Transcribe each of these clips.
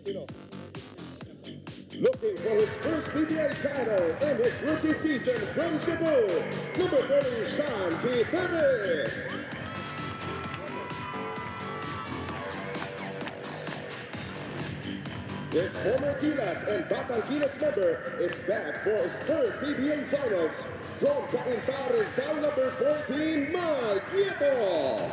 Looking for his first PBA title in his rookie season from Cebu, number 30, Sean Perez. This former Gilas and Batang Gilas member is back for his third PBA finals from Cainta Rizal, number 14, Miguel.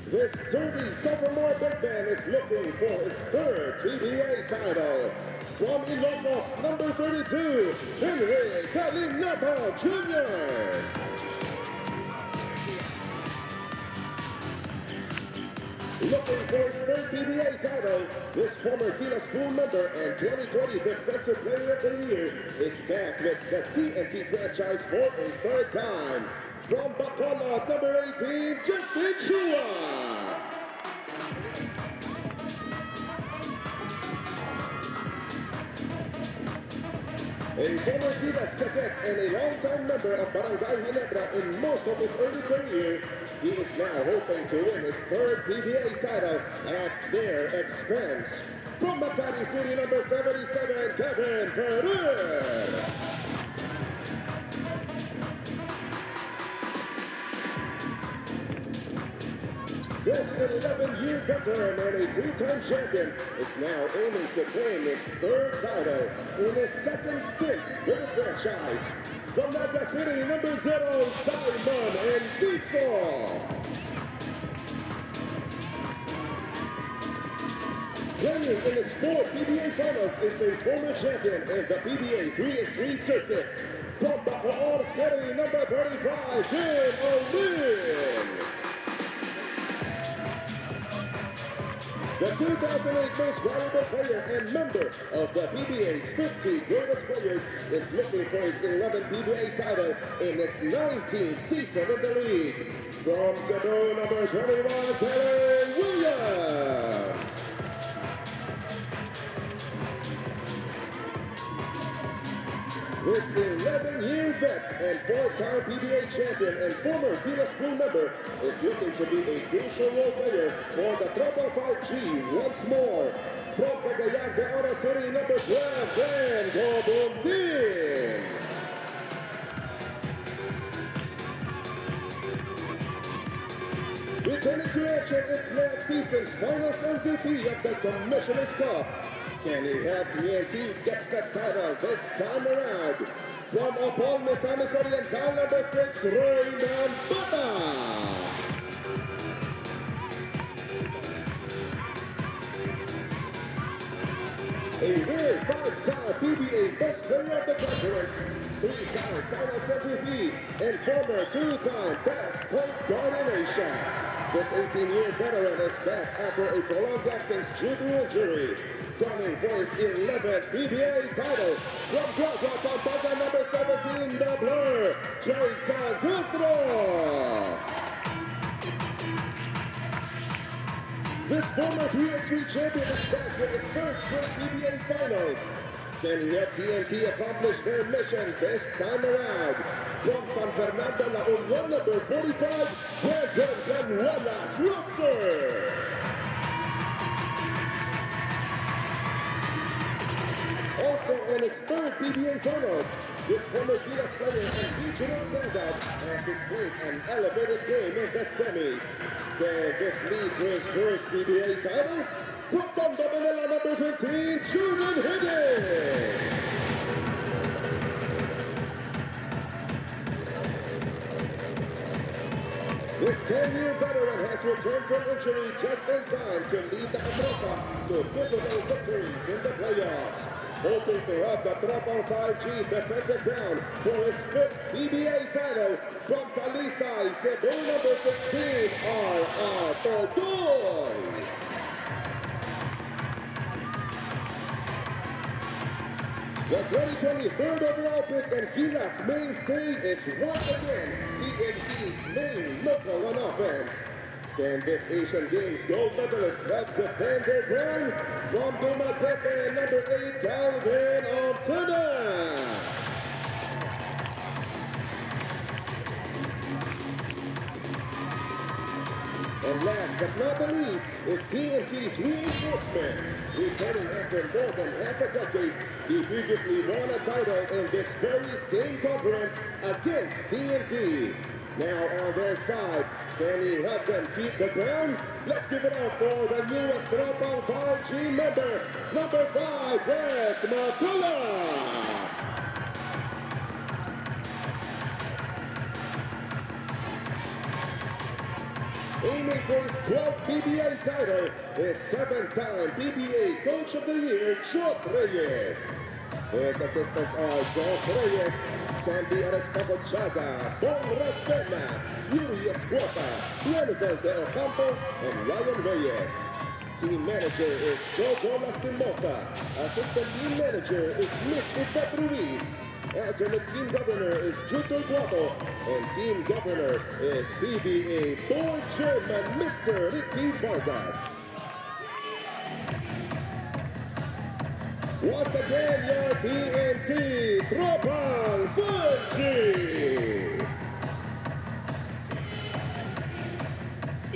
This sturdy sophomore big man is looking for his third PBA title. From Ilocos, number 32, Henry Calinato Jr. Looking for his third PBA title, this former Gilas Pool member and 2020 Defensive Player of the Year is back with the TNT franchise for a third time. From Bacolod, number 18, Justin Chua. A former Gilas cadet and a longtime member of Barangay Ginebra in most of his early career, he is now hoping to win his third PBA title at their expense. From Makati City, number 77, Kevin Perez. This 11-year veteran and a two-time champion is now aiming to claim his third title in his second stint with the franchise. From Naga City, number 0, Simon Enciso. Playing in his fourth PBA finals is a former champion in the PBA 3x3 circuit. From Bacoor City, number 35, Vin Olin. The 2008 Most Valuable Player and member of the PBA's 50 Greatest Players is looking for his 11th PBA title in his 19th season in the league. From Cebu, number 21, Kelly Williams. This 11-year vet and 4-time PBA champion and former Gilas Pool member is looking to be a crucial role player for the Tropang 5G once more. From Cagayan de Oro City, number 12, Glenn Gobontin. Returning to action is last season's finals MVP of the Commissioner's Cup. Can he help TNT get the title this time around? From Opal, Misamis Oriental, number 6, Reynan Bata. A rare 5-time PBA Best Player of the Conference, 3-time Finals MVP, and former 2-time Best Point Guard in Asia. This 18-year veteran is back after a prolonged absence due to injury. Coming for his 11th PBA title from Guagua, Pampanga, number 17, the Blur, Jason Castro. This former 3x3 champion is back with his first straight PBA finals. Can he help TNT accomplish their mission this time around? From San Fernando, La Union, number 45, Brandon Canuelas Rosser. Also in his third PBA finals, this former Gilas player and regional standout has displayed an elevated game in the semis. Can this lead to his first PBA title? From Manila, number 15, Julian Higgins. This 10-year veteran has returned from injury just in time to lead the Tropang to pivotal victories in the playoffs. Hoping to have the Tropang 5G defend ground for his 5th PBA title from Talisay, Cebu, number 16, R.R. Todoy. The 2023 overall pick and Gilas mainstay is once again TNT's main local on offense. Can this Asian Games gold medalist help defend their ground? From Dumaguete, number 8, Calvin Altuna. And last but not the least is TNT's reinforcement. Returning after more than half a decade, he previously won a title in this very same conference against TNT. Now on their side, can he help them keep the ground? Let's give it up for the newest Tropang 5G member, number 5, Wes Magula. Aiming for his 12th PBA title is 7-time PBA Coach of the Year, Joe Reyes. His assistants are Joe Reyes, Sandy Arespacochaga, Bong Raffena, Yuri Escuota, Leonel De Ocampo, and Ryan Reyes. Team manager is Jojo Lastimosa. Assistant team manager is Miss Yvette Ruiz. Alternate team governor is Juto Guato, and team governor is PBA board chairman Mr. Ricky Vargas. Once again, your TNT Tropang 5G.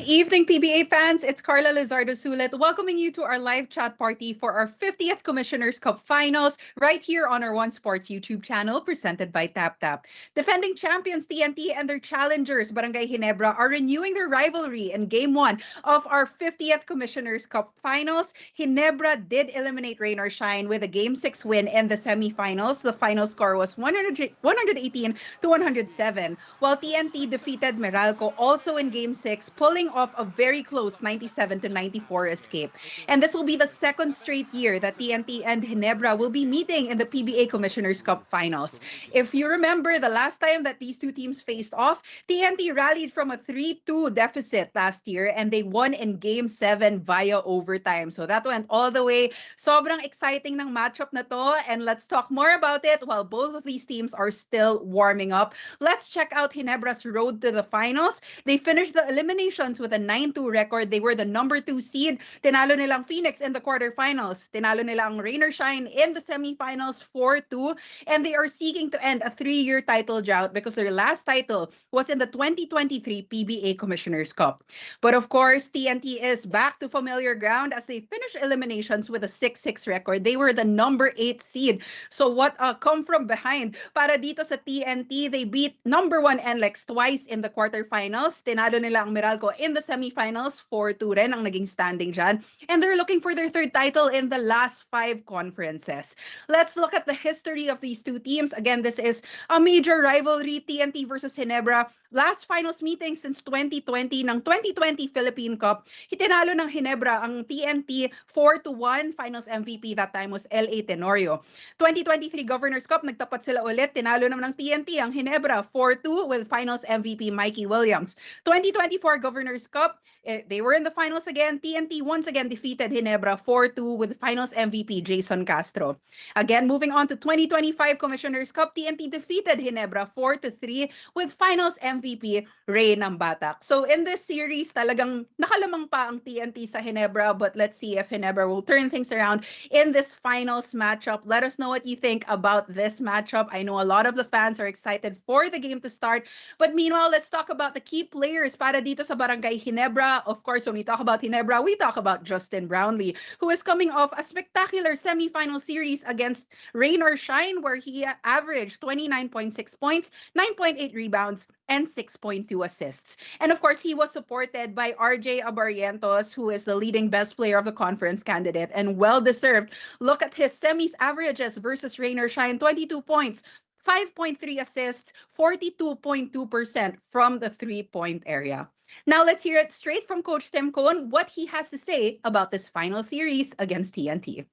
Evening, PBA fans. It's Carla Lizardo Sulit welcoming you to our live chat party for our 50th Commissioner's Cup Finals right here on our One Sports YouTube channel presented by TapTap. Defending champions TNT and their challengers Barangay Ginebra are renewing their rivalry in Game 1 of our 50th Commissioner's Cup Finals. Ginebra did eliminate Rain or Shine with a Game 6 win in the semifinals. The final score was 118 to 107, while TNT defeated Meralco also in Game 6, pulling off a very close 97 to 94 escape. And this will be the second straight year that TNT and Ginebra will be meeting in the PBA Commissioner's Cup Finals. If you remember, the last time that these two teams faced off, TNT rallied from a 3-2 deficit last year and they won in Game 7 via overtime. So that went all the way. Sobrang exciting ng matchup na to, and let's talk more about it while both of these teams are still warming up. Let's check out Ginebra's road to the finals. They finished the eliminations with a 9-2 record. They were the number 2 seed. Tinalo nilang Phoenix in the quarterfinals. Tinalo nilang Rain or Shine in the semifinals 4-2. And they are seeking to end a 3-year title drought because their last title was in the 2023 PBA Commissioner's Cup. But of course, TNT is back to familiar ground as they finish eliminations with a 6-6 record. They were the number 8 seed. So what come from behind? Para dito sa TNT, they beat number 1 NLEX twice in the quarterfinals. Tinalo nila ang Meralco in the semifinals, 4-2 rin ang naging standing dyan. And they're looking for their third title in the last 5 conferences. Let's look at the history of these two teams. Again, this is a major rivalry, TNT versus Ginebra. Last finals meeting since 2020 ng 2020 Philippine Cup. Itinalo ng Ginebra ang TNT 4-1. Finals MVP that time was L.A. Tenorio. 2023 Governor's Cup, nagtapat sila ulit. Tinalo naman ng TNT ang Ginebra 4-2 with finals MVP Mikey Williams. 2024 Governor's Cup, they were in the finals again. TNT once again defeated Ginebra 4-2 with finals MVP Jason Castro. Again, moving on to 2025 Commissioner's Cup, TNT defeated Ginebra 4-3 with finals MVP Ray Nambatak. So in this series, talagang nakalamang pa ang TNT sa Ginebra, but let's see if Ginebra will turn things around in this finals matchup. Let us know what you think about this matchup. I know a lot of the fans are excited for the game to start. But meanwhile, let's talk about the key players para dito sa Barangay Ginebra. Of course, when we talk about Ginebra, we talk about Justin Brownlee, who is coming off a spectacular semifinal series against Rain or Shine, where he averaged 29.6 points, 9.8 rebounds, and 6.2 assists. And of course, he was supported by RJ Abarrientos, who is the leading best player of the conference candidate, and well-deserved. Look at his semis averages versus Rain or Shine, 22 points, 5.3 assists, 42.2% from the three-point area. Now let's hear it straight from Coach Tim Cohen, what he has to say about this final series against TNT.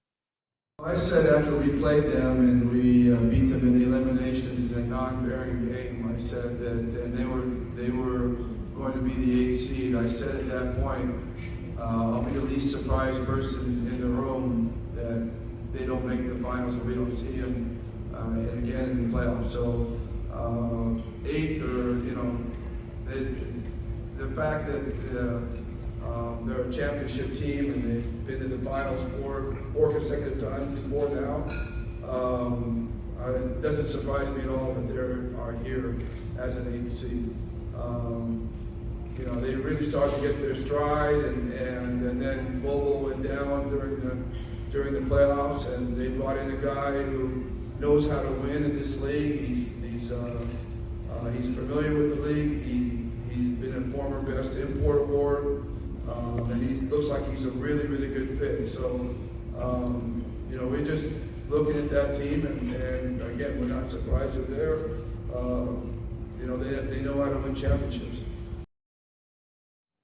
I said after we played them and we beat them in the eliminations in a non-bearing game, I said that and they were going to be the 8th seed. I said at that point, I'll be the least surprised person in the room that they don't make the finals and we don't see them again in the playoffs. So 8 or the fact that they're a championship team and they've been in the finals four consecutive times before now, it doesn't surprise me at all that they are here as an 8th seed. they really started to get their stride, and then Bobo went down during the playoffs, and they brought in a guy who knows how to win in this league. He's familiar with the league. He's been a former best import award, and he looks like he's a really, really good fit. So, we're just looking at that team, and again, we're not surprised they're there. They know how to win championships.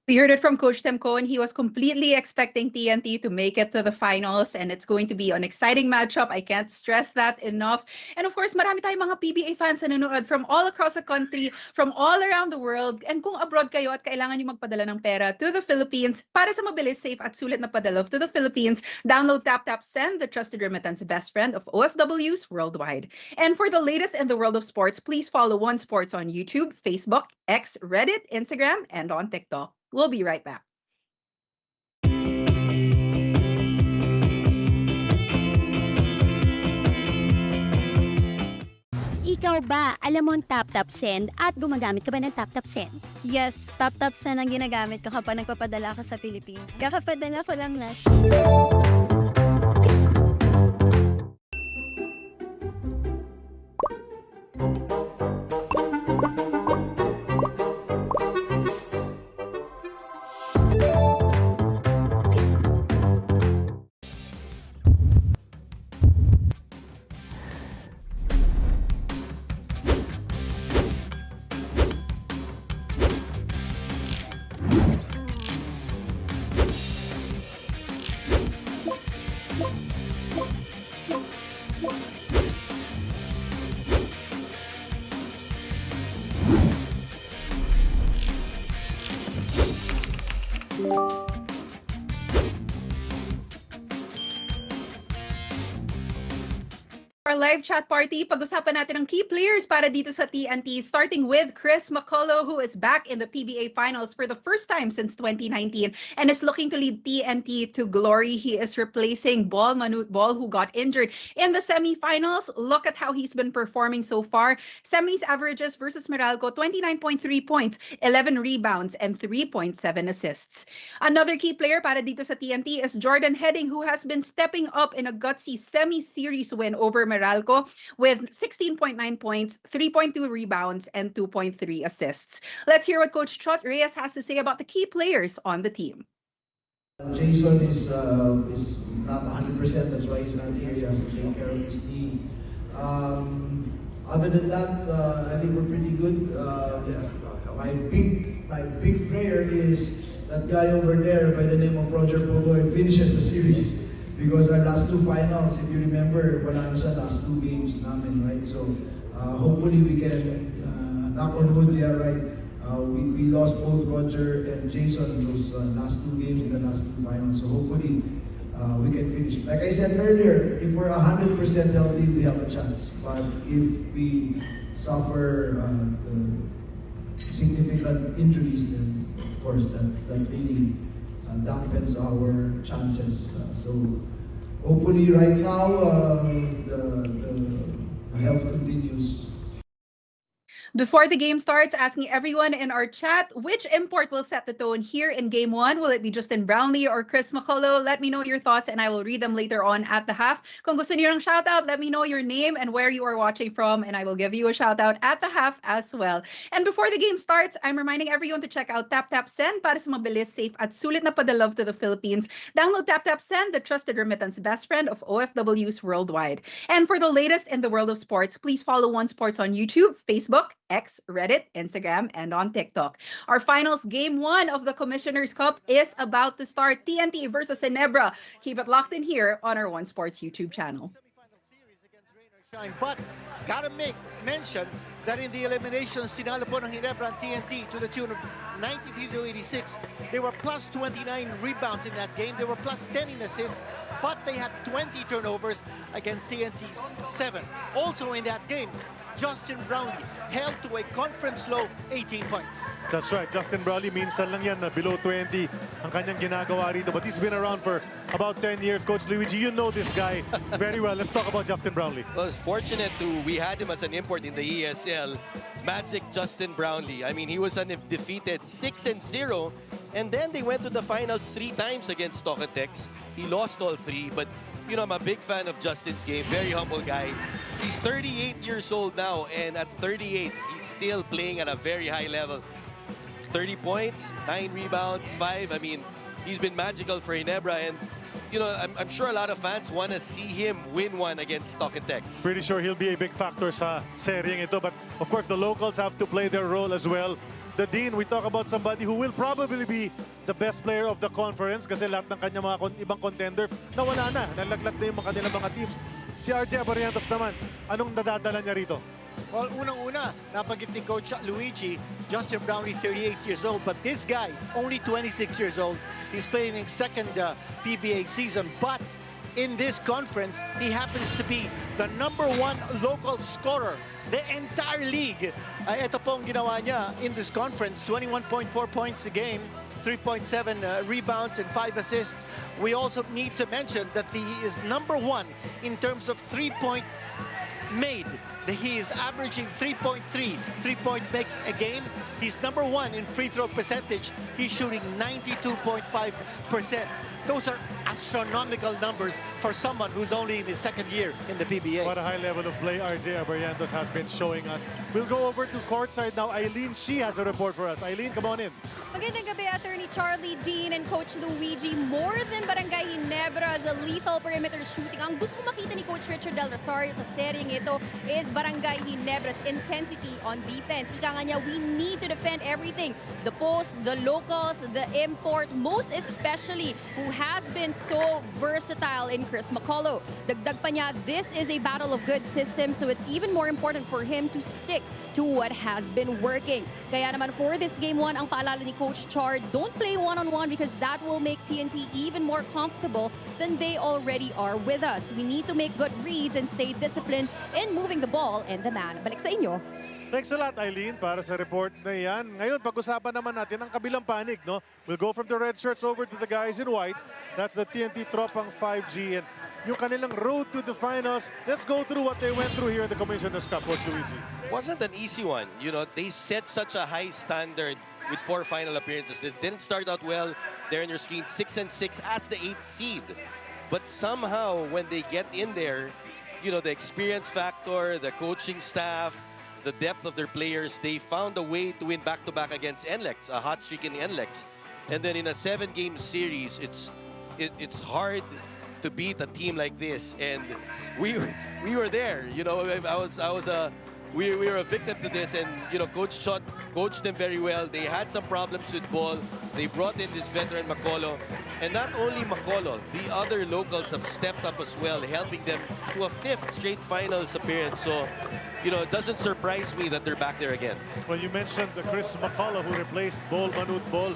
We heard it from Coach Temco, and he was completely expecting TNT to make it to the finals, and it's going to be an exciting matchup. I can't stress that enough. And of course, marami tayong mga PBA fans na nanonood from all across the country, from all around the world. And kung abroad kayo at kailangan nyo magpadala ng pera to the Philippines para sa mabilis, safe at sulit na padala to the Philippines, download TapTapSend, the trusted remittance best friend of OFWs worldwide. And for the latest in the world of sports, please follow One Sports on YouTube, Facebook, X, Reddit, Instagram, and on TikTok. We'll be right back. Ikaw ba, alam mo ang TapTapSend at gumagamit ka ba ng TapTapSend? Yes, TapTapSend ang ginagamit ko kapag nagpapadala ka sa Pilipinas. Kakapadala ko lang last. Our live chat party, pag-usapan natin ang key players para dito sa TNT, starting with Chris McCullough, who is back in the PBA finals for the first time since 2019 and is looking to lead TNT to glory. He is replacing Manute Ball, who got injured in the semifinals. Look at how he's been performing so far. Semis averages versus Meralco, 29.3 points, 11 rebounds, and 3.7 assists. Another key player para dito sa TNT is Jordan Heading, who has been stepping up in a gutsy semi-series win over Meralco with 16.9 points, 3.2 rebounds, and 2.3 assists. Let's hear what Coach Chot Reyes has to say about the key players on the team. Jason is not 100%, that's why he's not here. He has to take care of his knee. Other than that, I think we're pretty good. My big prayer is that guy over there by the name of Roger Pogoy finishes the series. Because our last two finals, if you remember, wala na siya last two games namin, right? So hopefully we can knock on wood, yeah, right? We lost both Roger and Jason in those last two games in the last two finals. So hopefully we can finish. Like I said earlier, if we're 100% healthy, we have a chance. But if we suffer significant injuries, then of course that really dampens our chances. So hopefully right now the health continues. Before the game starts, asking everyone in our chat, which import will set the tone here in Game 1? Will it be Justin Brownlee or Chris McCullough? Let me know your thoughts and I will read them later on at the half. Kung gusto niyo ng shoutout, let me know your name and where you are watching from, and I will give you a shoutout at the half as well. And before the game starts, I'm reminding everyone to check out TapTapSend para sa mabilis, safe at sulit na padala to the Philippines. Download TapTapSend, the trusted remittance best friend of OFWs worldwide. And for the latest in the world of sports, please follow One Sports on YouTube, Facebook, X, Reddit, Instagram, and on TikTok. Our finals Game 1 of the Commissioner's Cup is about to start. TNT versus Ginebra. Keep it locked in here on our One Sports YouTube channel. But gotta make mention that in the elimination, sinalo po ng Ginebra and TNT to the tune of 93-86. They were plus 29 rebounds in that game. They were plus 10 in assists, but they had 20 turnovers against TNT's 7. Also in that game, Justin Brownlee held to a conference low 18 points. That's right. Justin Brownlee, minsan lang yan na below 20 ang kanyang ginagawa rito. But he's been around for about 10 years. Coach Luigi, you know this guy very well. Let's talk about Justin Brownlee. Well, it's fortunate we had him as an import in the ESL. Magic Justin Brownlee. I mean, he was undefeated 6-0. And then they went to the finals 3 times against Tokatex. He lost all 3, but you know, I'm a big fan of Justin's game. Very humble guy. He's 38 years old now, and at 38, he's still playing at a very high level. 30 points, 9 rebounds, 5. I mean, he's been magical for Ginebra, and you know, I'm sure a lot of fans want to see him win one against Tokatex. Pretty sure he'll be a big factor sa seryeng ito. But of course, the locals have to play their role as well. The Dean, we talk about somebody who will probably be the best player of the conference kasi lahat ng kanyang mga ibang contenders nawala na. Nalaglag na yung mga kanilang mga teams. Si RJ Abarientos naman, anong nadadala niya rito? Well, unang-una, nabanggit ni Coach Luigi, Justin Brownlee, 38 years old, but this guy, only 26 years old. He's playing in second PBA season, but in this conference, he happens to be the #1 local scorer. The entire league. Ito pong ginawa niya in this conference, 21.4 points a game, 3.7 rebounds and 5 assists. We also need to mention that he is #1 in terms of 3-point made. He is averaging 3.3 3-point makes a game. He's #1 in free throw percentage. He's shooting 92.5%. Those are astronomical numbers for someone who's only in his second year in the PBA. What a high level of play RJ Abarientos has been showing us. We'll go over to courtside now. Eileen, she has a report for us. Eileen, come on in. Magandang gabi, Attorney Charlie, Dean, and Coach Luigi. More than Barangay Ginebra as a lethal perimeter shooting. Ang gusto makita ni Coach Richard Del Rosario sa seryeng ito is Barangay Ginebra's intensity on defense. Ika nga niya, we need to defend everything. The post, the locals, the import, most especially who has been so versatile in Chris McCullough. Dagdag pa niya, this is a battle of good systems, so it's even more important for him to stick to what has been working. Kaya naman for this Game 1, ang paalala ni Coach Char, don't play one-on-one because that will make TNT even more comfortable than they already are with us. We need to make good reads and stay disciplined in moving the ball and the man. Balik sa inyo. Thanks a lot, Eileen, para sa report na yan. Ngayon, pag-usapan naman natin ang kabilang panig, no? We'll go from the red shirts over to the guys in white. That's the TNT Tropang 5G. And yung kanilang road to the finals, let's go through what they went through here in the Commissioner's Cup, Coach Luigi. Wasn't an easy one. You know, they set such a high standard with 4 final appearances. They didn't start out well. There in your screen, 6-6 as the 8th seed. But somehow, when they get in there, you know, the experience factor, the coaching staff, the depth of their players, they found a way to win back-to-back against NLEX, a hot streak in NLEX. And then in a 7-game series, it's hard to beat a team like this. And we were there. You know, we were a victim to this. And you know, Coach Chot coached them very well. They had some problems with ball. They brought in this veteran Makolo, and not only Makolo, the other locals have stepped up as well, helping them to a 5th straight finals appearance. So, you know, it doesn't surprise me that they're back there again. Well, you mentioned the Chris McCullough who replaced Bol Manut Bol.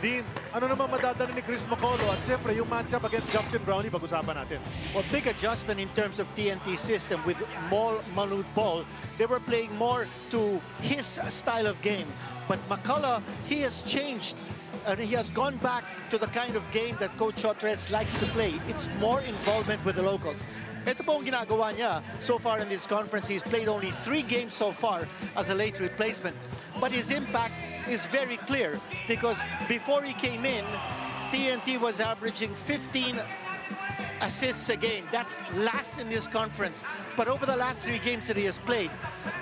Dean, ano naman madadala ni Chris McCullough? At siyempre, yung matchup against Justin Brownlee, pag-usapan natin. Well, big adjustment in terms of TNT system with Bol Manut Bol. They were playing more to his style of game. But McCullough, he has changed. And he has gone back to the kind of game that Coach Chotres likes to play. It's more involvement with the locals. Ito po ang ginagawa niya so far in this conference. He's played only 3 games so far as a late replacement. But his impact is very clear because before he came in, TNT was averaging 15 assists a game. That's last in this conference. But over the last 3 games that he has played,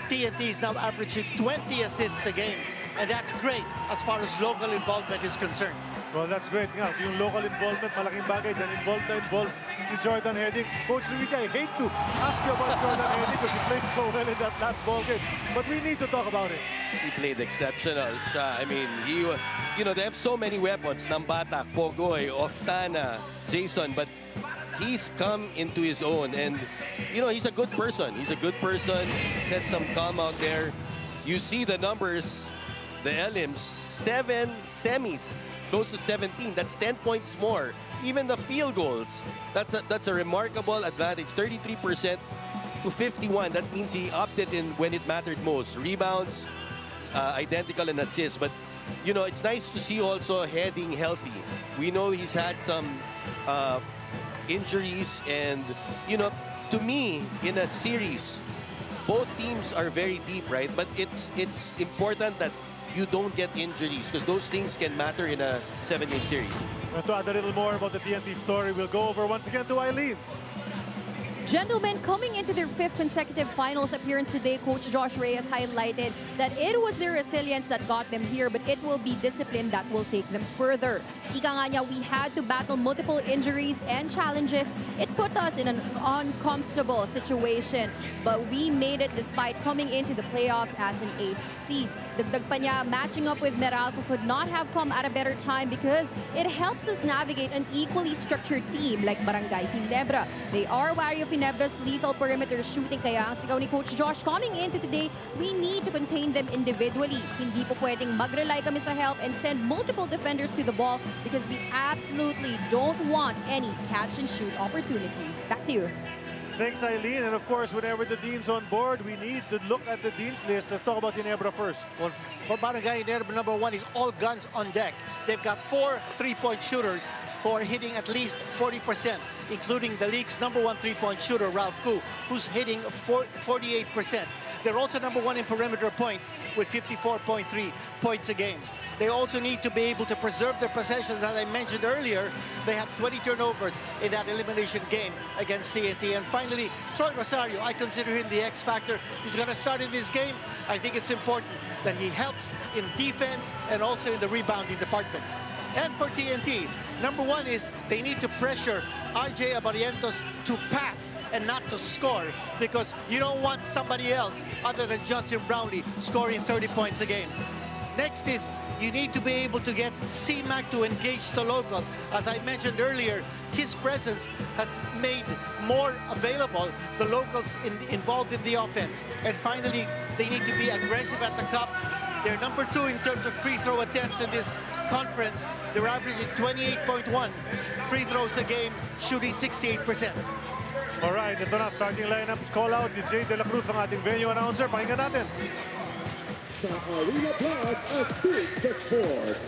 TNT is now averaging 20 assists a game. And that's great as far as local involvement is concerned. Well, that's great. Nga, yung local involvement, malaking bagay. Dyan involved si Jordan Heading. Coach Luigi, I hate to ask you about Jordan Heading because he played so well in that last ball game. But we need to talk about it. He played exceptional. I mean, you know, they have so many weapons. Nambatak, Pogoy, Oftana, Jason, but he's come into his own. And, you know, he's a good person. He's a good person. He's had some calm out there. You see the numbers, the elims, 7 semis, close to 17. That's 10 points more. Even the field goals, that's a remarkable advantage. 33% to 51. That means he opted in when it mattered most. Rebounds, identical in assists. But, you know, it's nice to see also Heading healthy. We know he's had some injuries. And, you know, to me, in a series, both teams are very deep, right? But it's important that you don't get injuries because those things can matter in a 7-game series. And to add a little more about the TNT story, we'll go over once again to Eileen. Gentlemen, coming into their 5th consecutive finals appearance today, Coach Josh Reyes highlighted that it was their resilience that got them here, but it will be discipline that will take them further. Ika nga niya, we had to battle multiple injuries and challenges. It put us in an uncomfortable situation, but we made it despite coming into the playoffs as an 8th seed. Dagdag pa niya, matching up with Meralco could not have come at a better time because it helps us navigate an equally structured team like Barangay Ginebra. They are wary of Ginebra's lethal perimeter shooting, kaya ang sigaw ni Coach Josh coming into today, we need to contain them individually. Hindi po pwedeng mag-rely kami sa help and send multiple defenders to the ball because we absolutely don't want any catch-and-shoot opportunities. Back to you. Thanks, Eileen. And of course, whenever the Dean's on board, we need to look at the Dean's list. Let's talk about Ginebra first. Well, for Barangay Ginebra, number 1 is all guns on deck. They've got 4 3-point shooters who are hitting at least 40%, including the league's number 1 3-point shooter, Ralph Koo, who's hitting 48%. They're also number 1 in perimeter points with 54.3 points a game. They also need to be able to preserve their possessions. As I mentioned earlier, they had 20 turnovers in that elimination game against TNT. And finally, Troy Rosario, I consider him the X factor. He's going to start in this game. I think it's important that he helps in defense and also in the rebounding department. And for TNT, number 1 is they need to pressure RJ Abarientos to pass and not to score, because you don't want somebody else other than Justin Brownlee scoring 30 points a game. Next is you need to be able to get C-Mac to engage the locals. As I mentioned earlier, his presence has made more available the locals involved in the offense. And finally, they need to be aggressive at the cup. They're number 2 in terms of free throw attempts in this conference. They're averaging 28.1 free throws a game, shooting 68%. All right, ito na, starting lineup call-out. Si Jay De La Cruz, ang ating venue announcer. Pakinggan natin. Sa Arena Plus, a speak the sports.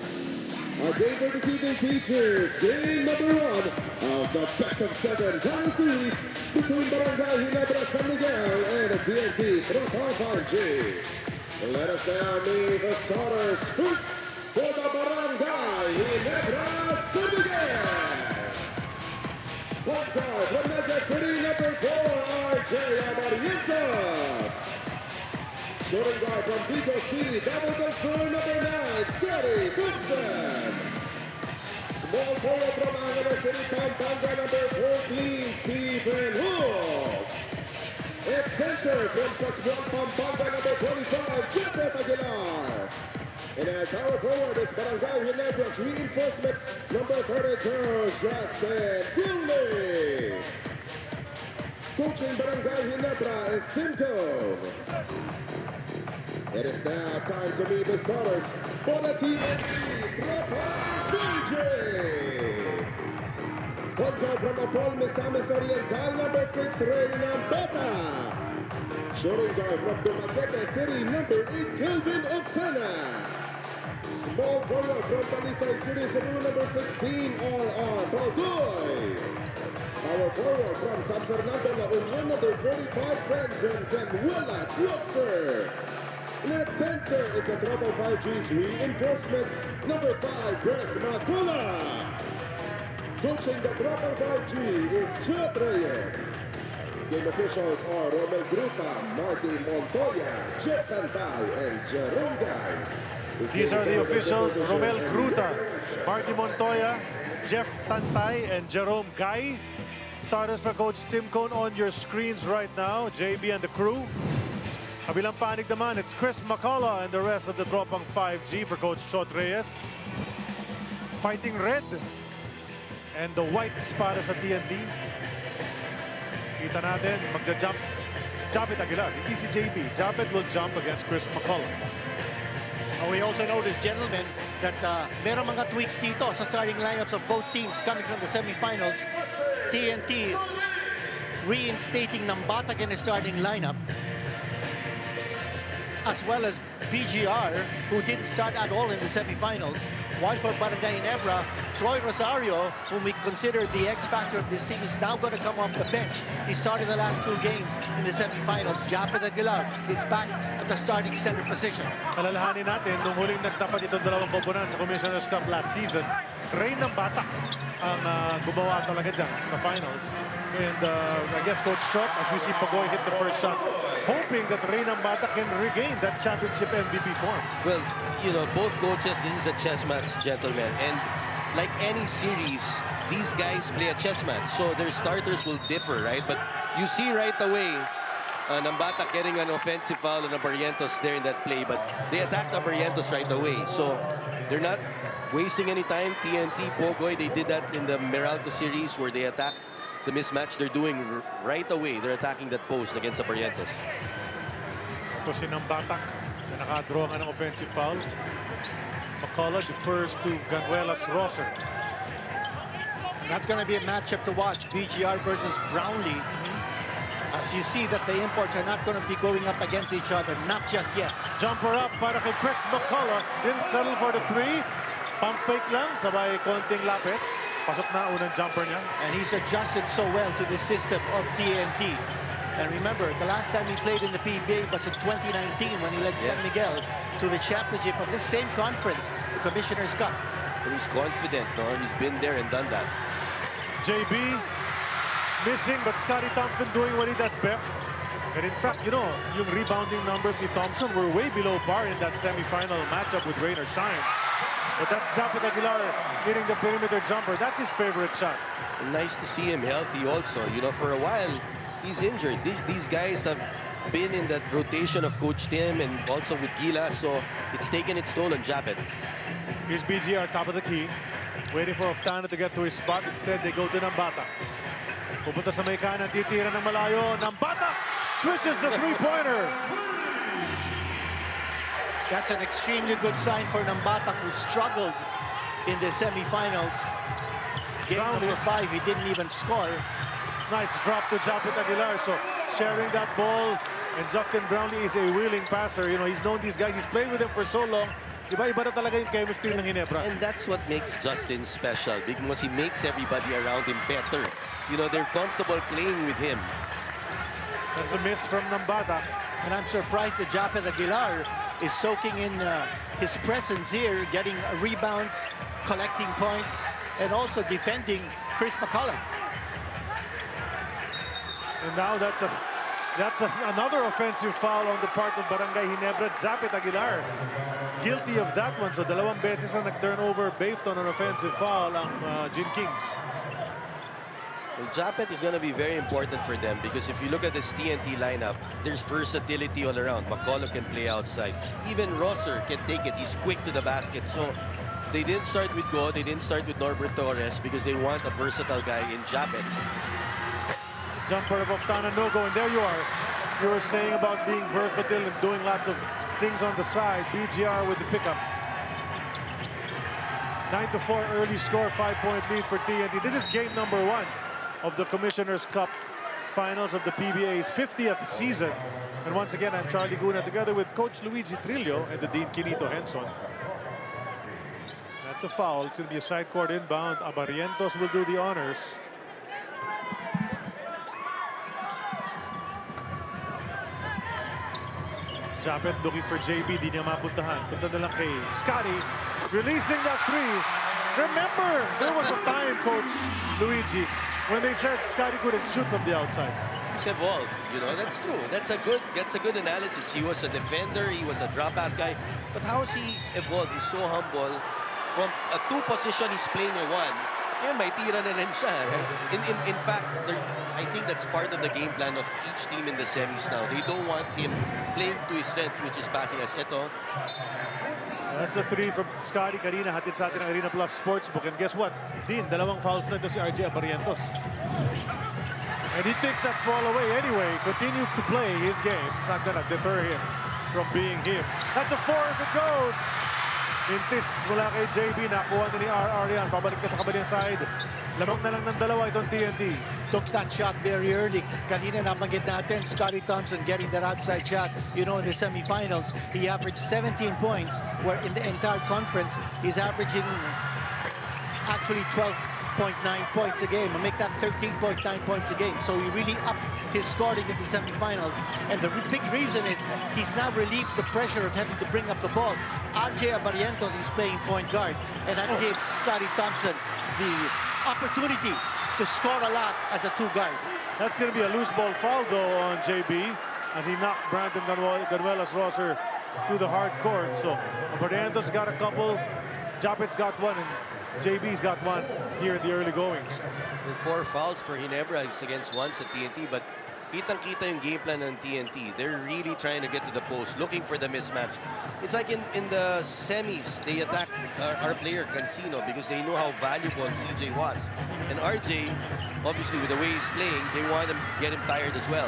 Our game for this evening features game number 1 of the best of 7 final series between Barangay Ginebra San Miguel and the TNT Tropang 5G. Let us now meet the starters first for the Barangay Ginebra San Miguel. Point guard from Mega City, number 4, RJ Abarientos. Shooting guard from Vigo City, double the score, number 9, Scotty Goodson. Small forward from Angelo City, Pampanga, number 14, Stephen Hook. At center from Sasbuan, Pampanga, number 25, Jeffrey Aguilar. And at power forward is Barangay Ginebra's reinforcement, number 32, Justin Gulli. Coaching Barangay Ginebra is Tim Cone. It is now time to meet the starters for the TNT Tropang 5G. Point guard from Apol Misamis Oriental, number 6, Reyna Beta. Shooting guard from Dumaguete City, number 8, Kelvin Oxana. Small forward from Talisay City, Cebu, number 16, R.R. Pagoy. Power forward from San Fernando, La Union, number 45, Brendan Canuelas Wilson. And at center is a Tropang 5G's reinforcement, number 5, Chris Magula. Coaching the Tropang 5G is Jud Reyes. Game officials are Romel Gruta, Marty Montoya, Jeff Tantay, and Jerome Guy. These are the officials, Romel Gruta, Marty Montoya, Jeff Tantay, and Jerome Guy. Starters for Coach Tim Cone on your screens right now, JB and the crew. Kabilang panig naman, it's Chris McCullough and the rest of the Tropang 5G for Coach Jod Reyes. Fighting red and the whites para sa TNT. Kita natin, magja-jump. Japet Aguilar, hindi si JB. Japet will jump against Chris McCullough. We also noticed, gentlemen, that meron mga tweaks dito sa starting lineups of both teams coming from the semifinals. TNT reinstating Nambatak in the starting lineup, as well as BGR, who didn't start at all in the semifinals. While for Barangay Ginebra, Troy Rosario, whom we consider the X-factor of this team, is now going to come off the bench. He started the last 2 games in the semifinals. Japet Aguilar is back at the starting center position. Alalahanin natin, nung huling nagtapat itong dalawang komponan sa Commissioner's Cup last season, Rain ng Bata ang gumawa talaga dyan sa finals. And I guess Coach Chot, as we see Pagoy hit the first shot, hoping that Rain ng Bata can regain that championship MVP form. Well, you know, both coaches, this is a chess match, gentlemen. And like any series, these guys play a chess match. So their starters will differ, right? But you see right away, Nambata getting an offensive foul on Barrientos there in that play. But they attacked Barrientos right away. So they're not wasting any time. TNT, Pogoy, they did that in the Meralco series where they attacked the mismatch. They're doing right away. They're attacking that post against Barrientos. Ito si Nambatak na nakadraw nga ng offensive foul. McCullough defers to Ganuelas Rosser. And that's going to be a matchup to watch, BGR versus Brownlee. As you see that the imports are not going to be going up against each other, not just yet. Jumper up para kay Chris McCullough. Didn't settle for the 3. Pump fake lang, sabay konting lapit. Pasok na unang jumper niya. And he's adjusted so well to the system of TNT. And remember, the last time he played in the PBA was in 2019 when he led San Miguel to the championship of this same conference, the Commissioner's Cup. And he's confident, no? He's been there and done that. JB missing, but Scotty Thompson doing what he does best. And in fact, you know, yung rebounding numbers ni Thompson were way below par in that semifinal matchup with rain or shine. But that's Japet Aguilar hitting the perimeter jumper. That's his favorite shot. Nice to see him healthy also. You know, for a while, he's injured. These guys have been in that rotation of Coach Tim and also with Gila, so it's taken its toll on Japet. Here's BGR, top of the key. Waiting for Oftana to get to his spot. Instead, they go to Nambata. Pupunta sa may kanan, titira ng malayo. Nambata swishes the three-pointer. That's an extremely good sign for Nambata, who struggled in the semifinals. Game number 5, he didn't even score. Nice drop to Japet Aguilar. So sharing that ball, and Justin Brownlee is a willing passer. You know, he's known these guys. He's played with them for so long. Iba-iba na talaga yung chemistry ng Ginebra. And that's what makes Justin special, because he makes everybody around him better. You know, they're comfortable playing with him. That's a miss from Nambata. And I'm surprised that Japet Aguilar is soaking in his presence here, getting rebounds, collecting points, and also defending Chris McCullough. And now that's another offensive foul on the part of Barangay Ginebra. Japet Aguilar guilty of that one. So dalawang beses na nag-turnover based on an offensive foul ang Gin Kings. Well, Japet is going to be very important for them, because if you look at this TNT lineup, there's versatility all around. McCullough can play outside. Even Rosser can take it. He's quick to the basket. So they didn't start with Go. They didn't start with Norbert Torres because they want a versatile guy in Japet. Jumper of Oftana, no go, and there you are. You were saying about being versatile and doing lots of things on the side. BGR with the pickup. 9-4 early score, 5-point lead for TNT. This is game number 1 of the Commissioner's Cup Finals of the PBA's 50th season. And once again, I'm Charlie Guna together with Coach Luigi Trillo and the Dean Quinito Henson. That's a foul. It's going to be a side court inbound. Barrientos will do the honors. Japet looking for JB, di niya mapuntahan. Punta na lang kay Scotty, releasing that 3. Remember, there was a time, Coach Luigi, when they said Scotty couldn't shoot from the outside. He's evolved, you know, that's true. That's a good analysis. He was a defender, he was a drop pass guy, but how has he evolved? He's so humble. From a 2 position, he's playing a 1. And may tira na rin siya. In fact, I think that's part of the game plan of each team in the semis now. They don't want him playing to his strengths, which is passing as ito. That's a 3 from Scotty kanina, hatid sa atin ng Arena Plus Sportsbook. And guess what? Dean, dalawang fouls na ito si RJ Barrientos. And he takes that ball away anyway. Continues to play his game. It's not gonna deter him from being him. That's a 4 if it goes. Intis mula kay JB. Nakuha ni RR yan. Pabalik ka sa kabilang side. Lamang na lang ng dalawa itong TNT. Took that shot very early. Kanina nabanggit natin, Scotty Thompson getting that outside shot. You know, in the semifinals, he averaged 17 points, where in the entire conference, he's averaging actually 12.9 points a game. And make that 13.9 points a game. So he really upped his scoring in the semifinals. And the big reason is he's now relieved the pressure of having to bring up the ball. RJ Abarientos is playing point guard, and that gives Scotty Thompson the opportunity to score a lot as a two-guard. That's going to be a loose ball foul, though, on JB, as he knocked Brandon Ganuelas Rosser to the hard court. So Barrientos got a couple, Japet's got one, and JB's got one here in the early goings. With 4 fouls for Ginebra, it's against once at TNT, but kitang-kita yung game plan ng TNT. They're really trying to get to the post, looking for the mismatch. It's like in the semis, they attacked our player Cancino because they know how valuable CJ was. And RJ, obviously with the way he's playing, they want to get him tired as well.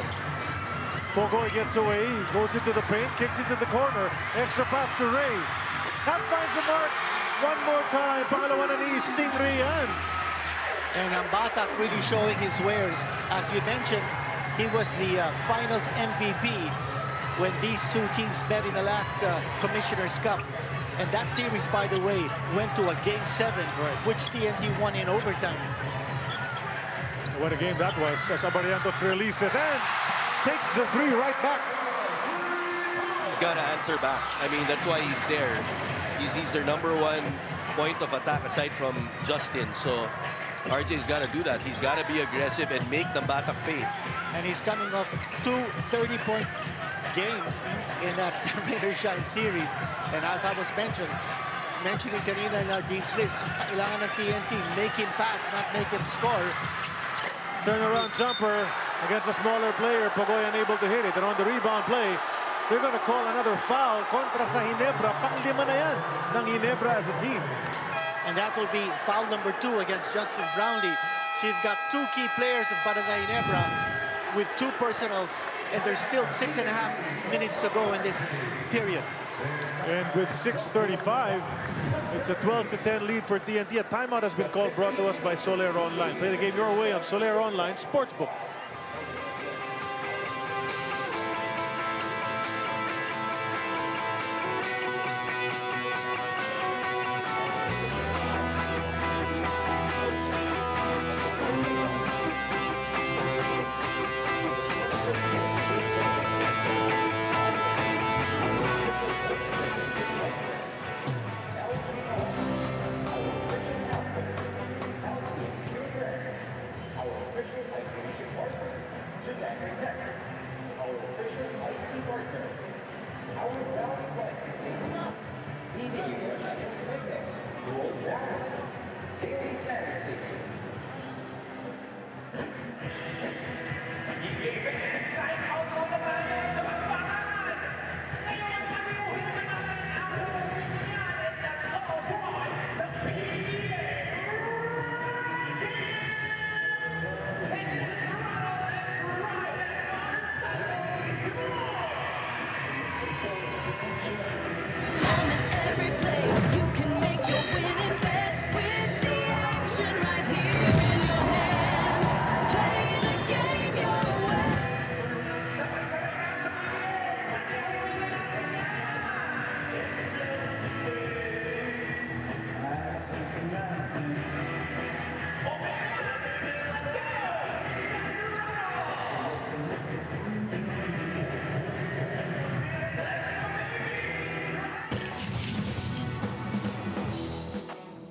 Pogoy gets away, goes into the paint, kicks it to the corner. Extra pass to Ray. That finds the mark. One more time. Pangalawa na ni Stingray yan. And Batak really showing his wares. As you mentioned, he was the finals MVP when these two teams met in the last Commissioner's Cup. And that series, by the way, went to a Game 7, which TNT won in overtime. What a game that was, as Abarientos releases and takes the 3 right back. He's got to answer back. I mean, that's why he's there. He's their #1 point of attack aside from Justin. So RJ's got to do that. He's got to be aggressive and make the Batak pay. And he's coming off 2 30-point games in that Rain Shine series. And as I was mentioning kanina in our Dean's List, ang kailangan ng TNT, make him pass, not make him score. Turnaround jumper against a smaller player. Pogoy unable to hit it. And on the rebound play, they're going to call another foul kontra sa Ginebra. Pang-5 na yan ng Ginebra as a team. And that will be foul number 2 against Justin Brownlee. So you've got 2 key players of Barangay Ginebra with 2 personals, and there's still 6.5 minutes to go in this period. And with 6:35, it's a 12-10 lead for TNT. A timeout has been called, brought to us by Soler Online. Play the game your way on Soler Online Sportsbook.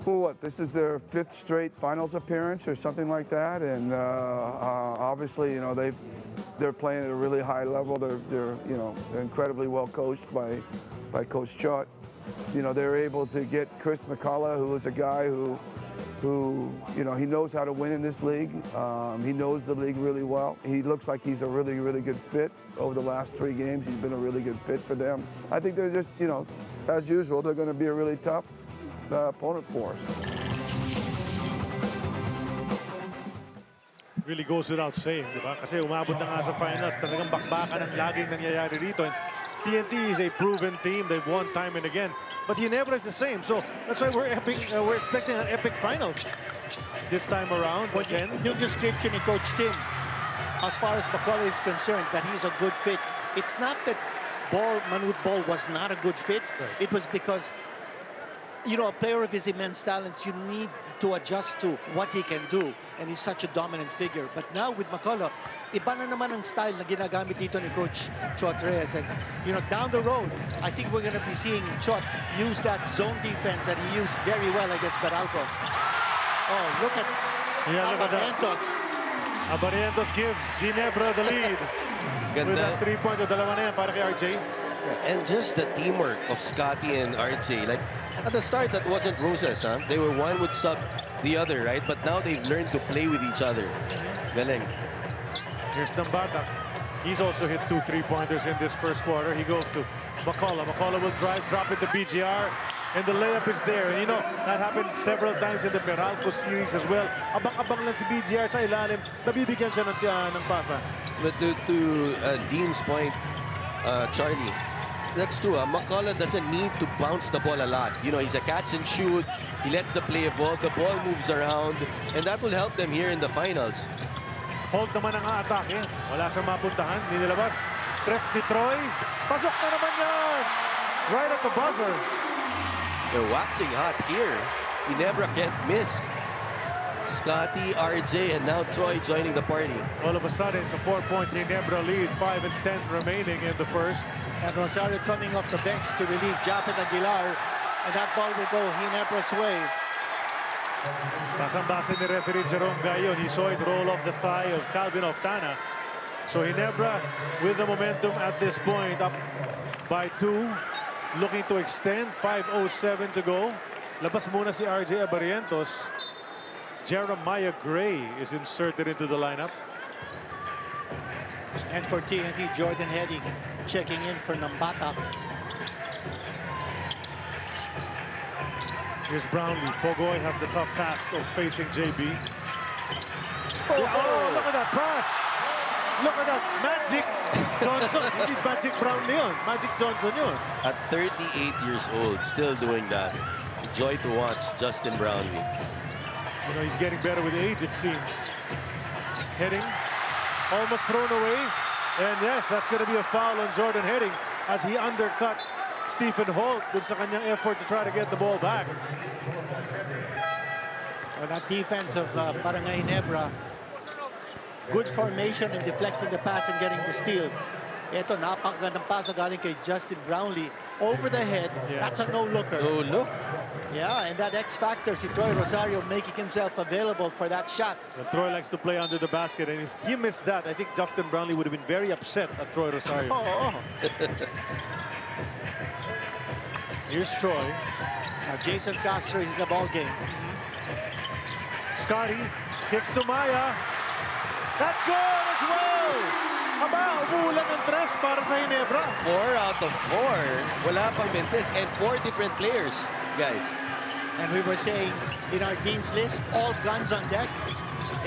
Well, what, this is their 5th straight finals appearance or something like that, and obviously, you know, they're playing at a really high level. They're incredibly well coached by Coach Chott. You know, they're able to get Chris McCullough, who is a guy who you know, he knows how to win in this league. He knows the league really well. He looks like he's a really, really good fit. Over the last 3 games, he's been a really good fit for them. I think they're just, you know, as usual, they're going to be a really tough opponent for us. Really goes without saying, di ba? Kasi umabot na nga sa finals, talagang bakbakan ang laging nangyayari dito. And TNT is a proven team. They've won time and again. but Ginebra is the same. So that's why we're expecting an epic finals this time around. Well, yung description ni Coach Tim, as far as Bacolod is concerned, that he's a good fit. It's not that Manute Ball was not a good fit. Right. It was because, you know, a player of his immense talents, you need to adjust to what he can do. And he's such a dominant figure. But now with Bacolod, iba na naman ang style na ginagamit dito ni Coach Chot Reyes. And, you know, down the road, I think we're going to be seeing Chot use that zone defense that he used very well against Baralco. Oh, look at Barrientos. Barrientos gives Ginebra the lead. With that 3-pointer, dalawa na yan para kay RJ. And just the teamwork of Scotty and RJ. Like, at the start, that wasn't roses, huh? They were one would sub the other, right? But now they've learned to play with each other. Galing. Here's Nambata. He's also hit 2 3-pointers in this first quarter. He goes to McCullough. McCullough will drive, drop it to BGR. And the layup is there. And you know, that happened several times in the Meralco series as well. Abang-abang lang si BGR sa ilalim. Nabibigyan siya ng pasa. But to Dean's point, Charlie, that's true. McCullough doesn't need to bounce the ball a lot. You know, he's a catch and shoot. He lets the play evolve. The ball moves around. And that will help them here in the finals. Hold naman ang atake. Wala siyang mapuntahan. Nilabas. Pref ni Troy. Pasok na naman yan. Right at the buzzer. They're waxing hot here. Ginebra can't miss. Scotty, RJ, and now Troy joining the party. All of a sudden, it's a 4-point Ginebra lead. 5 and 10 remaining in the first. And Rosario coming off the bench to relieve Japet Aguilar. And that ball will go Ginebra's way. Basang-basa ni referee Jerome Gayon. He saw it roll off the thigh of Calvin Oftana. So Ginebra with the momentum at this point, up by 2. Looking to extend. 5:07 to go. Labas muna si RJ Barrientos. Jeremiah Gray is inserted into the lineup. And for TNT, Jordan Heading checking in for Nambata. Here's Brownlee. Pogoy have the tough task of facing JB. Oh, look at that pass. Look at that. Magic Johnson. Hindi Magic Brownlee yun. Magic Johnson yun. At 38 years old, still doing that. Joy to watch, Justin Brownlee. You know, he's getting better with age, it seems. Heading. Almost thrown away. And yes, that's going to be a foul on Jordan Heading as he undercut Stephen Holt dun sa kanyang effort to try to get the ball back. Well, that defense of Barangay Ginebra, good formation and deflecting the pass and getting the steal. Ito, napakagandang pasa galing kay Justin Brownlee. Over the head, that's a no-looker. No look. Yeah, and that X-factor, si Troy Rosario making himself available for that shot. Well, Troy likes to play under the basket, and if he missed that, I think Justin Brownlee would have been very upset at Troy Rosario. Here's Troy. Now Jason Castro is in the ball game. Scotty kicks to Maya. That's good as well. Aba, umuulan ng tres para sa Ginebra. 4 out of 4. Wala pang Mentes and 4 different players, guys. And we were saying in our Dean's list, all guns on deck.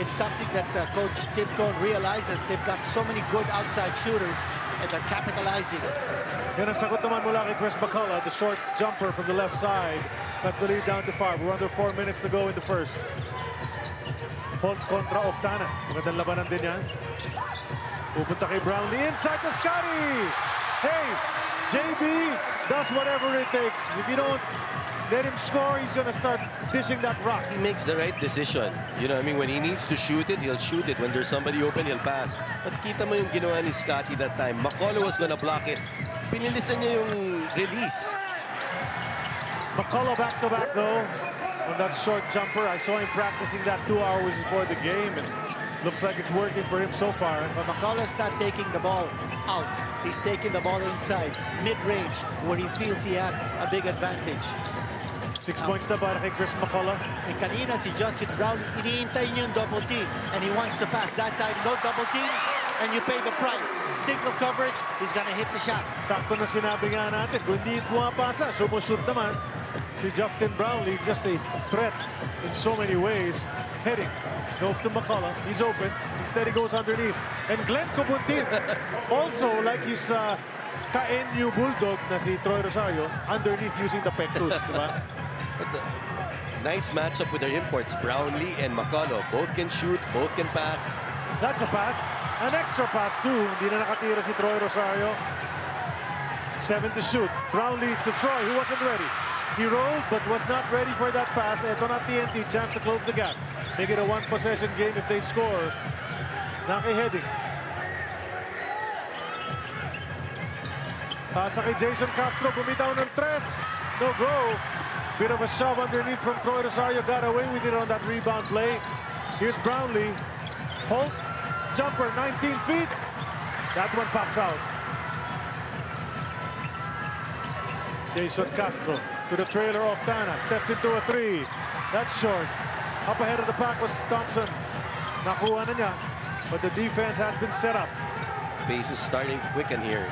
It's something that Coach Tim Cone realizes. They've got so many good outside shooters and they're capitalizing. Yan ang sagot naman mula kay Chris McCullough, the short jumper from the left side. That's the lead down to 5. We're under 4 minutes to go in the first. Holt kontra Oftana. Magandang labanan din yan. Pupunta kay Brownlee inside to Scotty. Hey, JB does whatever it takes. If you don't let him score, he's going to start dishing that rock. He makes the right decision. You know, I mean, when he needs to shoot it, he'll shoot it. When there's somebody open, he'll pass. But kita mo yung ginawa ni Scotty that time. McCullough was going to block it. Pinilisan niya yung release. McCullough back-to-back, though, on that short jumper. I saw him practicing that 2 hours before the game, and looks like it's working for him so far. But McCullough's not taking the ball out. He's taking the ball inside, mid-range, where he feels he has a big advantage. 6 points na para kay Chris McCullough. Eh, kanina si Justin Brown, iniintay niyo yung double team, and he wants to pass. That time, no double team, and you pay the price. Single coverage, he's gonna hit the shot. Sakto na sinabi nga natin, kung hindi pumapasa, sumushoot naman. Si Justin Brownlee, just a threat in so many ways. Heading, goes to McCullough, he's open, instead he goes underneath. And Glenn Cobuntin, also like he's ka-NU Bulldog na si Troy Rosario underneath using the pectus, di ba? Nice matchup with their imports, Brownlee and McCullough. Both can shoot, both can pass. That's a pass. An extra pass too. Hindi na nakatira si Troy Rosario. 7 to shoot. Brownlee to Troy, who wasn't ready. He rolled but was not ready for that pass. Ito na TNT, chance to close the gap. Make it a one-possession game if they score. Naki-heading. Pasa kay Jason Castro, bumitaw ng tres. No go. Bit of a shove underneath from Troy Rosario. Got away with it on that rebound play. Here's Brownlee. Holt, jumper, 19 feet. That one pops out. Jason Castro to the trailer of Tana. Steps into a three. That's short. Up ahead of the pack was Thompson. Nakuha na niya. But the defense has been set up. Pace is starting to quicken here.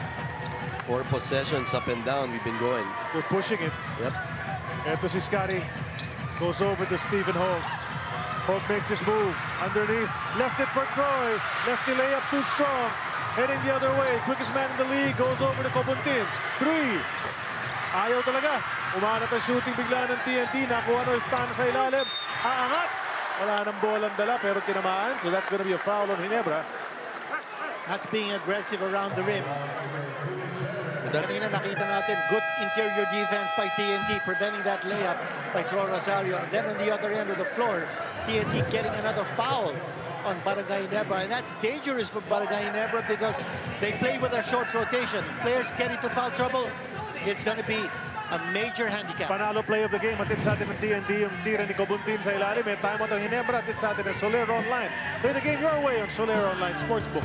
4 possessions up and down we've been going. They're pushing it. Yep. Eto si Scotty. Goes over to Stephen Holt. Holt makes his move. Underneath. Left it for Troy. Lefty layup too strong. Heading the other way. Quickest man in the league. Goes over to Cobuntin. 3. Ayaw talaga. Umanat ang shooting bigla ng TNT. Nakuha na Tana sa ilalim. Aangat. Wala nang bolang dala pero tinamaan. So that's going to be a foul on Ginebra. That's being aggressive around the rim. Kanina nakita natin good interior defense by TNT preventing that layup by Troy Rosario. And then on the other end of the floor, TNT getting another foul on Barangay Ginebra. And that's dangerous for Barangay Ginebra because they play with a short rotation. Players get into foul trouble, it's going to be a major handicap. Panalo play of the game. Atid sa atin ng TNT yung tira ni Cobuntin sa ilalim. May time out ang Ginebra. Atid sa atin ng Soler Online. Play the game your way on Soler Online Sportsbook.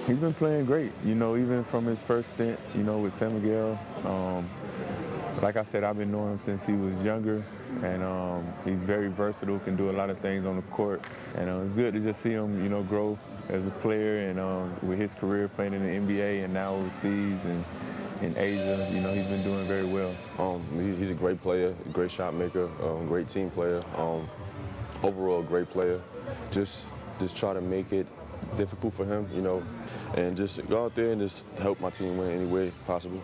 He's been playing great, you know, even from his first stint, you know, with San Miguel. Like I said, I've been knowing him since he was younger, and he's very versatile, can do a lot of things on the court. And it's good to just see him, you know, grow as a player, and with his career playing in the NBA and now overseas and in Asia, you know, he's been doing very well. He's a great player, great shot maker, great team player. Overall, great player. Just try to make it difficult for him, you know, and just go out there and just help my team win any way possible.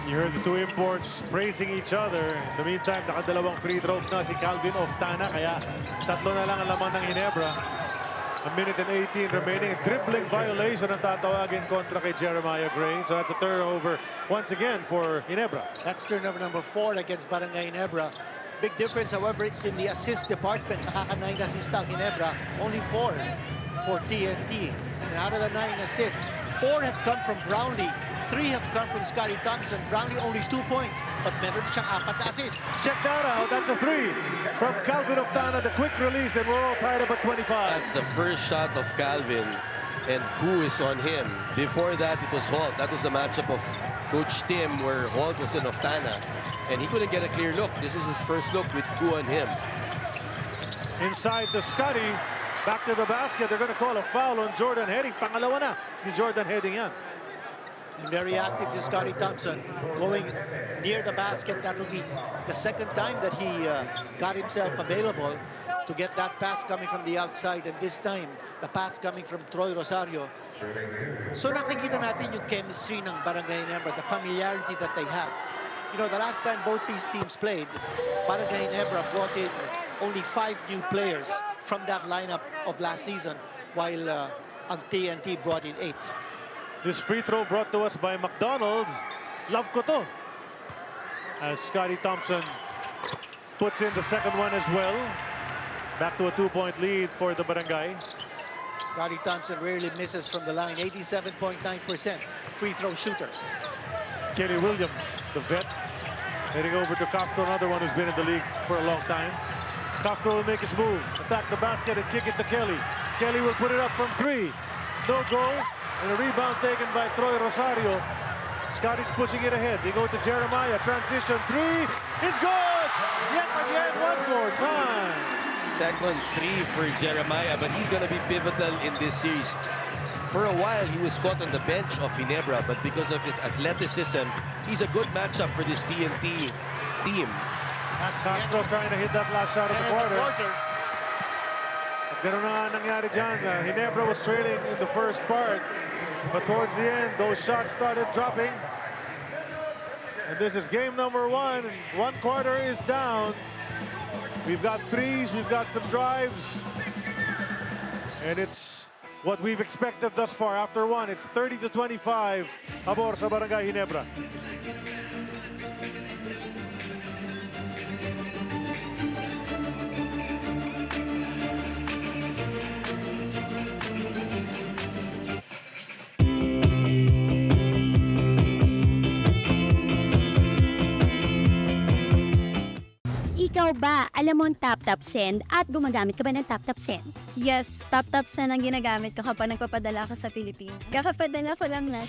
You heard the two imports praising each other. In the meantime, nakadalawang free throws na si Calvin of Tana, kaya tatlo na lang ang laman ng Ginebra. A minute and 18 remaining. Dribbling violation ang tatawagin kontra kay Jeremiah Gray. So that's a turnover once again for Ginebra. That's turnover number 4 against Barangay Ginebra. Big difference, however, it's in the assist department. Nakaka-9 assist ang Ginebra, only 4 for TNT. And out of the 9 assists, 4 have come from Brownlee, 3 have come from Scotty Thompson. Brownlee only 2 points, but meron siyang 4 na assist. Check that out. That's a 3 from Calvin Oftana, the quick release, and we're all tied up at 25. That's the first shot of Calvin, and Gu is on him. Before that, it was Holt. That was the matchup of Coach Tim, where Holt was in Oftana, and he couldn't get a clear look. This is his first look with Gu on him. Inside the Scotty, back to the basket. They're going to call a foul on Jordan Heading. Pangalawa na ni Jordan Heading yan. And very active is Scotty Thompson, going near the basket. That'll be the second time that he got himself available to get that pass coming from the outside, and this time the pass coming from Troy Rosario. So nakikita natin yung chemistry ng Barangay Ginebra, the familiarity that they have. You know, the last time both these teams played, Barangay Ginebra brought in only 5 new players from that lineup of last season, while ang TNT brought in 8. This free throw brought to us by McDonald's. Love ko to. As Scotty Thompson puts in the second one as well. Back to a 2-point lead for the Barangay. Scotty Thompson rarely misses from the line. 87.9% free throw shooter. Kelly Williams, the vet, heading over to Castro, another one who's been in the league for a long time. Castro will make his move, attack the basket and kick it to Kelly. Kelly will put it up from 3. No goal, and a rebound taken by Troy Rosario. Scotty's pushing it ahead. They go to Jeremiah, transition 3. It's good! Yet again, one more time. Second 3 for Jeremiah, but he's going to be pivotal in this series. For a while, he was caught on the bench of Ginebra, but because of his athleticism, he's a good matchup for this TNT team. Castro trying to hit that last shot of the quarter. Ganun na nga nangyari dyan. Ginebra was trailing in the first part, but towards the end, those shots started dropping. And this is game number 1. 1 quarter is down. We've got threes, we've got some drives, and it's what we've expected thus far. After 1, it's 30-25, pabor sa Barangay Ginebra. Ikaw ba, alam mo ang tap-tap send at gumagamit ka ba ng tap-tap send? Yes, tap-tap send ang ginagamit ko kapag nagpapadala ka sa Pilipinas. Kakapadala ko lang na.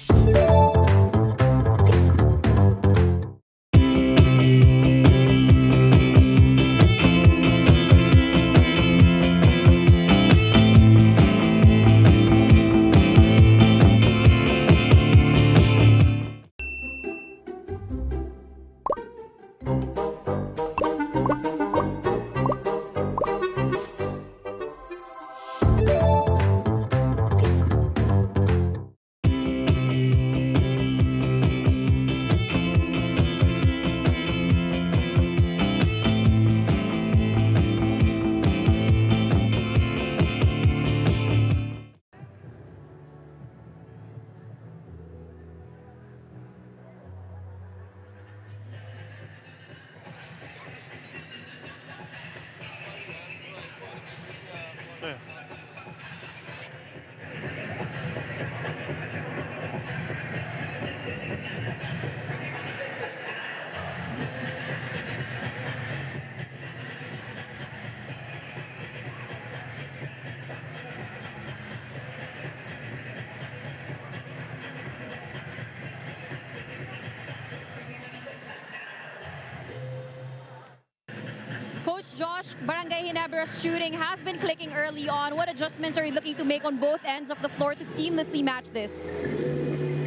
Coach Josh, Barangay Ginebra's shooting has been clicking early on. What adjustments are you looking to make on both ends of the floor to seamlessly match this?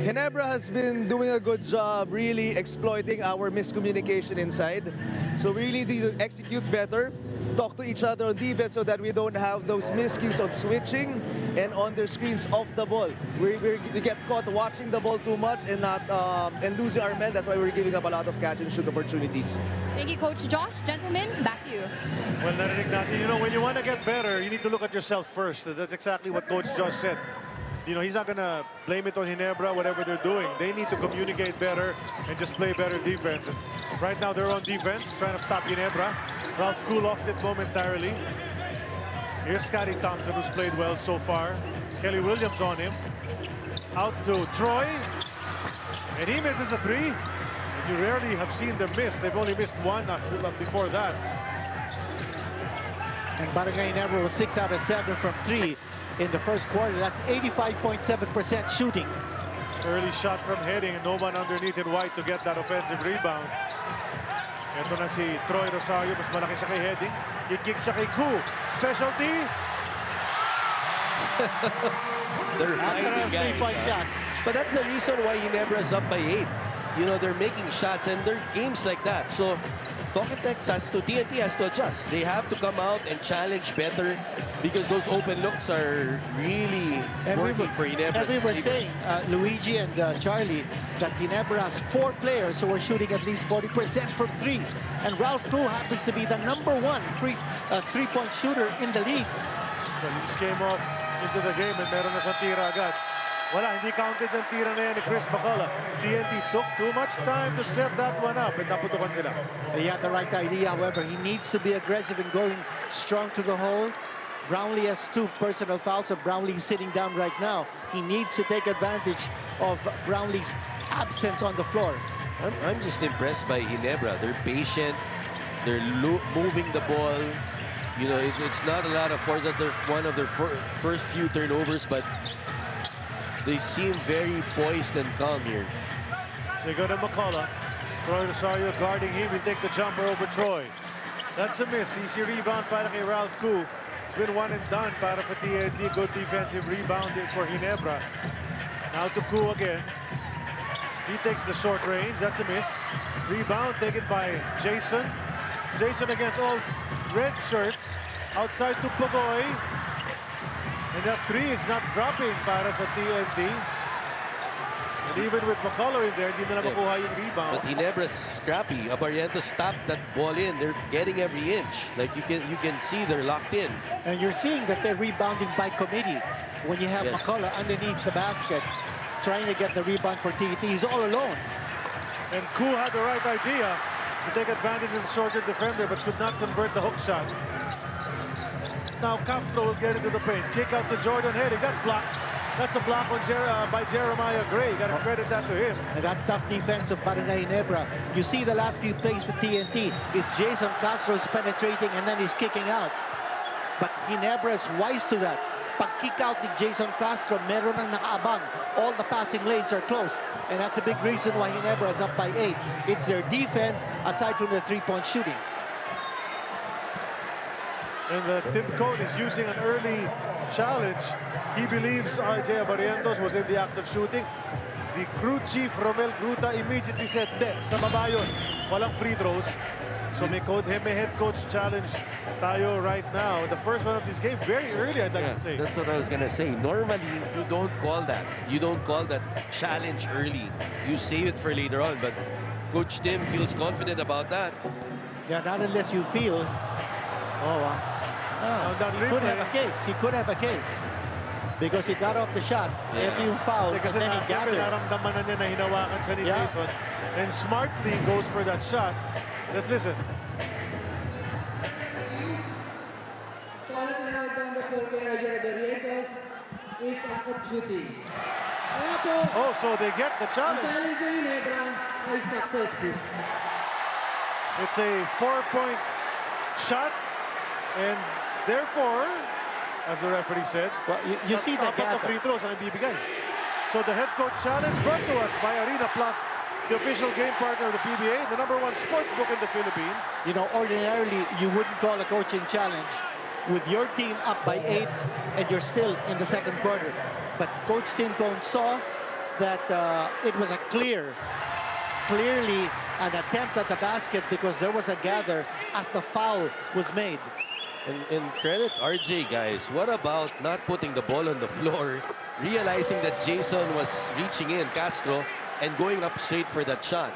Ginebra has been doing a good job really exploiting our miscommunication inside. So we really need to execute better, talk to each other on defense so that we don't have those miscues on switching and on their screens off the ball. We get caught watching the ball too much and not and losing our men. That's why we're giving up a lot of catch and shoot opportunities. Thank you, Coach Josh. Gentlemen, back to you. Well, narinig natin, you know, when you want to get better, you need to look at yourself first. That's exactly what Coach Josh said. You know, he's not going to blame it on Ginebra, whatever they're doing. They need to communicate better and just play better defense. And right now, they're on defense, trying to stop Ginebra. Ralph cool-offed it momentarily. Here's Scotty Thompson, who's played well so far. Kelly Williams on him. Out to Troy. And he misses a three. And you rarely have seen them miss. They've only missed one before that. And Barangay Ginebra was 6 out of 7 from 3 in the first quarter. That's 85.7% shooting. Early shot from heading and no one underneath in white to get that offensive rebound. Ito na si Troy Rosario, mas malaki siya kay heading. I-kick siya kay Koo. Specialty. They're finding guys. Three-point shot. But that's the reason why Ginebra's up by 8. You know, they're making shots and they're games like that. So TNT has to adjust. They have to come out and challenge better because those open looks are really working for Ginebra. And we were saying, Luigi and Charlie, that Ginebra has 4 players who are shooting at least 40% from 3. And Ralph Koo happens to be the #1 three-point shooter in the league. So he just came off into the game and meron na sa tira agad. Wala, hindi counted ng tira na yan ni Chris McCullough. TNT took too much time to set that one up. And naputukan sila. He had the right idea, however. He needs to be aggressive in going strong to the hole. Brownlee has 2 personal fouls, and Brownlee is sitting down right now. He needs to take advantage of Brownlee's absence on the floor. I'm just impressed by Ginebra. They're patient. They're moving the ball. You know, it's not a lot of force. That's one of their first few turnovers, but they seem very poised and calm here. They go to McCullough. Troy Rosario guarding him. He take the jumper over Troy. That's a miss. Easy rebound para kay Ralph Koo. It's been one and done para for TNT. Good defensive rebounding for Ginebra. Now to Koo again. He takes the short range. That's a miss. Rebound taken by Jason. Jason against all red shirts. Outside to Pogoy. And that 3 is not dropping para sa TNT. And even with McCullough in there, hindi na makuha yung rebound. But Ginebra's scrappy. Barrientos stopped that ball in. They're getting every inch. Like you can see they're locked in. And you're seeing that they're rebounding by committee. When you have McCullough underneath the basket, trying to get the rebound for TNT, he's all alone. And Koo had the right idea to take advantage of the shorter defender, but could not convert the hook shot. Now Castro will get into the paint. Kick out to Jordan heading. That's blocked. That's a block on by Jeremiah Gray. Got to credit that to him. And that tough defense of Barangay Ginebra. You see the last few plays the TNT is Jason Castro's penetrating and then he's kicking out. But Ginebra is wise to that. Pag kick out ni Jason Castro, meron nang nakaabang. All the passing lanes are closed. And that's a big reason why Ginebra is up by 8. It's their defense aside from the 3-point shooting. And the tip coach is using an early challenge. He believes RJ Barrientos was in the act of shooting. The crew chief, Romel Gruta, immediately said, "De, sa baba yun. Walang free throws." So may head coach challenge tayo right now. The first one of this game, very early, I'd like to say. That's what I was going to say. Normally, you don't call that. You don't call that challenge early. You save it for later on. But Coach Tim feels confident about that. Yeah, not unless you feel, he could have a case. He could have a case. Because he got off the shot. Ito yung foul, and then he gathered. Naramdaman na niya na hinawakan siya ni Jason. And smartly goes for that shot. Let's listen. Calling now down the floor kay RJ Barrientos. It's act of shooting. Oh, so they get the challenge. Ang challenge ng Ginebra ay successful. It's a 4-point shot. And therefore, as the referee said, well, you see the gather. Free throws ang ibibigay. So the head coach challenge brought to us by Arena Plus, the official game partner of the PBA, the #1 sports book in the Philippines. You know, ordinarily, you wouldn't call a coaching challenge with your team up by 8 and you're still in the second quarter. But Coach Tim Cone saw that it was a clearly an attempt at the basket because there was a gather as the foul was made. And credit RJ, guys. What about not putting the ball on the floor, realizing that Jason was reaching in, Castro, and going up straight for that shot?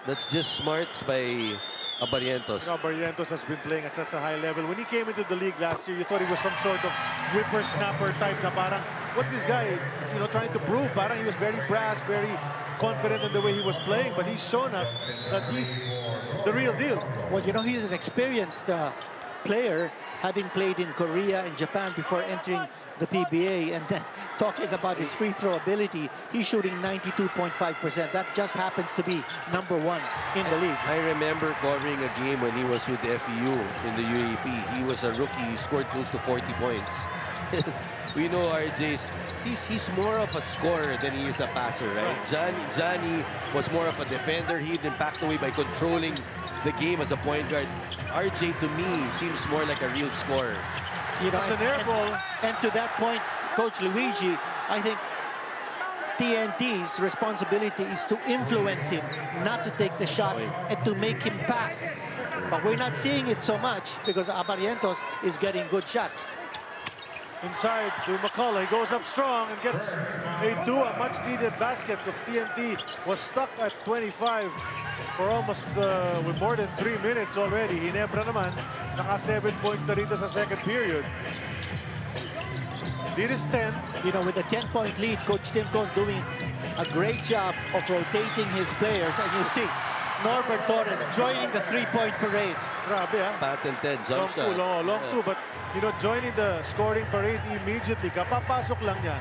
That's just smarts by Barrientos. You know, Barrientos has been playing at such a high level. When he came into the league last year, you thought he was some sort of whippersnapper type na parang, what's this guy, you know, trying to prove? Parang he was very brash, very confident in the way he was playing, but he's shown us that he's the real deal. Well, you know, he's an experienced player, having played in Korea and Japan before entering the PBA, and then talking about his free throw ability, he's shooting 92.5%. That just happens to be #1 in the league. I remember covering a game when he was with FEU in the UAP. He was a rookie. He scored close to 40 points. We know RJ's, he's more of a scorer than he is a passer, right? Johnny was more of a defender. He'd impact away by controlling the game as a point guard. RJ, to me, seems more like a real scorer. You know, It's an air ball. And to that point, Coach Luigi, I think TNT's responsibility is to influence him, not to take the shot and to make him pass. But we're not seeing it so much because Abarientos is getting good shots. Inside to McCullough. He goes up strong and gets a much-needed basket because TNT was stuck at 25 for almost with more than 3 minutes already. Ginebra naman, naka 7 points na rito sa second period. Lead is 10. You know, with a 10-point lead, Coach Tim Cone doing a great job of rotating his players. And you see Norbert Torres joining the three-point parade. Grabe, ha? Patented jump shot. Long two, but you know, joining the scoring parade immediately. Kapapasok lang niya,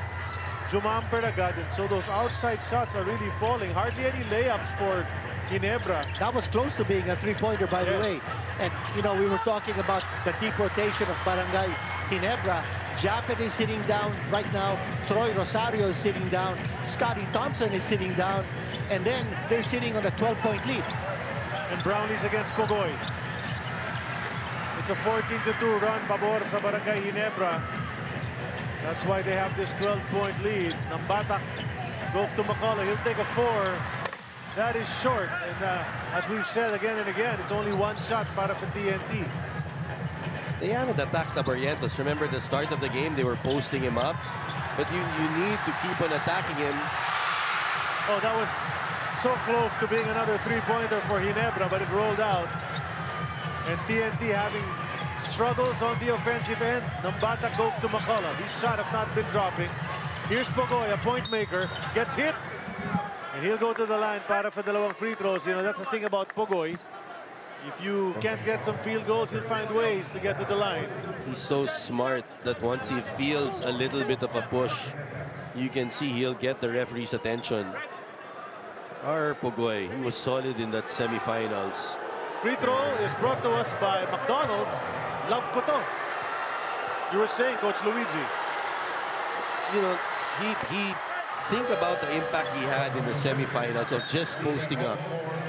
jumamper agad. And so those outside shots are really falling. Hardly any layups for Ginebra. That was close to being a three-pointer, by the way. And, you know, we were talking about the deep rotation of Barangay Ginebra. Japet is sitting down right now. Troy Rosario is sitting down. Scotty Thompson is sitting down. And then they're sitting on a 12-point lead. And Brownlee's against Pogoy. It's a 14-2 run, pabor sa Barangay Ginebra. That's why they have this 12-point lead. Nambatak goes to McCullough. He'll take a 4. That is short. And as we've said again and again, it's only one shot para for TNT. They haven't attacked the Barrientos. Remember the start of the game, they were posting him up. But you need to keep on attacking him. Oh, that was so close to being another three-pointer for Ginebra, but it rolled out. And TNT having struggles on the offensive end. Nambata goes to McCullough. His shot have not been dropping. Here's Pogoy, a point maker, gets hit. And he'll go to the line para for dalawang free throws. You know, that's the thing about Pogoy. If you can't get some field goals, he'll find ways to get to the line. He's so smart that once he feels a little bit of a push, you can see he'll get the referee's attention. Our Pogoy, he was solid in that semifinals. Free throw is brought to us by McDonald's. Love ko to. You were saying, Coach Luigi. You know, he think about the impact he had in the semifinals of just posting up.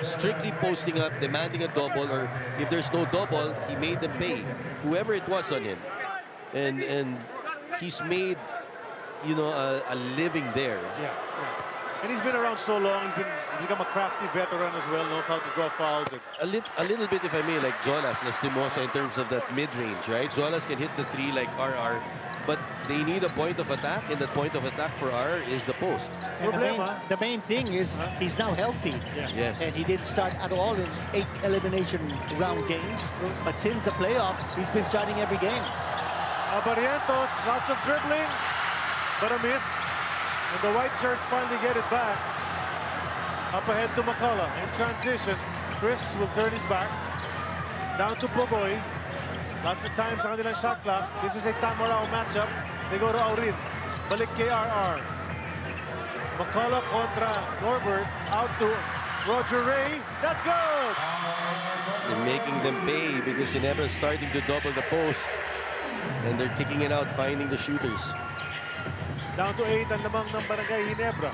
Strictly posting up, demanding a double, or if there's no double, he made them pay. Whoever it was on him. And he's made, you know, a living there. Yeah. And he's been around so long. He's become a crafty veteran as well. Knows how to draw fouls. A little bit, if I may, like Jonas Lastimosa in terms of that mid-range, right? Jonas can hit the three like RR, but they need a point of attack, and that point of attack for RR is the post. And the main thing is he's now healthy. Yeah. Yes. And he didn't start at all in 8 elimination round games. But since the playoffs, he's been starting every game. Barrientos, lots of dribbling, but a miss. And the white shirts finally get it back. Up ahead to McCullough in transition. Chris will turn his back. Down to Pogoy. Lots of time sa kanilang shot clock. This is a Tamarao matchup. They go to Aurin. Balik kay RR. McCullough kontra Norbert. Out to Roger Ray. That's good! They're making them pay because Ginebra is starting to double the post. And they're kicking it out, finding the shooters. Down to 8 ang lamang ng Barangay Ginebra.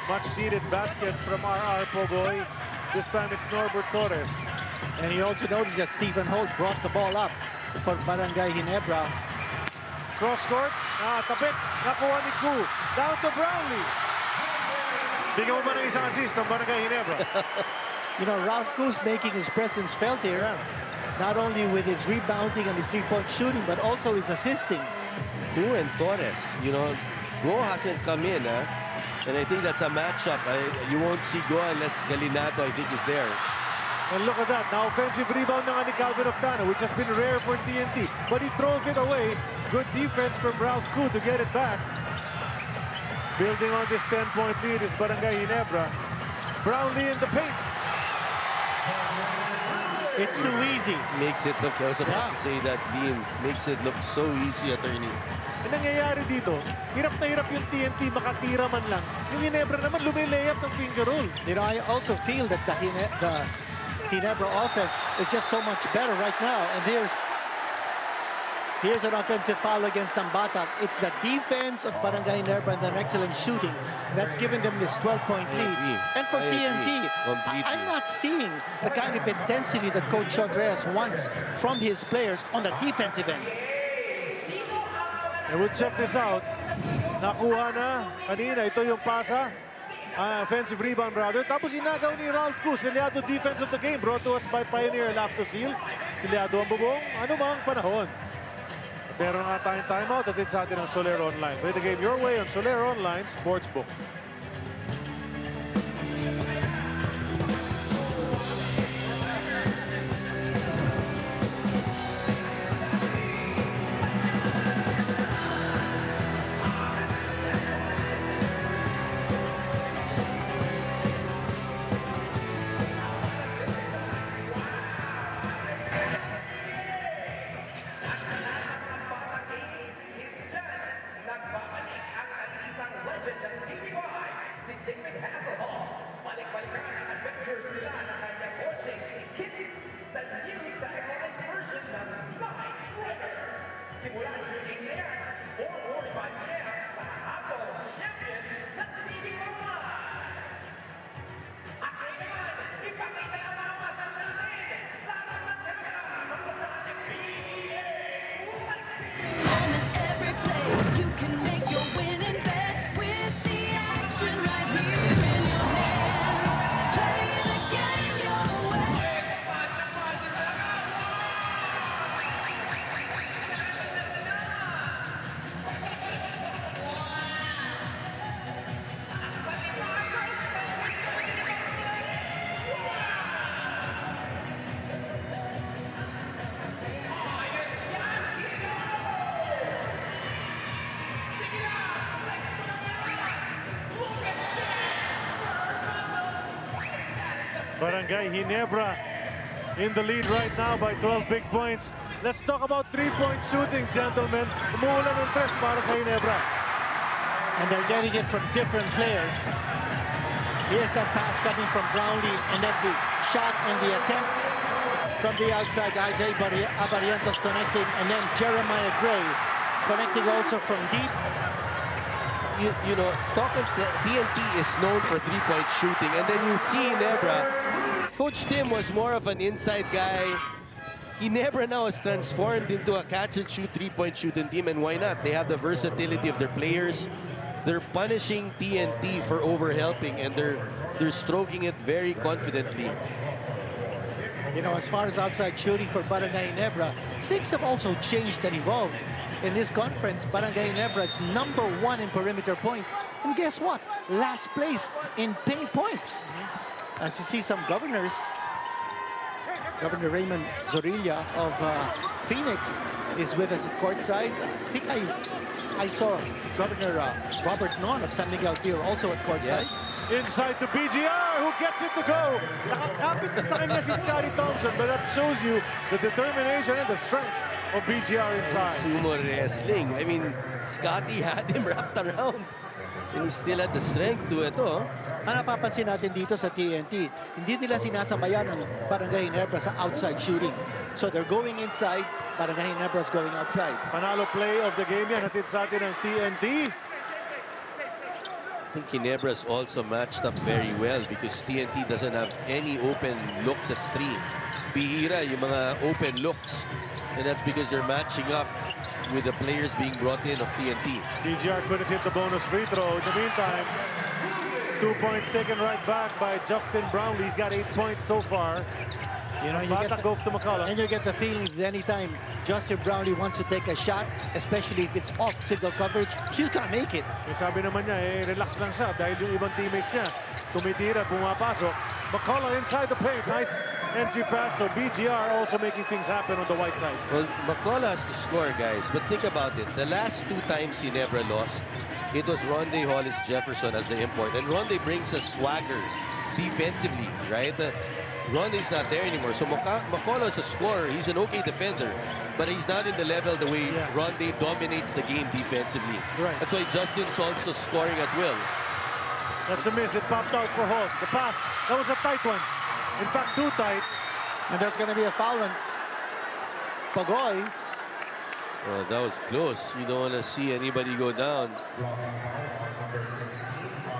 Much needed basket from RR Pogoy. This time it's Norbert Torres. And he also noticed that Stephen Holt brought the ball up for Barangay Ginebra. Cross court, tapit, nakuha ni Ku. Down to Brownlee. Bigyan mo ba ng isang assist ng Barangay Ginebra? You know, Ralph Ku's making his presence felt here. Not only with his rebounding and his three-point shooting, but also his assisting. Ku and Torres, you know, Go hasn't come in, and I think that's a matchup. You won't see Go unless Galinato, I think, is there. And look at that, now offensive rebound na nga ni Calvin Oftano, which has been rare for TNT. But he throws it away. Good defense from Ralph Ku to get it back. Building on this 10-point lead is Barangay Ginebra. Brownlee in the paint. It's too easy. Makes it look, I was about to say that, Dean, makes it look so easy, attorney. Ang nangyayari dito, hirap na hirap yung TNT, makatira man lang. Yung Ginebra naman, lumilayap ng finger roll. You know, I also feel that the Ginebra offense is just so much better right now. And here's an offensive foul against Ambatak. It's the defense of Barangay Ginebra and an excellent shooting that's given them this 12-point lead. And for TNT, I'm not seeing the kind of intensity that Coach Chodres wants from his players on the defensive end. And we'll check this out. Nakuha na kanina. Ito yung pasa. Offensive rebound rather. Tapos inagaw ni Ralph Gus. Silyado defense of the game. Brought to us by Pioneer Lafto Seal. Silyado ang bubong. Ano mang panahon. Pero nga tayong timeout. Atid sa atin ang Soler Online. Play the game your way on Soler Online Sportsbook. Barangay Ginebra in the lead right now by 12 big points. Let's talk about three-point shooting, gentlemen. Umuulan ng tres para sa Ginebra. And they're getting it from different players. Here's that pass coming from Brownlee, and then the shot and the attempt from the outside. RJ Abarientos connecting, and then Jeremiah Gray connecting also from deep. You know, TNT is known for three-point shooting, and then you see Ginebra. Coach Tim was more of an inside guy. Ginebra now has transformed into a catch-and-shoot three-point shooting team, and why not? They have the versatility of their players. They're punishing TNT for overhelping, and they're stroking it very confidently. You know, as far as outside shooting for Barangay Ginebra, things have also changed and evolved. In this conference, Barangay Ginebra is #1 in perimeter points. And guess what? Last place in paint points. As you see some governors, Governor Raymond Zorilla of Phoenix is with us at courtside. I think I saw Governor Robert Non of San Miguel Pier also at courtside. Yes. Inside to BGR, who gets it to go. Nakakapit na sa kanya si Scotty Thompson, but that shows you the determination and the strength of BGR inside. Sumo wrestling. I mean, Scotty had him wrapped around. And he still had the strength to it, oh. Ang napapansin natin dito sa TNT, hindi nila sinasabayan ang Barangay Ginebra sa outside shooting. So they're going inside, Barangay Ginebra is going outside. Panalo play of the game yan, hatid sa atin ng TNT. I think Ginebra is also matched up very well because TNT doesn't have any open looks at three. Bihira yung mga open looks. And that's because they're matching up with the players being brought in of TNT. BGR couldn't hit the bonus free throw. In the meantime, 2 points taken right back by Justin Brownlee. He's got 8 points so far. You know, and you get the feeling that anytime Justin Brownlee wants to take a shot, especially if it's off single coverage, he's gonna make it. Sabi naman niya, relax lang siya dahil yung ibang teammates niya tumitira, pumapasok. McCullough inside the paint. Nice entry pass. So BGR also making things happen on the white side. Well, McCullough has to score, guys. But think about it. The last 2 times Ginebra lost, it was Ronde Hollis Jefferson as the import. And Ronde brings a swagger defensively, right? Rondé's not there anymore. So Makolo's a scorer. He's an okay defender, but he's not in the level the way Rondé dominates the game defensively. Right. That's why Justin's also scoring at will. That's a miss. It popped out for Holt. The pass. That was a tight one. In fact, too tight. And there's going to be a foul on Pagoy. Well, that was close. You don't want to see anybody go down.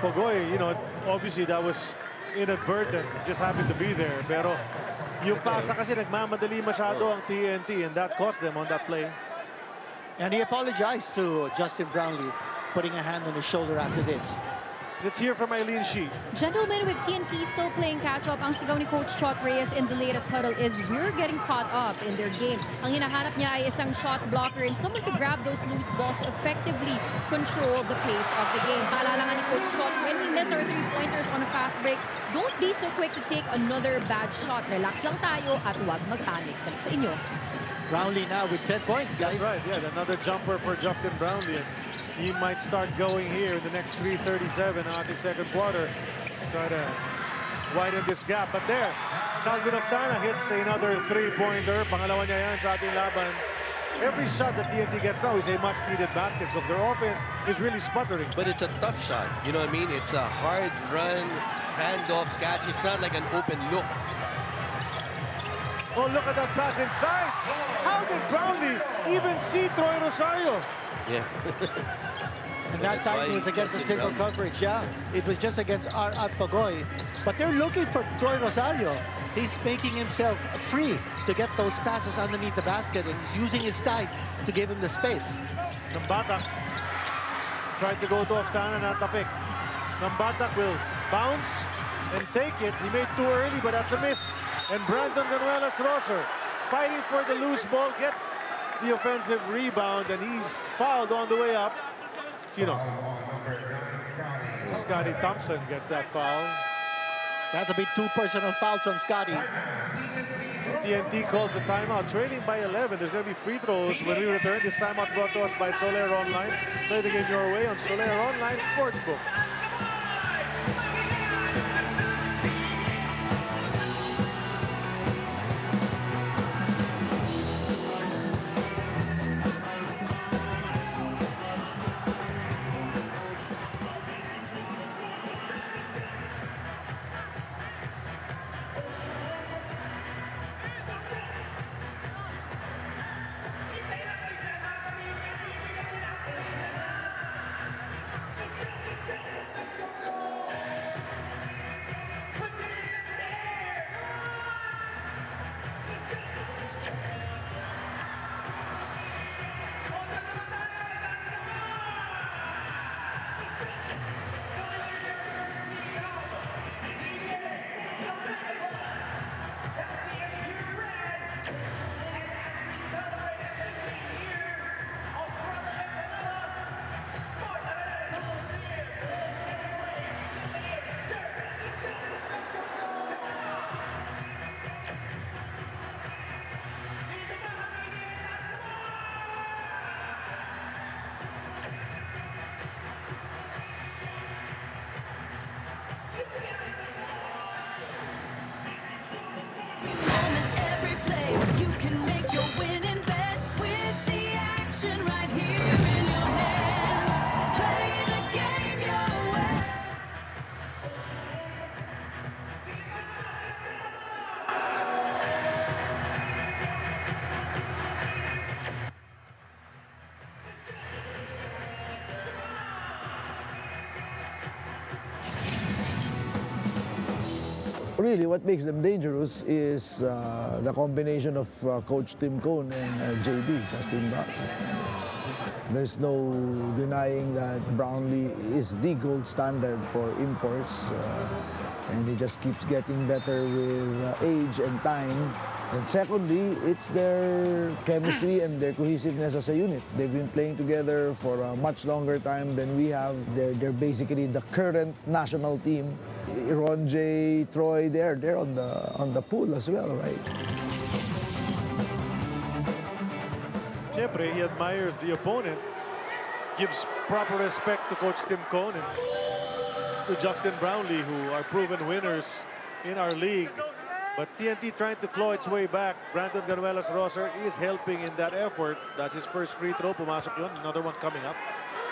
Pagoy, you know, obviously that was inadvertent. It just happened to be there. Pero yung pasa kasi nagmamadali masyado ang TNT, and that cost them on that play. And he apologized to Justin Brownlee, putting a hand on his shoulder after this. Let's hear from Eileen Shi. Gentlemen, with TNT still playing catch-up, ang sigaw ni Coach Chot Reyes in the latest huddle is, we're getting caught up in their game. Ang hinahanap niya ay isang shot blocker and someone to grab those loose balls to effectively control the pace of the game. Paalala nga ni Coach Chot, when we miss our three-pointers on a fast break, don't be so quick to take another bad shot. Relax lang tayo at huwag mag-panic. Balik sa inyo. Brownlee now with 10 points, guys. That's right, yeah, another jumper for Justin Brownlee. He might start going here in the next 3:37 out the second quarter. Try to widen this gap. But there, Calvin Oftana hits another three-pointer. Pangalawa niya yan sa ating laban. Every shot that TNT gets now is a much-needed basket because their offense is really sputtering. But it's a tough shot. You know what I mean? It's a hard run, handoff catch. It's not like an open look. Oh, look at that pass inside. How did Brownlee even see Troy Rosario? Yeah. And that time it was against a single coverage, yeah. It was just against at Pagoy. But they're looking for Troy Rosario. He's making himself free to get those passes underneath the basket, and he's using his size to give him the space. Nambatak tried to go to Oftana, not a pick. Nambatak will bounce and take it. He made too early, but that's a miss. And Brandon Ganuelas-Rosser fighting for the loose ball, gets the offensive rebound, and he's fouled on the way up. Scotty Thompson gets that foul. That'll be 2 personal fouls on Scotty. TNT calls a timeout, trailing by 11. There's going to be free throws when we return. This timeout brought to us by Soler Online. Play the game your way on Soler Online Sportsbook. Really, what makes them dangerous is the combination of Coach Tim Cone and JB, Justin Brownlee. There's no denying that Brownlee is the gold standard for imports, and he just keeps getting better with age and time. And secondly, it's their chemistry and their cohesiveness as a unit. They've been playing together for a much longer time than we have. They're basically the current national team. Ron J, Troy, they're on the pool as well, right? Siyempre, he admires the opponent, gives proper respect to Coach Tim Cone and to Justin Brownlee, who are proven winners in our league. But TNT trying to claw its way back. Brandon Ganuelas Roser is helping in that effort. That's his first free throw. Pumasok yun. Another one coming up.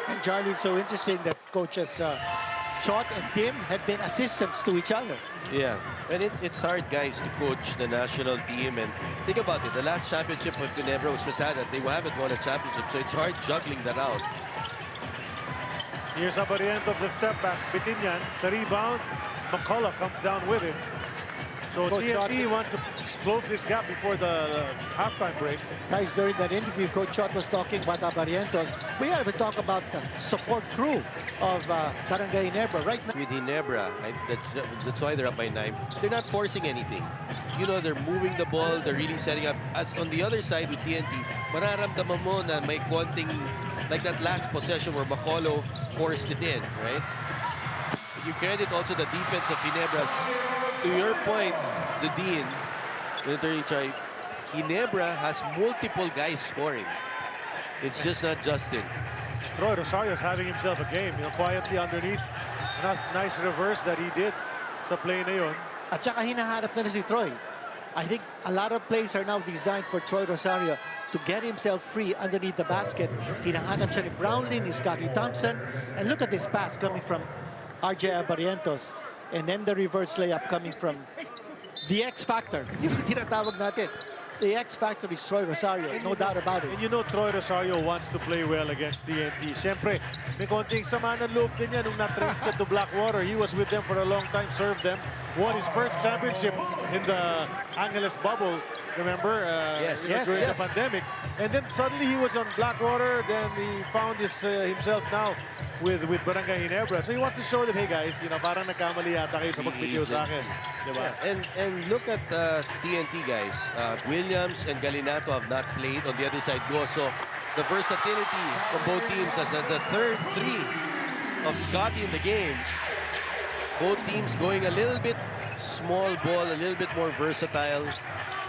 And Charlie, it's so interesting that coaches Chot and Tim have been assistants to each other. Yeah, and it's hard, guys, to coach the national team. And think about it, the last championship of Ginebra was Masada. They haven't won a championship, so it's hard juggling that out. Here's Abarientos, the step back. Bitinyan, sa rebound. McCullough comes down with him. So TNT wants to close this gap before the halftime break. Guys, during that interview, Coach Chot was talking about Abarientos. We have to talk about the support crew of Barangay Ginebra right now. With Ginebra, that's why they're up by 9. They're not forcing anything. You know, they're moving the ball. They're really setting up. As on the other side with TNT, mararamdaman mo na may konting, like that last possession where McCullough forced it in, right? You credit also the defense of Ginebra. To your point, the Dean, Ginebra has multiple guys scoring. It's just not Justin. Troy Rosario's having himself a game, you know, quietly underneath. And that's nice reverse that he did sa play na yun. At saka hinaharap na si Troy. I think a lot of plays are now designed for Troy Rosario to get himself free underneath the basket. Hinahanap siya ni Brownlee, ni Scotty Thompson. And look at this pass coming from RJ Abarientos. And then the reverse layup coming from the X Factor. Yung tinatawag natin. The X Factor is Troy Rosario, no doubt about it. And you know Troy Rosario wants to play well against TNT. Siyempre, may konting sama ng loob din yan nung na-trade siya to Blackwater. He was with them for a long time, served them, won his first championship in the Angeles bubble. Remember? During the pandemic. And then suddenly he was on Blackwater. Then he found himself now with Barangay Ginebra. So he wants to show them, hey guys, you know, parang nagkamali yata kayo sa pagpitiyo sa akin. Diba? Yeah, and look at TNT, guys. Williams and Galinato have not played. On the other side, Goso. The versatility from both teams as the third three of Scotty in the game. Both teams going a little bit small ball, a little bit more versatile.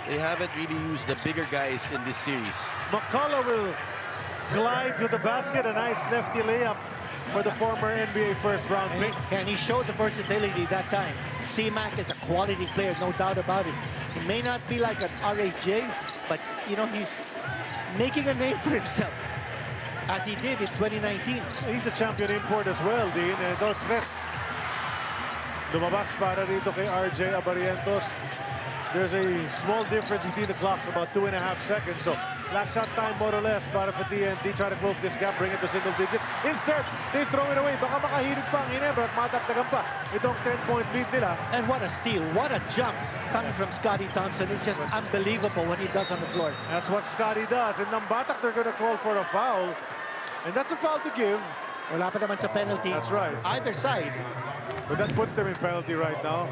They haven't really used the bigger guys in this series. McCullough will glide to the basket. A nice lefty layup for the former NBA first-round pick. And he showed the versatility that time. C-Mac is a quality player, no doubt about it. He may not be like an RHJ, but, you know, he's making a name for himself, as he did in 2019. He's a champion import as well, Dean. And ito, tres lumabas para rito kay RJ Abarientos. There's a small difference between the clocks, about 2.5 seconds. So last shot time, more or less, para for TNT. Try to close this gap, bring it to single digits. Instead, they throw it away. Baka makahirit pa ang Ginebra at madagdagan pa itong 10-point lead nila. And what a steal. What a jump coming from Scotty Thompson. It's just unbelievable what he does on the floor. That's what Scotty does. In Nambatak, they're going to call for a foul. And that's a foul to give. Wala pa naman sa penalty. That's right. Either side. But that puts them in penalty right now.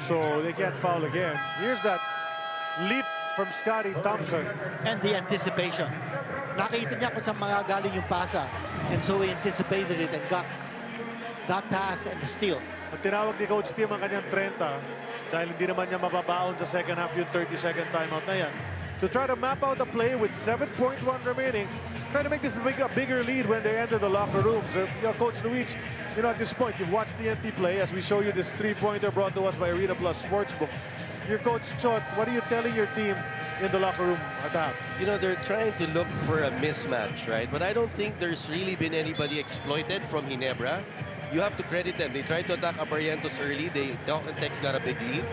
So they can't foul again. Here's that leap from Scotty Thompson. And the anticipation. Nakita niya kung saan mga galing yung pasa. And so he anticipated it and got that pass and the steal. At tinawag ni Coach Tim ang kanyang 30 dahil hindi naman niya mababaon sa second half yung 30-second timeout na yan. To try to map out the play with 7.1 remaining, try to make this a bigger lead when they enter the locker rooms. Coach Luigi, you know, at this point, you've watched TNT play as we show you this three-pointer brought to us by Arena Plus Sportsbook. Your coach, Chot, what are you telling your team in the locker room at half? You know, they're trying to look for a mismatch, right? But I don't think there's really been anybody exploited from Ginebra. You have to credit them. They tried to attack Abarientos early. Tex got a big lead.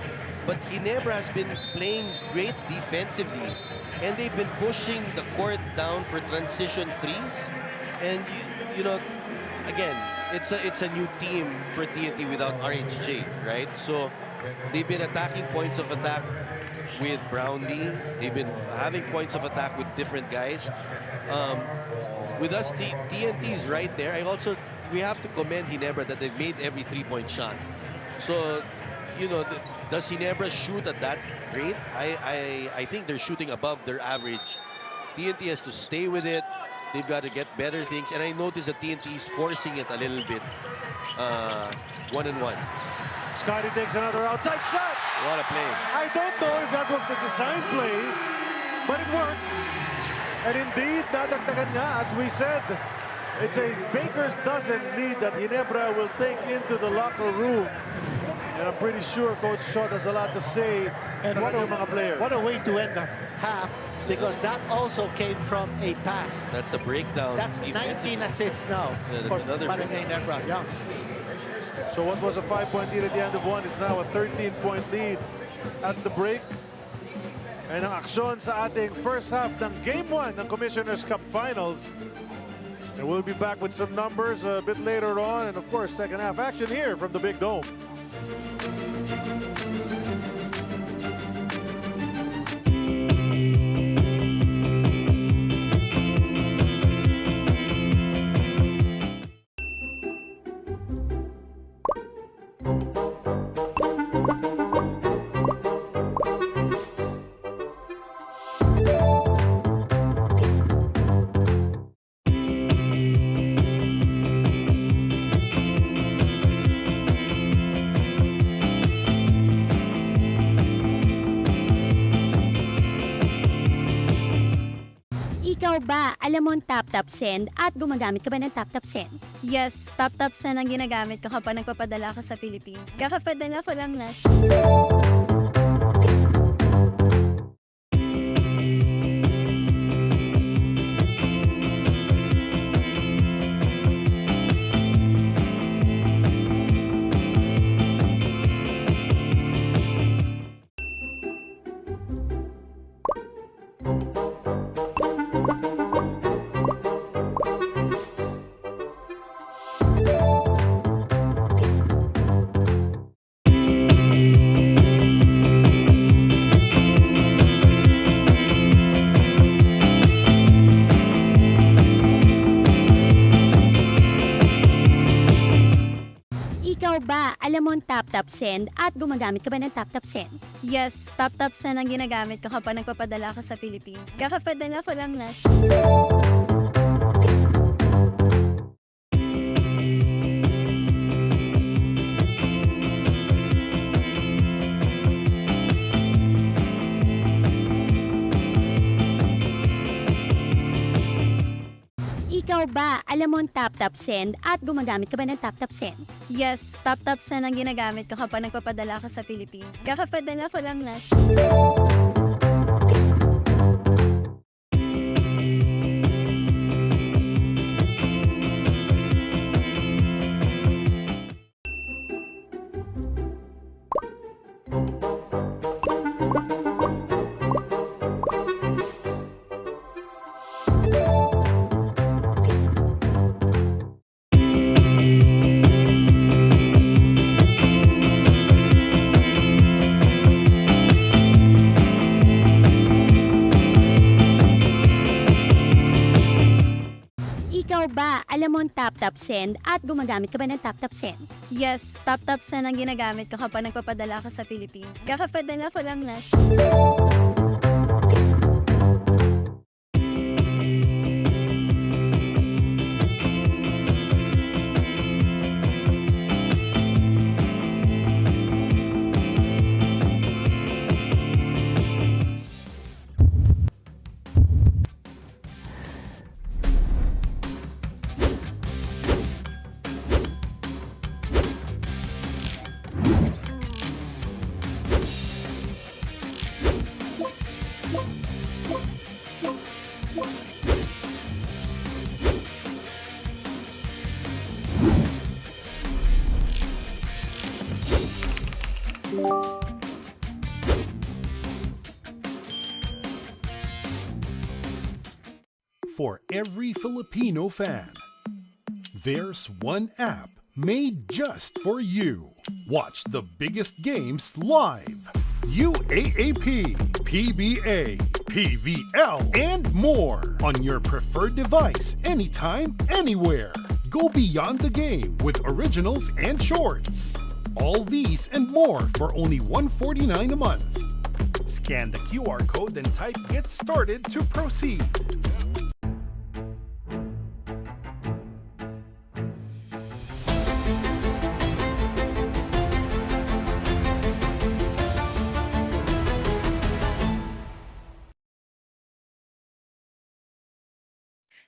But Ginebra has been playing great defensively. And they've been pushing the court down for transition threes. And, you know, again, it's a new team for TNT without RHJ, right? So they've been attacking points of attack with Brownlee. They've been having points of attack with different guys. With us, TNT is right there. We have to commend Ginebra that they've made every three-point shot. So, you know, does Ginebra shoot at that rate? I think they're shooting above their average. TNT has to stay with it. They've got to get better things. And I noticed that TNT is forcing it a little bit. 1-on-1. Scotty takes another outside shot. What a play. I don't know if that was the design play, but it worked. And indeed, nadagdagan nga, as we said, it's a baker's dozen lead that Ginebra will take into the locker room. And I'm pretty sure Coach Shot has a lot to say And to the mga players. what a way to end the half, because that also came from a pass. That's a breakdown. That's 19 assists now for another Barangay Ginebra. Yeah. So what was a 5-point lead at the end of one is now a 13-point lead at the break. And ang aksyon sa ating first half ng Game 1 ng Commissioner's Cup Finals. And we'll be back with some numbers a bit later on. And of course, second half action here from the Big Dome. Ikaw ba, alam mo ang tap-tap send at gumagamit ka ba ng tap-tap send? Yes, tap-tap send ang ginagamit ko kapag nagpapadala ka sa Philippines. Kakapadala ko lang last. Ikaw ba, alam mo ang tap-tap send at gumagamit ka ba ng tap-tap send? Yes, tap-tap send ang ginagamit ko kapag nagpapadala ka sa Philippines. Kakapadala ko lang last. Ikaw ba, alam mo ang tap-tap send at gumagamit ka ba ng tap-tap send? Yes, tap-tap send ang ginagamit ko kapag nagpapadala ka sa Philippines. Kakapadala ko lang last. Ikaw ba, alam mo ang tap-tap send at gumagamit ka ba ng tap-tap send? Yes, tap-tap send ang ginagamit ko kapag nagpapadala ka sa Philippines. Kakapadala ko lang last. For every Filipino fan, there's one app made just for you. Watch the biggest games live. UAAP, PBA, PVL, and more on your preferred device anytime, anywhere. Go beyond the game with originals and shorts. All these and more for only $149 a month. Scan the QR code and type "Get Started" to proceed.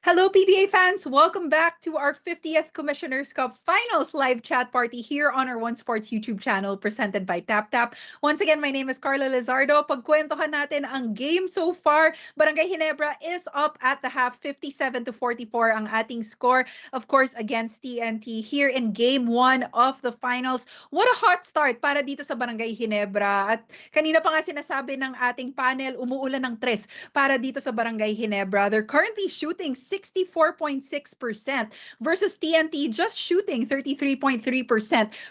Hello, PBA fans. Welcome back to our 50th Commissioner's Cup Finals live chat party here on our One Sports YouTube channel presented by TapTap. Once again, my name is Carla Lizardo. Pagkwentuhan natin ang game so far. Barangay Ginebra is up at the half, 57-44 ang ating score. Of course, against TNT here in Game 1 of the finals. What a hot start para dito sa Barangay Ginebra. At kanina pa nga sinasabi ng ating panel, umuulan ng tres para dito sa Barangay Ginebra. They're currently shooting 64.6% versus TNT just shooting 33.3%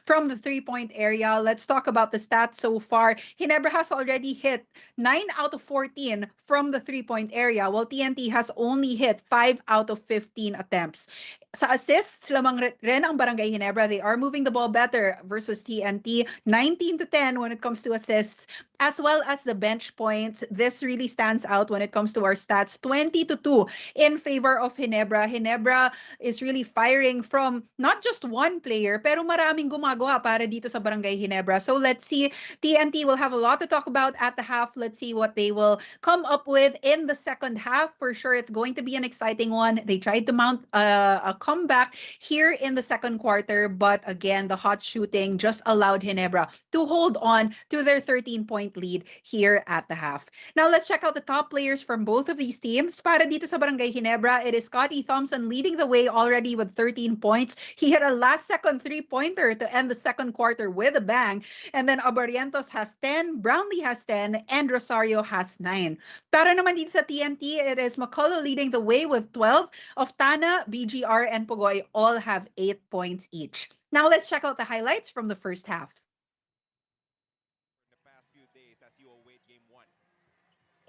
from the three-point area. Let's talk about the stats so far. Ginebra has already hit 9 out of 14 from the three-point area, while TNT has only hit 5 out of 15 attempts. Sa assists, lamang rin ang Barangay Ginebra. They are moving the ball better versus TNT. 19-10 when it comes to assists, as well as the bench points. This really stands out when it comes to our stats. 20-2 in favor of Ginebra. Ginebra is really firing from not just one player, pero maraming gumagawa para dito sa Barangay Ginebra. So let's see. TNT will have a lot to talk about at the half. Let's see what they will come up with in the second half. For sure, it's going to be an exciting one. They tried to mount a comeback here in the second quarter, but again, the hot shooting just allowed Ginebra to hold on to their 13-point lead here at the half. Now, let's check out the top players from both of these teams. Para dito sa Barangay Ginebra, it is Scotty Thompson leading the way already with 13 points. He hit a last-second three-pointer to end the second quarter with a bang. And then Abarientos has 10, Brownlee has 10, and Rosario has 9. Para naman dito sa TNT, it is McCullough leading the way with 12. Oftana, BGR, and Pogoy all have 8 points each. Now let's check out the highlights from the first half.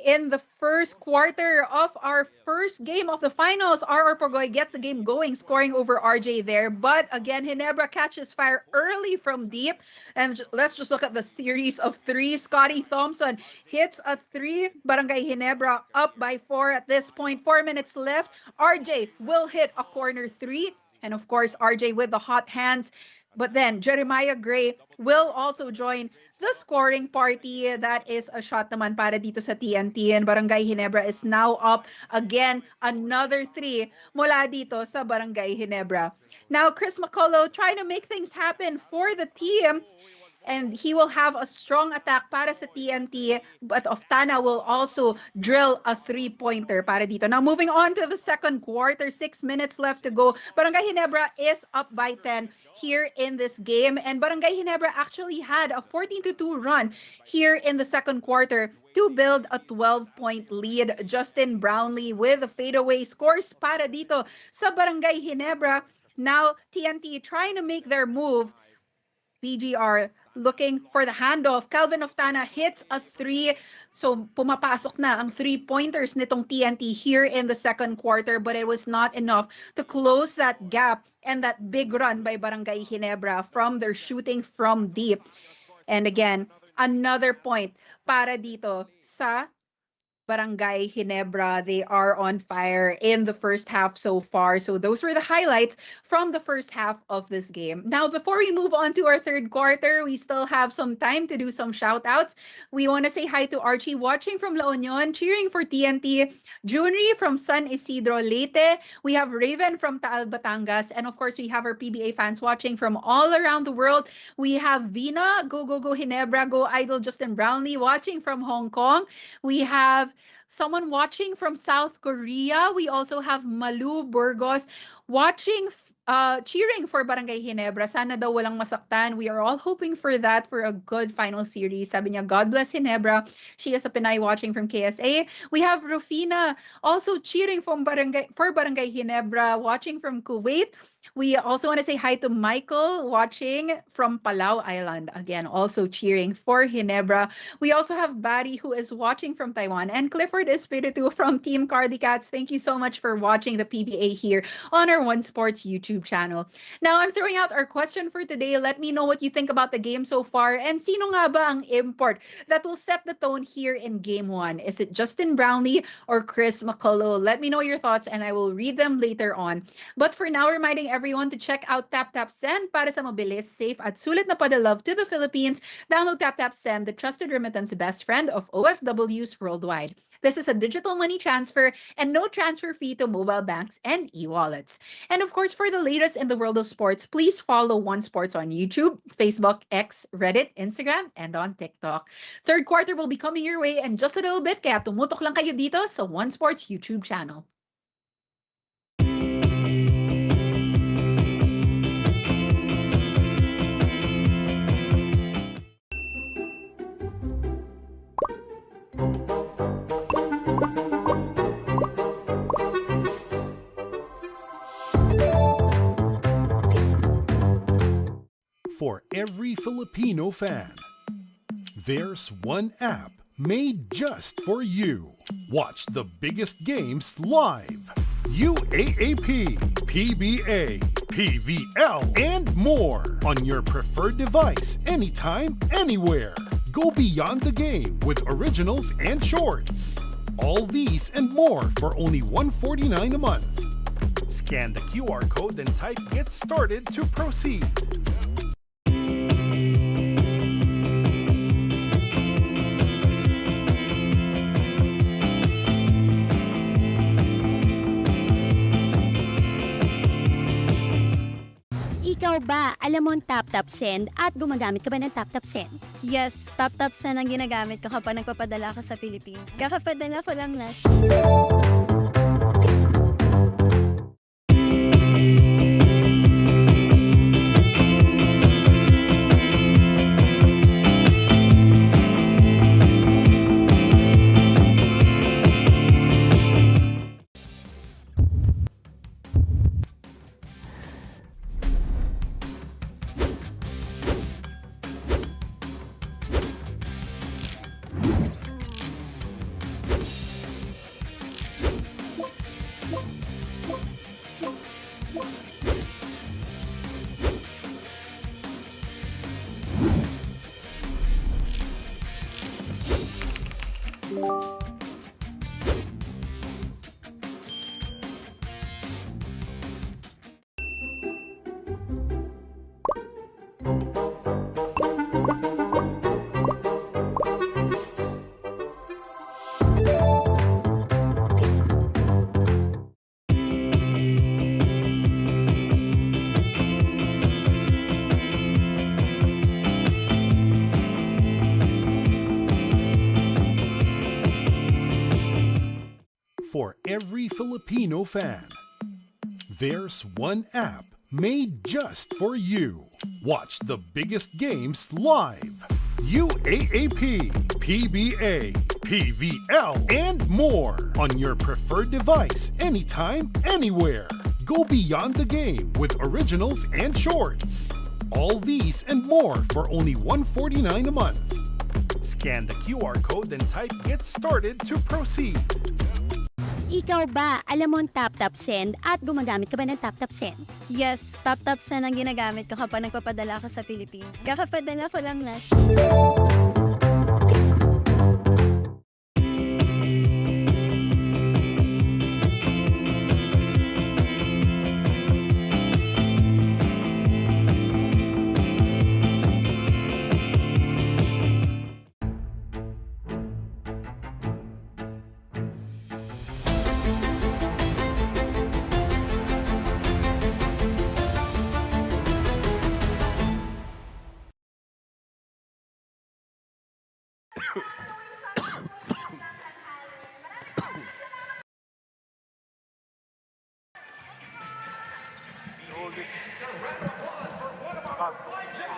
In the first quarter of our first game of the finals, RR Pogoy gets the game going, scoring over RJ there. But again, Ginebra catches fire early from deep. And let's just look at the series of three. Scotty Thompson hits a three. Barangay Ginebra up by 4 at this point. 4 minutes left. RJ will hit a corner three. And of course, RJ with the hot hands. But then Jeremiah Gray will also join the scoring party. That is a shot naman para dito sa TNT. And Barangay Ginebra is now up again. Another 3 mula dito sa Barangay Ginebra. Now, Chris McCullough trying to make things happen for the team. And he will have a strong attack para sa TNT, but Oftana will also drill a three-pointer para dito. Now, moving on to the second quarter, 6 minutes left to go. Barangay Ginebra is up by 10 here in this game. And Barangay Ginebra actually had a 14-2 run here in the second quarter to build a 12-point lead. Justin Brownlee with a fadeaway scores para dito sa Barangay Ginebra. Now, TNT trying to make their move. BGR looking for the handoff. Calvin Oftana hits a 3. So pumapasok na ang 3-pointers nitong TNT here in the second quarter, but it was not enough to close that gap and that big run by Barangay Ginebra from their shooting from deep. And again, another point para dito sa Barangay Ginebra. They are on fire in the first half so far. So those were the highlights from the first half of this game. Now, before we move on to our third quarter, we still have some time to do some shout outs. We want to say hi to Archie watching from La Union, cheering for TNT, Junri from San Isidro Leyte. We have Raven from Taal Batangas. And of course, we have our PBA fans watching from all around the world. We have Vina, go, go, go Ginebra, go Idol Justin Brownlee watching from Hong Kong. We have someone watching from South Korea. We also have Malu Burgos watching, cheering for Barangay Ginebra. Sana daw walang masaktan. We are all hoping for that, for a good final series. Sabi niya, God bless Ginebra. She is a Pinay watching from KSA. We have Rufina also cheering for Barangay Ginebra, watching from Kuwait. We also want to say hi to Michael watching from Palau Island. Again, also cheering for Ginebra. We also have Barry who is watching from Taiwan, and Clifford Espiritu from Team Carly Cats. Thank you so much for watching the PBA here on our One Sports YouTube channel. Now, I'm throwing out our question for today. Let me know what you think about the game so far, and sino nga ba ang import that will set the tone here in Game 1? Is it Justin Brownlee or Chris McCullough? Let me know your thoughts and I will read them later on. But for now, reminding everyone to check out TapTap Send para sa mabilis, safe at sulit na padalove to the Philippines. Download TapTap Send, the trusted remittance best friend of OFWs worldwide. This is a digital money transfer and no transfer fee to mobile banks and e-wallets. And of course, for the latest in the world of sports, please follow One Sports on YouTube, Facebook, X, Reddit, Instagram, and on TikTok. Third quarter will be coming your way in just a little bit, kaya tumutok lang kayo dito sa One Sports YouTube channel. For every Filipino fan, there's one app made just for you. Watch the biggest games live. UAAP, PBA, PVL, and more on your preferred device anytime, anywhere. Go beyond the game with originals and shorts. All these and more for only $149 a month. Scan the QR code and type "Get Started" to proceed. Ikaw ba, alam mo ang tap-tap send at gumagamit ka ba ng tap-tap send? Yes, tap-tap send ang ginagamit ko kapag nagpapadala ka sa Pilipinas. Kakapadala ko lang last. For every Filipino fan, there's one app made just for you. Watch the biggest games live. UAAP, PBA, PVL, and more on your preferred device anytime, anywhere. Go beyond the game with originals and shorts. All these and more for only $149 a month. Scan the QR code and type "Get Started" to proceed. Ikaw ba, alam mo ang tap-tap send at gumagamit ka ba ng tap-tap send? Yes, tap-tap send ang ginagamit ko kapag nagpapadala ka sa Pilipinas. Kakapadala ko lang last.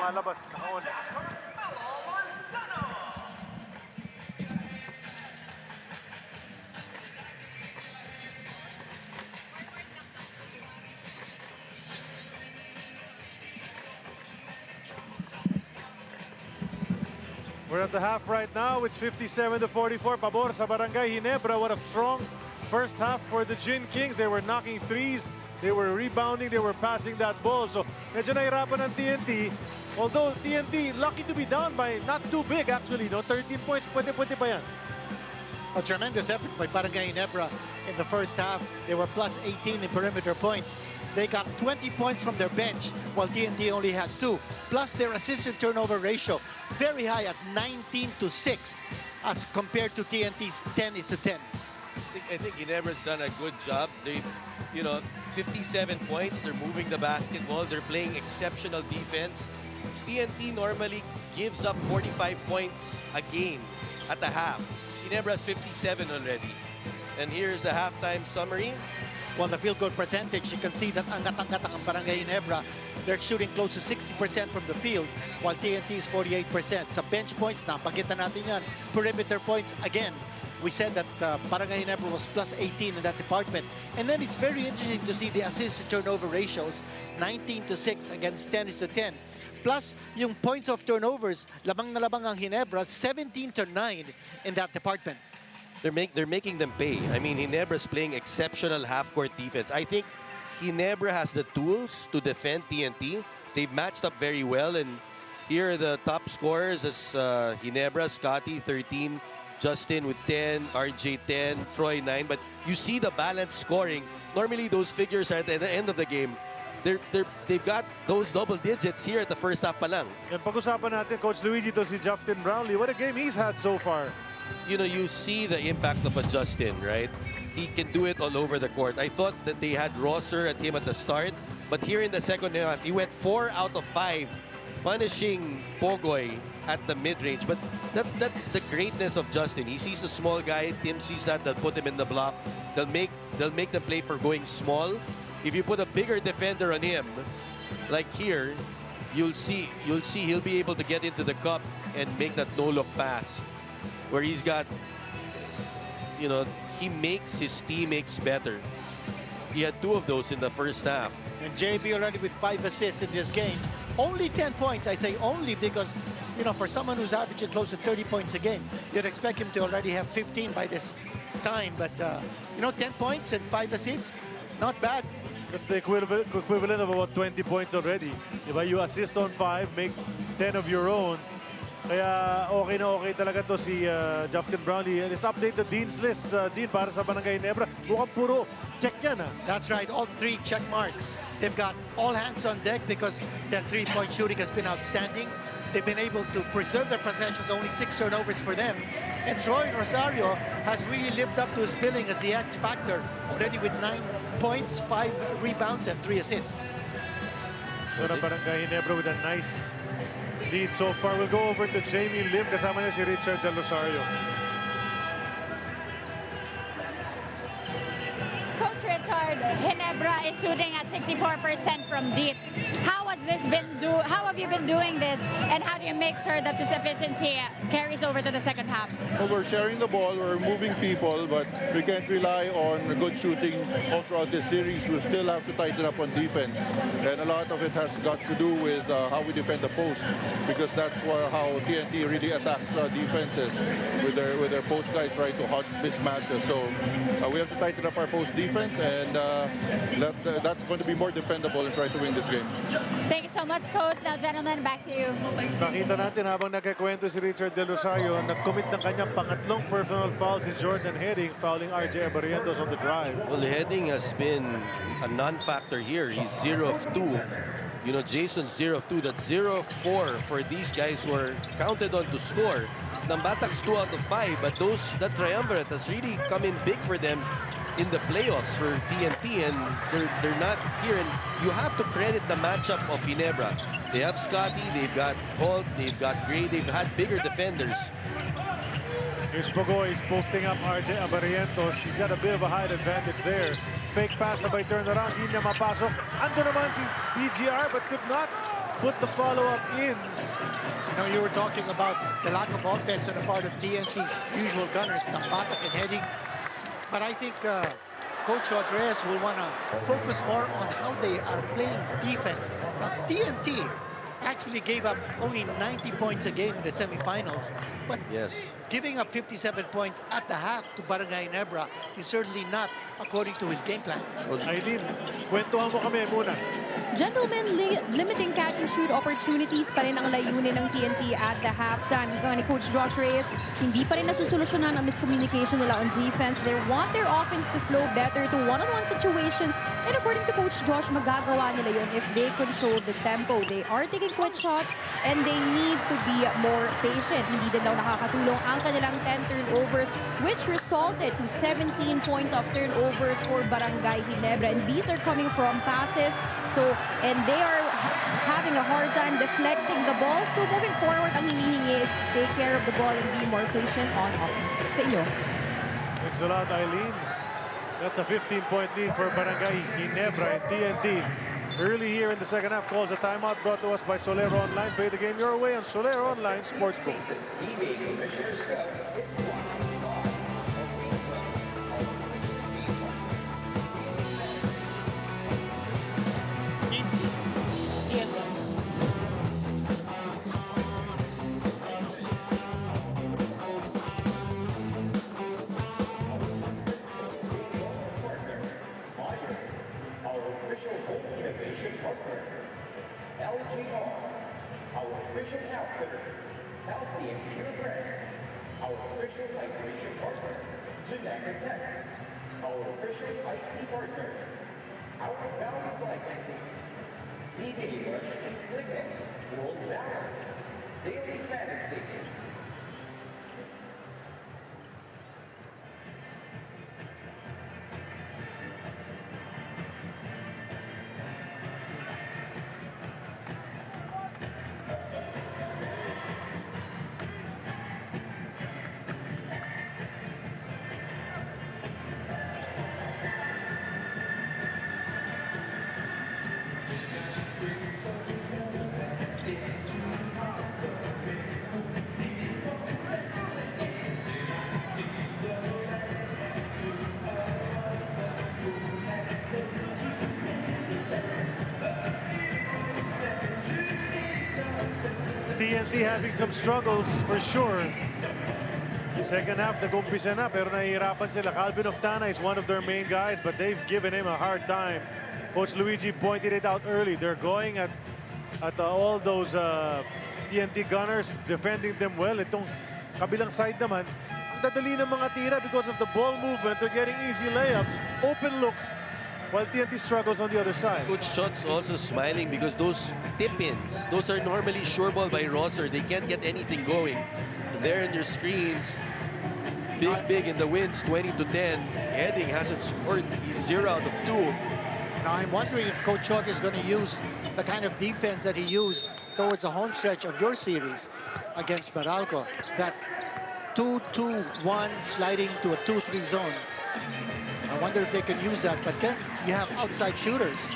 Lumalabas, nakaon. We're at the half right now. It's 57-44. Pabor sa Barangay Ginebra. What a strong first half for the Gin Kings. They were knocking threes. They were rebounding. They were passing that ball. So medyo nahirapan ng TNT. Although TNT lucky to be down by not too big actually. No, 13 points. Pwede pa yan. A tremendous effort by Barangay Ginebra in the first half. They were plus 18 in perimeter points. They got 20 points from their bench, while TNT only had 2. Plus their assist and turnover ratio, very high at 19-6. as compared to TNT's 10-10. I think Ginebra's done a good job. They, 57 points. They're moving the basketball. They're playing exceptional defense. TNT normally gives up 45 points a game at the half. Ginebra's 57 already. And here's the halftime summary. Well, the field goal percentage, you can see that angat-angat ang Barangay Ginebra. They're shooting close to 60% from the field, while TNT is 48%. Sa bench points, napakita natin yan. Perimeter points, again, we said that Barangay Ginebra was plus 18 in that department. And then it's very interesting to see the assist to turnover ratios, 19-6 against 10-10. Plus, yung points of turnovers, labang na labang ang Ginebra, 17-9 in that department. They're making them pay. I mean, Ginebra's playing exceptional half-court defense. I think Ginebra has the tools to defend TNT. They've matched up very well, and here are the top scorers as Ginebra, Scotty 13, Justin with 10, RJ 10, Troy 9. But you see the balanced scoring. Normally, those figures are at the end of the game. They've got those double digits here at the first half pa lang. And pag-usapan natin, Coach Luigi, to si Justin Brownlee. What a game he's had so far. You see the impact of a Justin, right? He can do it all over the court. I thought that they had Rosser at him at the start, but here in the second half, he went 4 out of 5, punishing Pogoy at the mid-range. But that's the greatness of Justin. He sees the small guy, Tim sees that, they'll put him in the block. They'll make the play for going small. If you put a bigger defender on him, like here, you'll see he'll be able to get into the cup and make that no-look pass, where he's got, he makes his teammates better. He had 2 of those in the first half. And JB already with 5 assists in this game. Only 10 points. I say only because, for someone who's averaging close to 30 points a game, you'd expect him to already have 15 by this time. But, 10 points and 5 assists, not bad. That's the equivalent of about 20 points already. Diba? You assist on 5, make 10 of your own. Kaya okay na okay talaga to si Justin Brownlee. Let's update the Dean's list. Dean, para sa Barangay Ginebra, mukhang puro check yan. That's right, all 3 check marks. They've got all hands on deck because their 3-point shooting has been outstanding. They've been able to preserve their possessions, only 6 turnovers for them. And Troy Rosario has really lived up to his billing as the X factor, already with 9 points, 5 rebounds, and 3 assists. Doon ang Barangay Ginebra with a nice lead so far. We'll go over to Jamie Lim. Kasama niya si Richard Del Rosario. Coach Richard, Ginebra is shooting at 64% from deep. How have you been doing this, and how do you make sure that this efficiency carries over to the second half? Well, we're sharing the ball, we're moving people, but we can't rely on good shooting all throughout this series. We still have to tighten up on defense, and a lot of it has got to do with how we defend the post, because that's how TNT really attacks defenses with their post guys trying to hunt mismatches. So we have to tighten up our post defense, and that's going to be more dependable and try to win this game. Thank you so much, Coach. Now, gentlemen, back to you. Nakita natin habang nagkikwento si Richard Del Rosario, nag-commit ng kanyang pangatlong personal foul si Jordan Heading, fouling RJ Abarientos on the drive. Well, Heading has been a non-factor here. He's 0 of 2. Jason's 0 of 2. That's 0 of 4 for these guys who are counted on to score. Nambatak's 2 out of 5, but that triumvirate has really come in big for them in the playoffs for TNT, and they're not here. And you have to credit the matchup of Ginebra. They have Scotty, they've got Holt, they've got Gray, they've had bigger defenders. Here's Pogoy, he's posting up RJ Abarientos. He's got a bit of a height advantage there. Fake pass, sabay turn around, hindi niya mapasok. Ando naman si BGR, but could not put the follow-up in. You were talking about the lack of offense on the part of TNT's usual gunners, Nambatak and Heading. But I think Coach Rodriguez will want to focus more on how they are playing defense. Now, TNT actually gave up only 90 points a game in the semifinals, but giving up 57 points at the half to Barangay Ginebra is certainly not according to his game plan. Aileen, kwentuhan mo kami muna. Gentlemen, limiting catch and shoot opportunities pa rin ang layunin ng TNT at the halftime. Ika nga ni Coach Josh Reyes, hindi pa rin nasusolusyonan ang miscommunication nila on defense. They want their offense to flow better to one-on-one situations. And according to Coach Josh, magagawa nila yun if they control the tempo. They are taking quick shots and they need to be more patient. Hindi din daw nakakatulong ang kanilang 10 turnovers, which resulted to 17 points of turnovers for Barangay Ginebra. And these are coming from passes. And they are having a hard time deflecting the ball. So moving forward, ang hinihingi is take care of the ball and be more patient on offense. Sa inyo. Thanks a lot, Eileen. That's a 15-point lead for Barangay Ginebra and TNT. Early here in the second half, calls a timeout brought to us by Solero Online. Play the game your way on Solero Online Sportsbook. TNT having some struggles for sure. Second half, nag-umpisa na pero nahihirapan sila. Calvin Oftana is one of their main guys, but they've given him a hard time. Coach Luigi pointed it out early. They're going at all those TNT gunners, defending them well. Itong kabilang side naman, ang dadali ng mga tira because of the ball movement. They're getting easy layups, open looks, while TNT struggles on the other side. Coach Schutz also smiling because those tip-ins, those are normally sure ball by Rosser. They can't get anything going. There in your screens, big in the wins, 20-10. Heading hasn't scored. He's 0 out of 2. Now I'm wondering if Coach Schutz is going to use the kind of defense that he used towards the home stretch of your series against Meralco. That 2-2-1 sliding to a 2-3 zone. I wonder if they can use that, but then you have outside shooters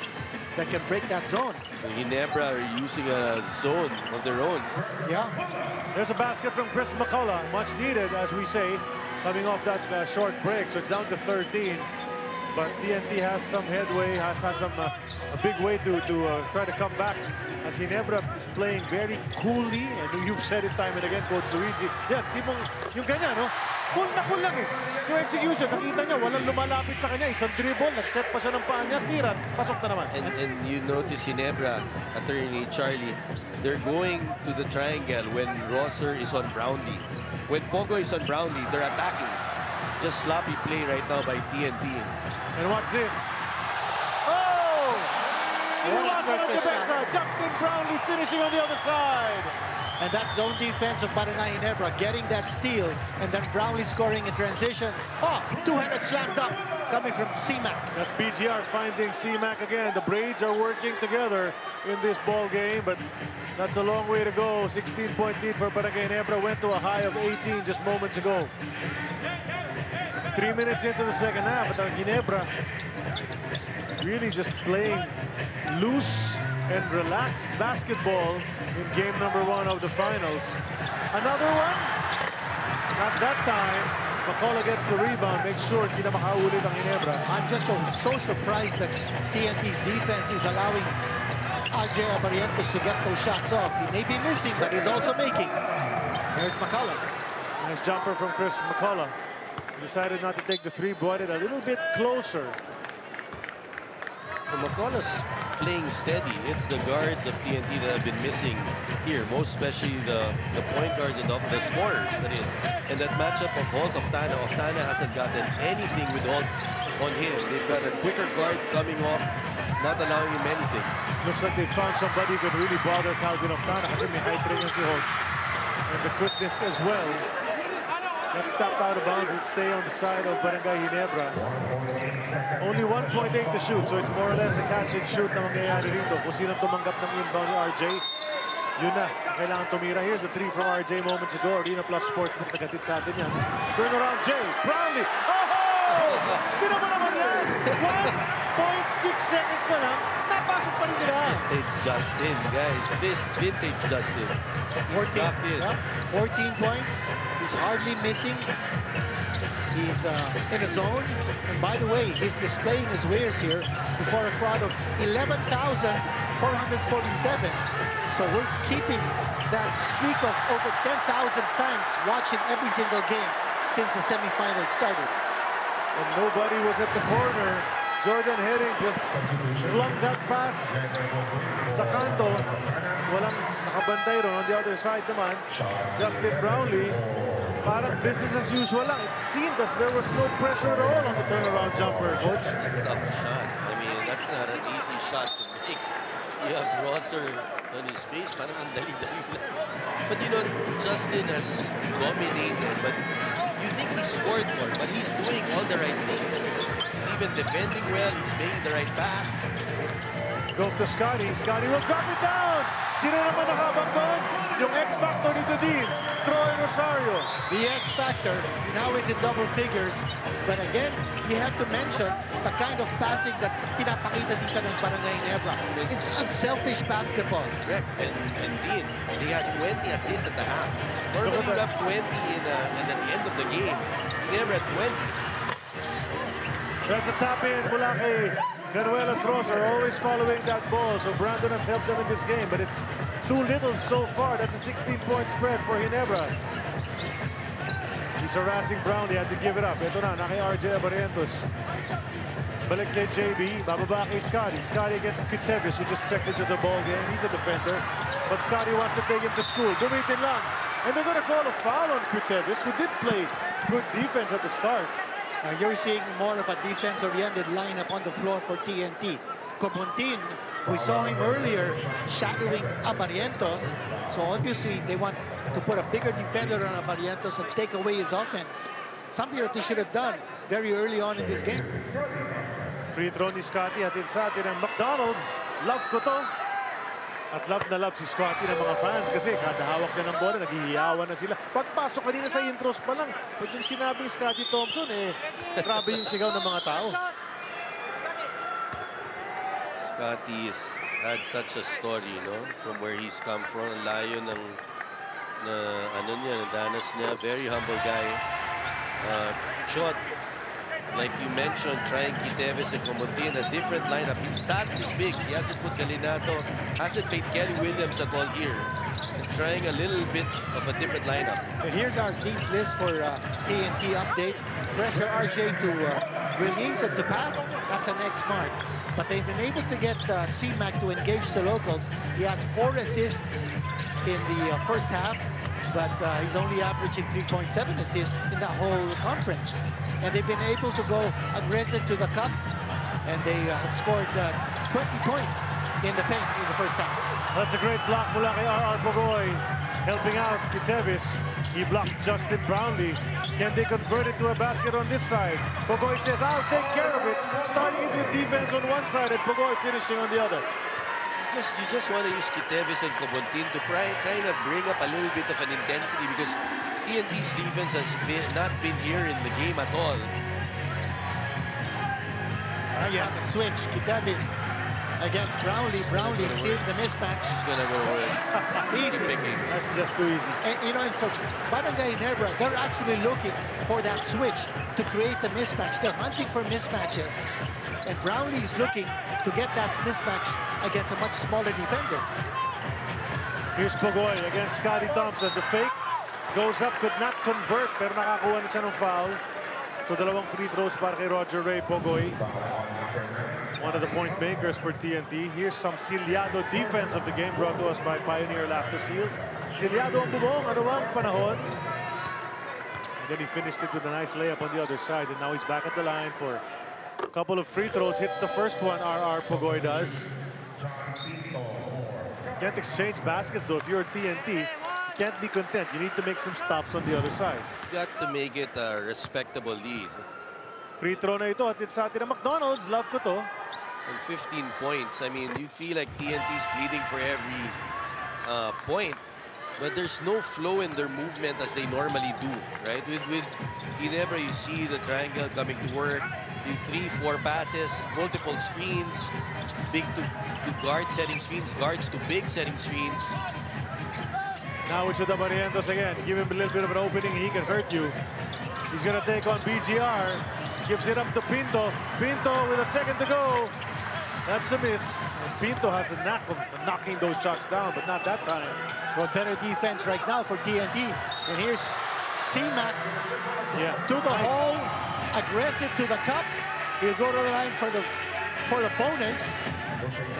that can break that zone. Ginebra are using a zone of their own. Yeah. There's a basket from Chris McCullough, much needed, as we say, coming off that short break. So it's down to 13. But TNT has some headway, has some a big way to try to come back. As Ginebra is playing very coolly, and you've said it time and again, Coach Luigi. Yan, yung ganyan, no? Cool na cool lang eh. Yung execution, nakita niya, walang lumalapit sa kanya. Isang dribble, nag-set pa siya ng paa niya, tira, pasok na naman. And you notice Ginebra, attorney Charlie, they're going to the triangle when Rosser is on Brownlee. When Pogo is on Brownlee, they're attacking. Just sloppy play right now by TNT. And watch this. Oh! Iniwasan ng Debensa. Justin Brownlee finishing on the other side. And that zone defense of Barangay Ginebra getting that steal, and then Brownlee scoring in transition. Oh, two-handed slam dunk coming from C-Mac. That's BGR finding C-Mac again. The Braids are working together in this ball game, but that's a long way to go. 16-point lead for Barangay Ginebra. Went to a high of 18 just moments ago. 3 minutes into the second half, but Ginebra really just playing loose and relaxed basketball in game number 1 of the finals. Another one? Not that time. McCullough gets the rebound, makes sure hindi na makaulit ang Ginebra. I'm just so surprised that TNT's defense is allowing RJ Barrientos to get those shots off. He may be missing, but he's also making. There's McCullough. Nice jumper from Chris McCullough. Decided not to take the three, brought it a little bit closer. Macaulay playing steady. It's the guards of TNT that have been missing here, most especially the point guards and the scorers, that is. And that matchup of Holt of Tana. Hasn't gotten anything with Holt on him. They've got a quicker guard coming off, not allowing him anything. Looks like they found somebody who could really bother Calvin of Tana kasi may height rin yung si Holt. And the quickness as well. That's tapped out of bounds. Will stay on the side of Barangay Ginebra. Only 1.8 to shoot, so it's more or less a catch and shoot na mangyayari rito. Kung sino tumanggap ng inbound ni RJ, yun na. Kailangan tumira. Here's the three from RJ moments ago. Arena Plus Sportsbook nagatid sa atin yan. Turn around, Jay. Brownlee. Oh! Hindi naman yan. 1.6 seconds na lang. Napasok pa rin nila. Vintage Justin, guys. This vintage Justin. 14 points. He's hardly missing. He's in a zone. And by the way, he's displaying his wares here before a crowd of 11,447. So we're keeping that streak of over 10,000 fans watching every single game since the semifinals started. And nobody was at the corner. Jordan Herring just flung that pass sa kanto. Walang nakabantay ron. On the other side naman, Justin Brownlee, parang business as usual lang. It seemed as there was no pressure at all on the turnaround jumper, Coach. Tough shot. I mean, that's not an easy shot to make. You have Rosser on his face. Parang ang dali-dali lang. But you know, Justin has dominated. But you think he scored more, but he's doing all the right things. He's even defending well. He's making the right pass. Goes to Scotty. Scotty will drop it down. Sino naman nakabang doon? Yung X-Factor ni Dean, Troy Rosario. The X-Factor now is in double figures. But again, you have to mention the kind of passing that pinapakita dito ng Barangay Ginebra. It's unselfish basketball. Correct. And Dean, they had 20 assists at the half. Normally you have 20 at the end of the game. Ginebra had 20. That's a tap in mula kay Ganuelas Rosa, always following that ball. So Brandon has helped them in this game, but it's too little so far. That's a 16-point spread for Ginebra. He's harassing Brown. He had to give it up. Ito na, kay RJ Abarientos. Balik kay JB. Bababa kay Scotty. Scotty against Kutevis, who just checked into the ball game. He's a defender. But Scotty wants to take him to school. Gumitin lang. And they're going to call a foul on Kutevis, who did play good defense at the start. You're seeing more of a defense-oriented lineup on the floor for TNT. Cobontin, we saw him earlier shadowing Abarientos. So obviously they want to put a bigger defender on Abarientos and take away his offense. Something that they should have done very early on in this game. Free throw ni Scotty at sa atin ang McDonald's. Love ko to. At love na love si Scotty ng mga fans kasi kada hawak niya ng bola, naghihiyawan na sila. Pagpasok kanina sa intros pa lang, pag yung sinabing Scotty Thompson, grabe yung sigaw ng mga tao. Scotty has had such a story, you know, from where he's come from. Layo ng danas niya. Very humble guy. Shot, like you mentioned, trying Kiteves and Comontin, a different lineup. He sat his bigs. He hasn't put Galinato, hasn't played Kelly Williams at all here. And trying a little bit of a different lineup. Here's our needs list for TNT update. Pressure RJ to release and to pass. That's an X mark. But they've been able to get C-Mac to engage the locals. He has 4 assists in the first half, but he's only averaging 3.7 assists in the whole conference. And they've been able to go aggressive to the cup, and they have scored 20 points in the paint in the first half. That's a great block mula kay R.R. Bogoy, helping out Kitevis. He blocked Justin Brownlee. Can they convert it to a basket on this side? Bogoy says, I'll take care of it. Starting it with defense on one side and Bogoy finishing on the other. You just want to use Kitevis and Cobontin to try to bring up a little bit of an intensity because TNT's defense has not been here in the game at all. You have a switch. Kitevis against Brownlee. Brownlee seeing the mismatch. He's gonna go easy. That's just too easy. And, you know, for Barangay Ginebra, they're actually looking for that switch to create the mismatch. They're hunting for mismatches. And Brownlee is looking to get that mismatch against a much smaller defender. Here's Bogoy against Scotty Thompson. The fake goes up, could not convert, pero nakakuha na siya ng foul. So dalawang free throws para kay Roger Ray Pogoy. One of the point makers for TNT. Here's some Silyado defense of the game brought to us by Pioneer Laughter Seal. Silyado ang bubong. Ano bang panahon? And then he finished it with a nice layup on the other side. And now he's back at the line for a couple of free throws. Hits the first one, RR Pogoy does. Can't exchange baskets though. If you're TNT, you can't be content. You need to make some stops on the other side. You got to make it a respectable lead. Free throw na ito at it's sa atin ng McDonald's. Love ko to. And 15 points. I mean, you feel like TNT's bleeding for every point. But there's no flow in their movement as they normally do, right? With Ginebra, you see the triangle coming to work. The 3-4 passes, multiple screens, big to guard setting screens, guards to big setting screens. Now it's with the Barrientos again. Give him a little bit of an opening. He can hurt you. He's going to take on BGR. Gives it up to Pinto. Pinto with a second to go. That's a miss. And Pinto has a knack of knocking those shots down, but not that time. Well, better defense right now for TNT. And here's C-Mac to the hole, aggressive to the cup. He'll go to the line for the bonus.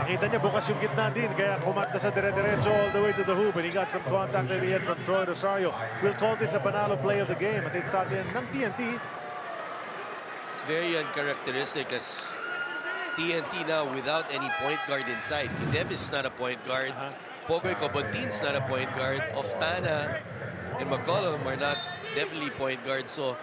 Nakita niya bukas yung gitna din, kaya kumata sa dire-diretso all the way to the hoop, and he got some contact at the end from Troy Rosario. We'll call this a panalo play of the game. At it's sa atin ng TNT. It's very uncharacteristic as TNT now without any point guard inside. Kidevis is not a point guard. Pogoy Cobotin's not a point guard. Oftana and McCollum are not definitely point guards. So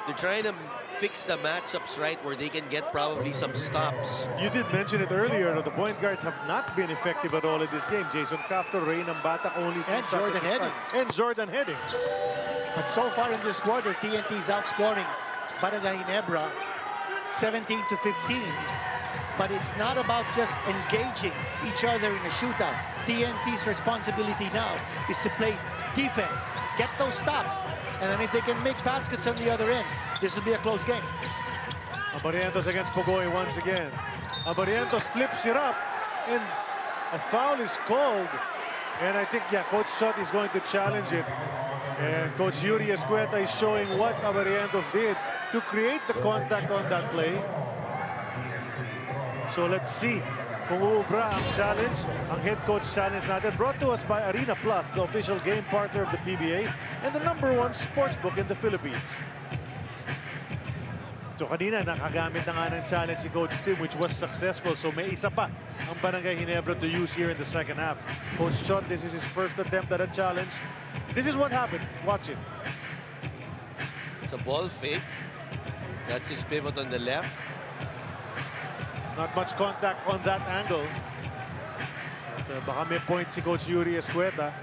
they're trying to fix the matchups right where they can get probably some stops. You did mention it earlier, the point guards have not been effective at all in this game. Jason Caftor, Rain Batak, only and Jordan Heading. And Jordan Heading. But so far in this quarter, TNT is outscoring Barangay Ginebra 17 to 15. But it's not about just engaging each other in a shootout. TNT's responsibility now is to play defense, get those stops, and then if they can make baskets on the other end, this will be a close game. Barrientos against Pogoy once again. Barrientos flips it up, and a foul is called. And I think, Coach Chot is going to challenge it. And Coach Yuri Escueta is showing what Barrientos did to create the contact on that play. So let's see kung uubra ang challenge, ang head coach challenge natin, brought to us by Arena Plus, the official game partner of the PBA and the #1 sportsbook in the Philippines. So kanina nakagamit na nga ng challenge si Coach Tim, which was successful. So may isa pa ang Barangay Ginebra to use here in the second half. Coach Chot, this is his first attempt at a challenge. This is what happens. Watch it. It's a ball fake. That's his pivot on the left. Not much contact on that angle. At, baka may point si Coach Yuri Escueta.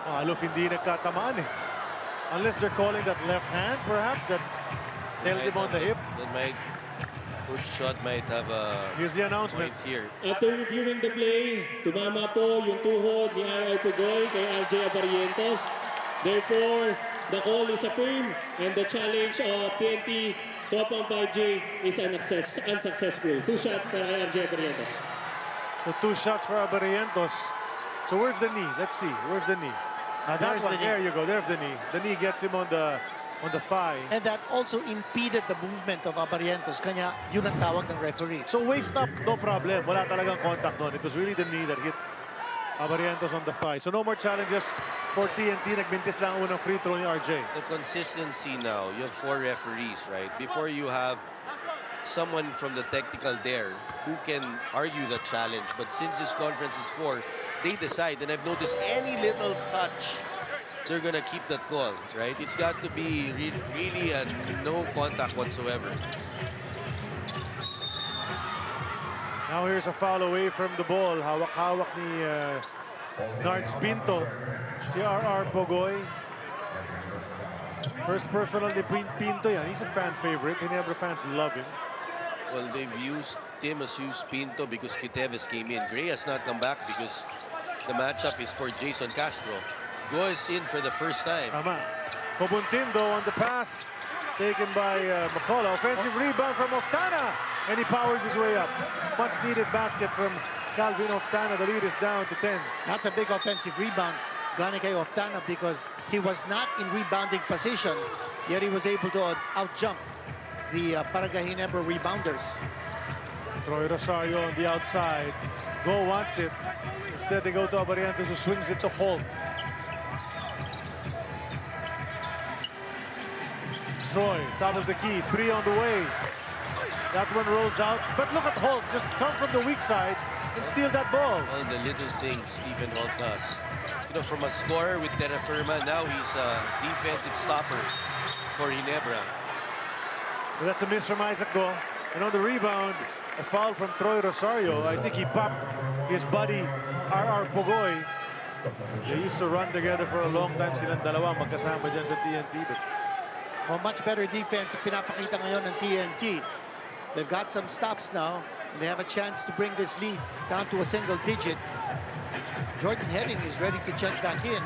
Alof hindi nagkatamaan eh. Unless they're calling that left hand, perhaps, that nailed him on the hip. That might, Coach Chot might have a Here's the announcement here. After reviewing the play, tumama po yung tuhod ni RR Pogoy kay RJ Barrientos. Therefore, the call is affirmed and the challenge of TNT Tropang 5G is unsuccessful. 2 shots for RJ Barrientos. So 2 shots for Barrientos. So where's the knee? Let's see. Where's the knee? That one. There you go. There's the knee. The knee gets him on the thigh. And that also impeded the movement of Barrientos. Kanya yun ang tawag ng referee. So waist up, no problem. Wala talagang contact doon. It was really the knee that hit Barrientos on the thigh. So no more challenges for TNT. Nagbintis lang ang unang free throw ni RJ. The consistency now, you have 4 referees, right? Before you have someone from the technical there who can argue the challenge. But since this conference is 4, they decide. And I've noticed any little touch, they're going to keep that call, right? It's got to be really no contact whatsoever. Now here's a foul away from the ball. Hawak-hawak ni Nards Pinto. Si RR Pogoy. First personal ni Pinto yan. He's a fan favorite. Ginebra fans love him. Well, they've used Tim has used Pinto because Kiteves came in. Gray has not come back because the matchup is for Jason Castro. Go is in for the first time. Tama. Cobuntindo on the pass. Taken by McCullough. Offensive rebound from Oftana. And he powers his way up. Much needed basket from Calvin Oftana. The lead is down to 10. That's a big offensive rebound. Ganegay off Tana because he was not in rebounding position, yet he was able to out-jump the Barangay Ginebra rebounders. Troy Rosario on the outside. Go wants it. Instead, they go to Abarientos, who swings it to Holt. Troy, top of the key, 3 on the way. That one rolls out, but look at Holt just come from the weak side and steal that ball. All the little things Stephen Holt does. You know, from a scorer with Terra Firma, now he's a defensive stopper for Ginebra. But that's a miss from Isaac Go. And on the rebound, a foul from Troy Rosario. I think he popped his buddy, R.R. Pugoy. They used to run together for a long time silang dalawa magkasama dyan sa TNT. But much better defense pinapakita ngayon ng TNT. They've got some stops now, and they have a chance to bring this lead down to a single digit. Jordan Henning is ready to check back in.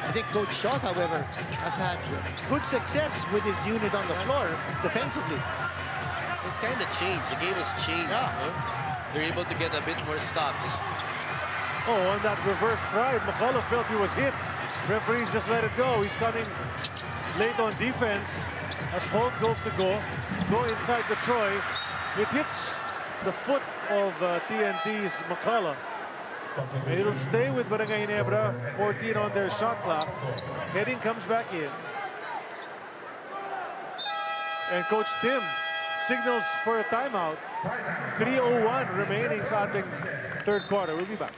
I think Coach Schott, however, has had good success with his unit on the floor defensively. It's kind of changed. The game has changed. Yeah. You know? They're able to get a bit more stops. oh, on that reverse drive, McCullough felt he was hit. Referees just let it go. He's coming late on defense as Holt goes to go inside the Troy. It hits the foot of TNT's McCullough. And it'll stay with Barangay Ginebra, 14 on their shot clock. Heading comes back in. And Coach Tim signals for a timeout. 3:01 remaining sa ating third quarter. We'll be back.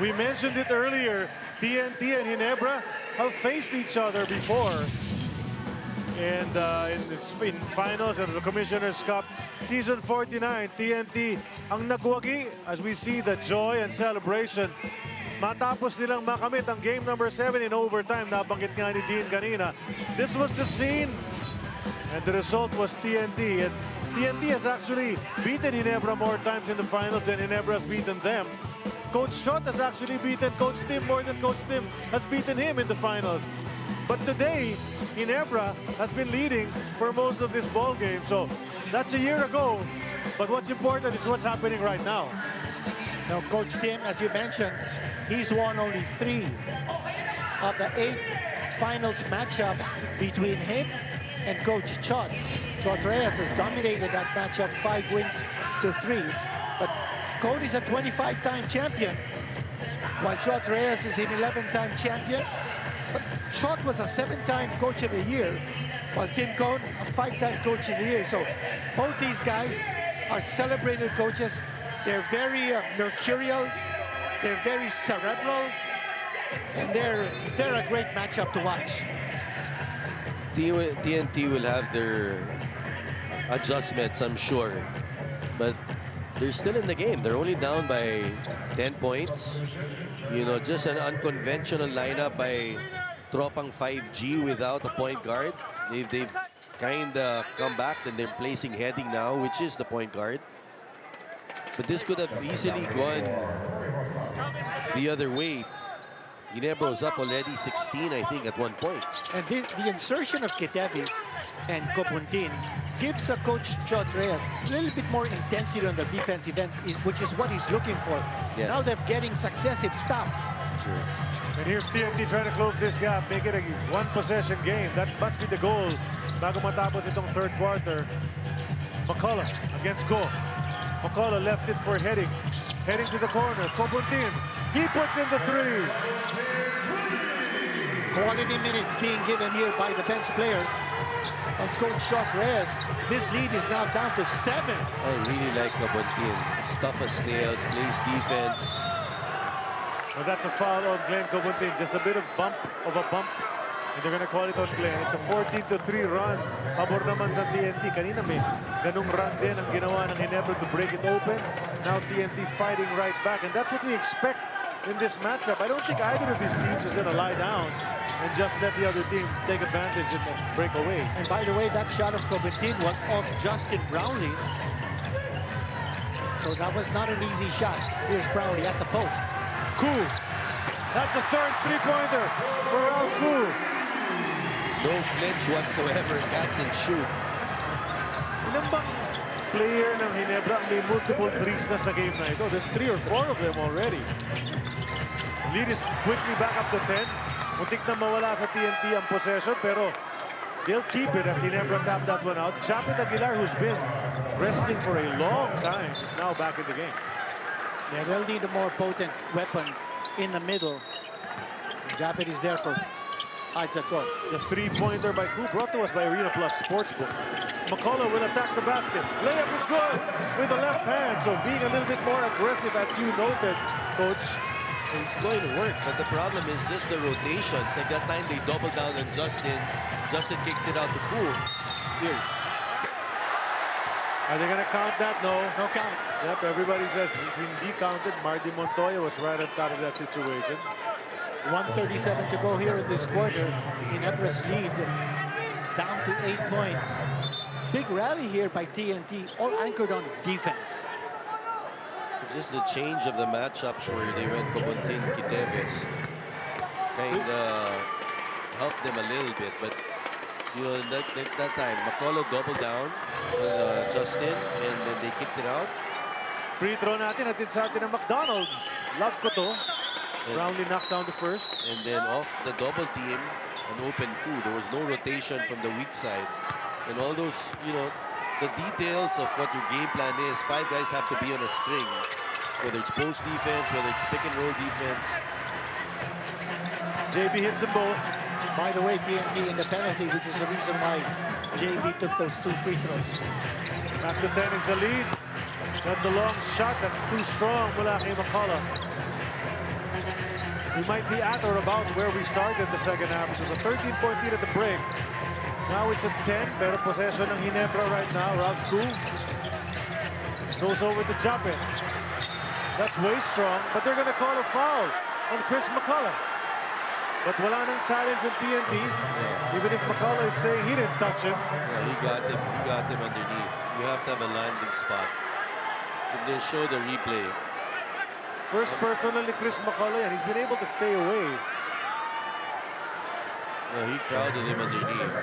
We mentioned it earlier, TNT and Ginebra have faced each other before. And in finals of the Commissioner's Cup, Season 49, TNT ang nagwagi as we see the joy and celebration. Matapos nilang makamit ang game number 7 in overtime, nabanggit nga ni Dean kanina. This was the scene, and the result was TNT. And TNT has actually beaten Ginebra more times in the finals than Ginebra has beaten them. Coach Schott has actually beaten Coach Tim more than Coach Tim has beaten him in the finals. But today, Ginebra has been leading for most of this ball game. So that's a year ago. But what's important is what's happening right now. Now, Coach Tim, as you mentioned, he's won only 3 of the 8 finals matchups between him and Coach Schott. Schott Reyes has dominated that matchup 5 wins to 3. But Cody's a 25-time champion, while Schott Reyes is an 11-time champion. But Schott was a 7-time Coach of the Year, while Tim Cone, a 5-time Coach of the Year. So both these guys are celebrated coaches. They're very mercurial, they're very cerebral, and they're a great matchup to watch. TNT will have their adjustments, I'm sure, but they're still in the game. They're only down by 10 points. You know, just an unconventional lineup by Tropang 5G without a point guard. They've kind of come back, and they're placing Heading now, which is the point guard. But this could have easily gone the other way. Ginebra was up already 16, I think, at one point. And the insertion of Ketevis and Copuntin gives Coach Schott Reyes a little bit more intensity on the defensive end, which is what he's looking for. Yeah. Now they're getting successive stops. Sure. And here's TNT trying to close this gap, make it a one-possession game. That must be the goal bago matapos itong third quarter. McCullough against Go. McCullough left it for Heading. Heading to the corner. Copuntin. He puts in the 3. Quality minutes being given here by the bench players of Coach Jock Reyes. This lead is now down to 7. I really like Kabuntin. Tough as nails, plays defense. Well, that's a foul on Glenn Kabuntin. Just a bit of a bump. And they're gonna call it on Glenn. It's a 14-3 run. Pabor naman sa TNT. Kanina may ganung run din ang ginawa ng Ginebra to break it open. Now TNT fighting right back. And that's what we expect in this matchup. I don't think either of these teams is gonna lie down and just let the other team take advantage and break away. And by the way, that shot of Cobentin was off Justin Brownlee. So that was not an easy shot. Here's Brownlee at the post. Koo. That's a third three-pointer for Ralph Koo. No flinch whatsoever, catch and shoot. Ilan bang player ng Ginebra may multiple threes na sa game na ito? There's 3 or 4 of them already. Lead is quickly back up to 10. Muntik na mawala sa TNT ang possession, pero they'll keep it as Ginebra tapped that one out. Japet Aguilar, who's been resting for a long time, is now back in the game. Yeah, they'll need a more potent weapon in the middle. Japet is there for Isaac Go. The three-pointer by Koo, brought to us by Arena Plus Sportsbook. McCullough will attack the basket. Layup is good with the left hand. So being a little bit more aggressive, as you noted, Coach. It's going to work, but the problem is just the rotations. Like that time they doubled down on Justin. Justin kicked it out to Koo. Here. Are they going to count that? No. No count. Yep, everybody says hindi counted. Marty Montoya was right on top of that situation. 1:37 to go here in this quarter. Ginebra's lead down to 8 points. Big rally here by TNT, all anchored on defense. Just the change of the matchups where they went Kabuntin, Kiteves kind of helped them a little bit, but you know that time McCullough doubled down on Justin and then they kicked it out. Free throw natin atid sa atin ng McDonald's. Love ko to. Brownlee knocks down the first. And then off the double team, an open Koo. There was no rotation from the weak side. And all those, you know, the details of what your game plan is. 5 guys have to be on a string. Whether it's post defense, whether it's pick and roll defense. JB hits them both. By the way, TNT in the penalty, which is the reason why JB took those 2 free throws. Back to 10 is the lead. That's a long shot. That's too strong mula kay McCullough. We might be at or about where we started the second half. It was a 13-point lead at the break. Now it's at 10, pero possession ng Ginebra right now. Ralph Koo goes over to Japet. That's way strong, but they're going to call a foul on Chris McCullough. But wala nang challenge in TNT. Even if McCullough is saying he didn't touch him. Yeah, he got him underneath. You have to have a landing spot. If they show the replay. First personally, Chris McCullough, and he's been able to stay away. No, he crowded him underneath.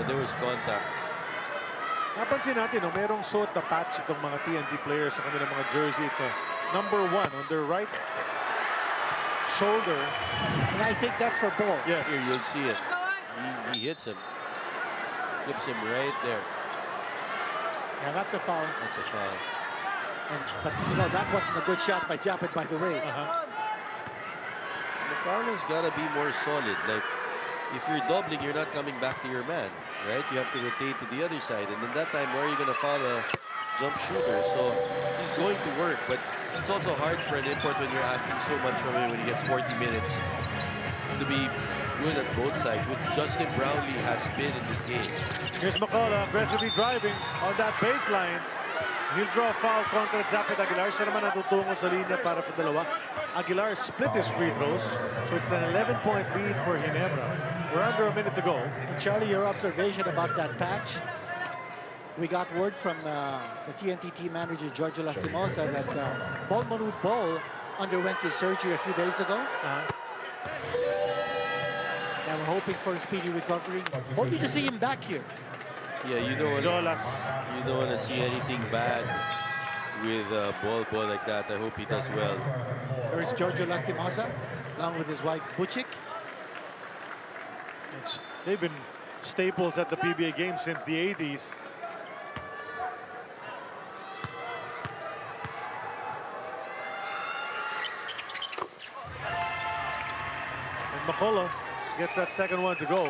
But there was contact. Napansin natin, no, merong suot na patch itong mga TNT players sa kanilang mga jersey. It's a number 1 on their right shoulder. And I think that's for ball. Yes. Here, you'll see it. He hits him. Clips him right there. Yeah, that's a foul. That's a foul. But, you know, that wasn't a good shot by Japet, by the way. McCullough's got to be more solid. Like, if you're doubling, you're not coming back to your man, right? You have to rotate to the other side. And in that time, where are you going to foul a jump shooter? So he's going to work, but it's also hard for an import when you're asking so much from him when he gets 40 minutes to be good at both sides, which Justin Brownlee has been in this game. Here's McCullough aggressively driving on that baseline. He'll draw a foul contra Japet Aguilar. Siya naman natutungo sa linya para sa dalawa. Aguilar split his free throws, so it's an 11-point lead for Ginebra. We're under a minute to go. And Charlie, your observation about that patch. We got word from the TNT team manager, Giorgio Lastimosa, that Paul Manood Ball underwent his surgery a few days ago. And we're hoping for a speedy recovery. Hoping to see him back here. Yeah, you don't want to see anything bad with ball like that. I hope he does well. There's Giorgio Lastimosa, along with his wife, Butchik. They've been staples at the PBA game since the 80s. And McCullough gets that second one to go.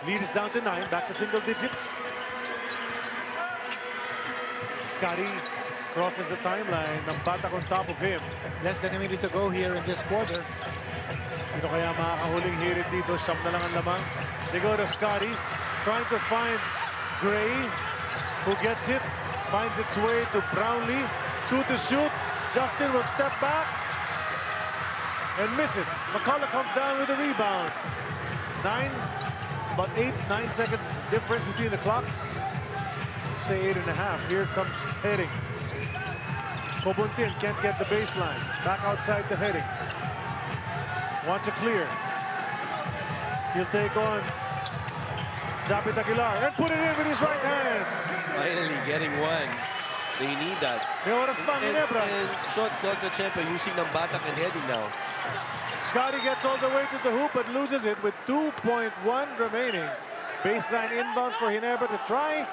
Lead is down to 9, back to single digits. Scotty crosses the timeline. Nambatak on top of him. Less than a minute to go here in this quarter. Sino kaya makakahuling hirit dito? Siyam na lang ang lamang. They go to Scotty, trying to find Gray, who gets it, finds its way to Brownlee. 2 to shoot. Justin will step back and miss it. McCullough comes down with a rebound. About 8-9 seconds difference between the clocks. Let's say 8.5. Here comes Heading. Kobuntin can't get the baseline. Back outside the Heading. Wants a clear. He'll take on Japit Aguilar and put it in with his right hand. Finally getting one. They need that. May oras pa, Ginebra. And shot clock to Champion using ng batak and Heading now. Scotty gets all the way to the hoop but loses it with 2.1 remaining. Baseline inbound for Ginebra to try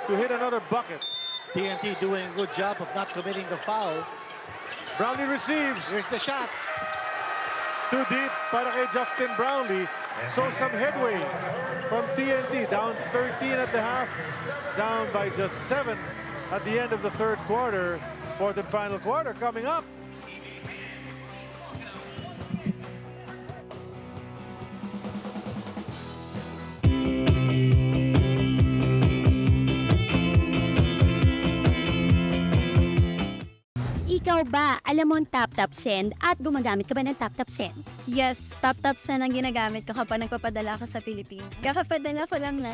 to hit another bucket. TNT doing a good job of not committing the foul. Brownlee receives. Here's the shot. Too deep para kay Justin Brownlee. So some headway from TNT. Down 13 at the half. Down by just 7 at the end of the third quarter. Fourth and final quarter coming up. Ikaw ba, alam mo ang tap-tap send at gumagamit ka ba ng tap-tap send? Yes, tap-tap send ang ginagamit ko kapag nagpapadala ka sa Pilipinas. Kakapadala ko lang na.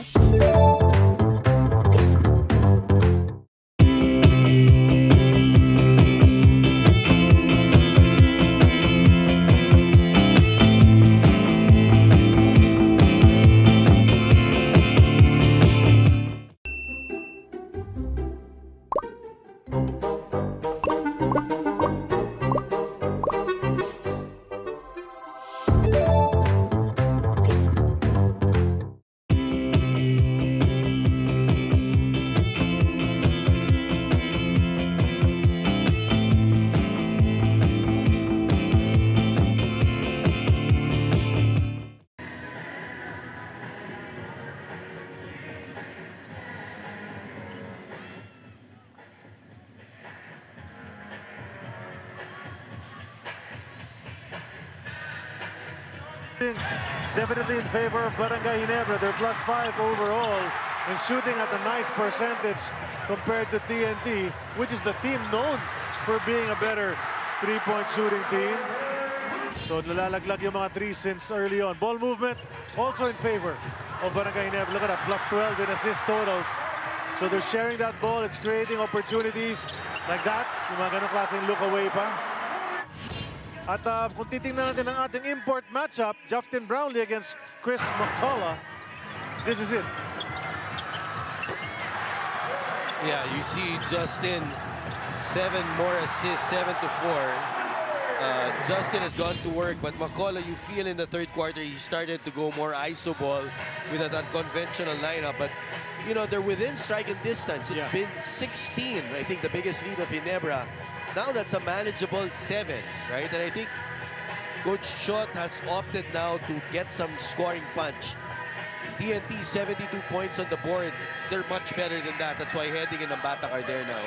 Definitely in favor of Barangay Ginebra. They're +5 overall and shooting at a nice percentage compared to TNT, which is the team known for being a better three-point shooting team. So nalalaglag yung mga threes since early on. Ball movement also in favor of Barangay Ginebra. Look at that, +12 in assist totals. So they're sharing that ball. It's creating opportunities like that. Yung mga ganong klaseng look away pa. At kung titingnan natin ang ating import matchup, Justin Brownlee against Chris McCullough, this is it. Yeah, you see Justin, 7 more assists, 7 to 4. Justin has gone to work, but McCullough, you feel in the third quarter, he started to go more iso ball with an unconventional lineup. But, you know, they're within striking distance. It's been 16, I think, the biggest lead of Ginebra. Now that's a manageable 7, right? And I think Coach Schott has opted now to get some scoring punch. TNT, 72 points on the board. They're much better than that. That's why Heading and Nambatak are there now.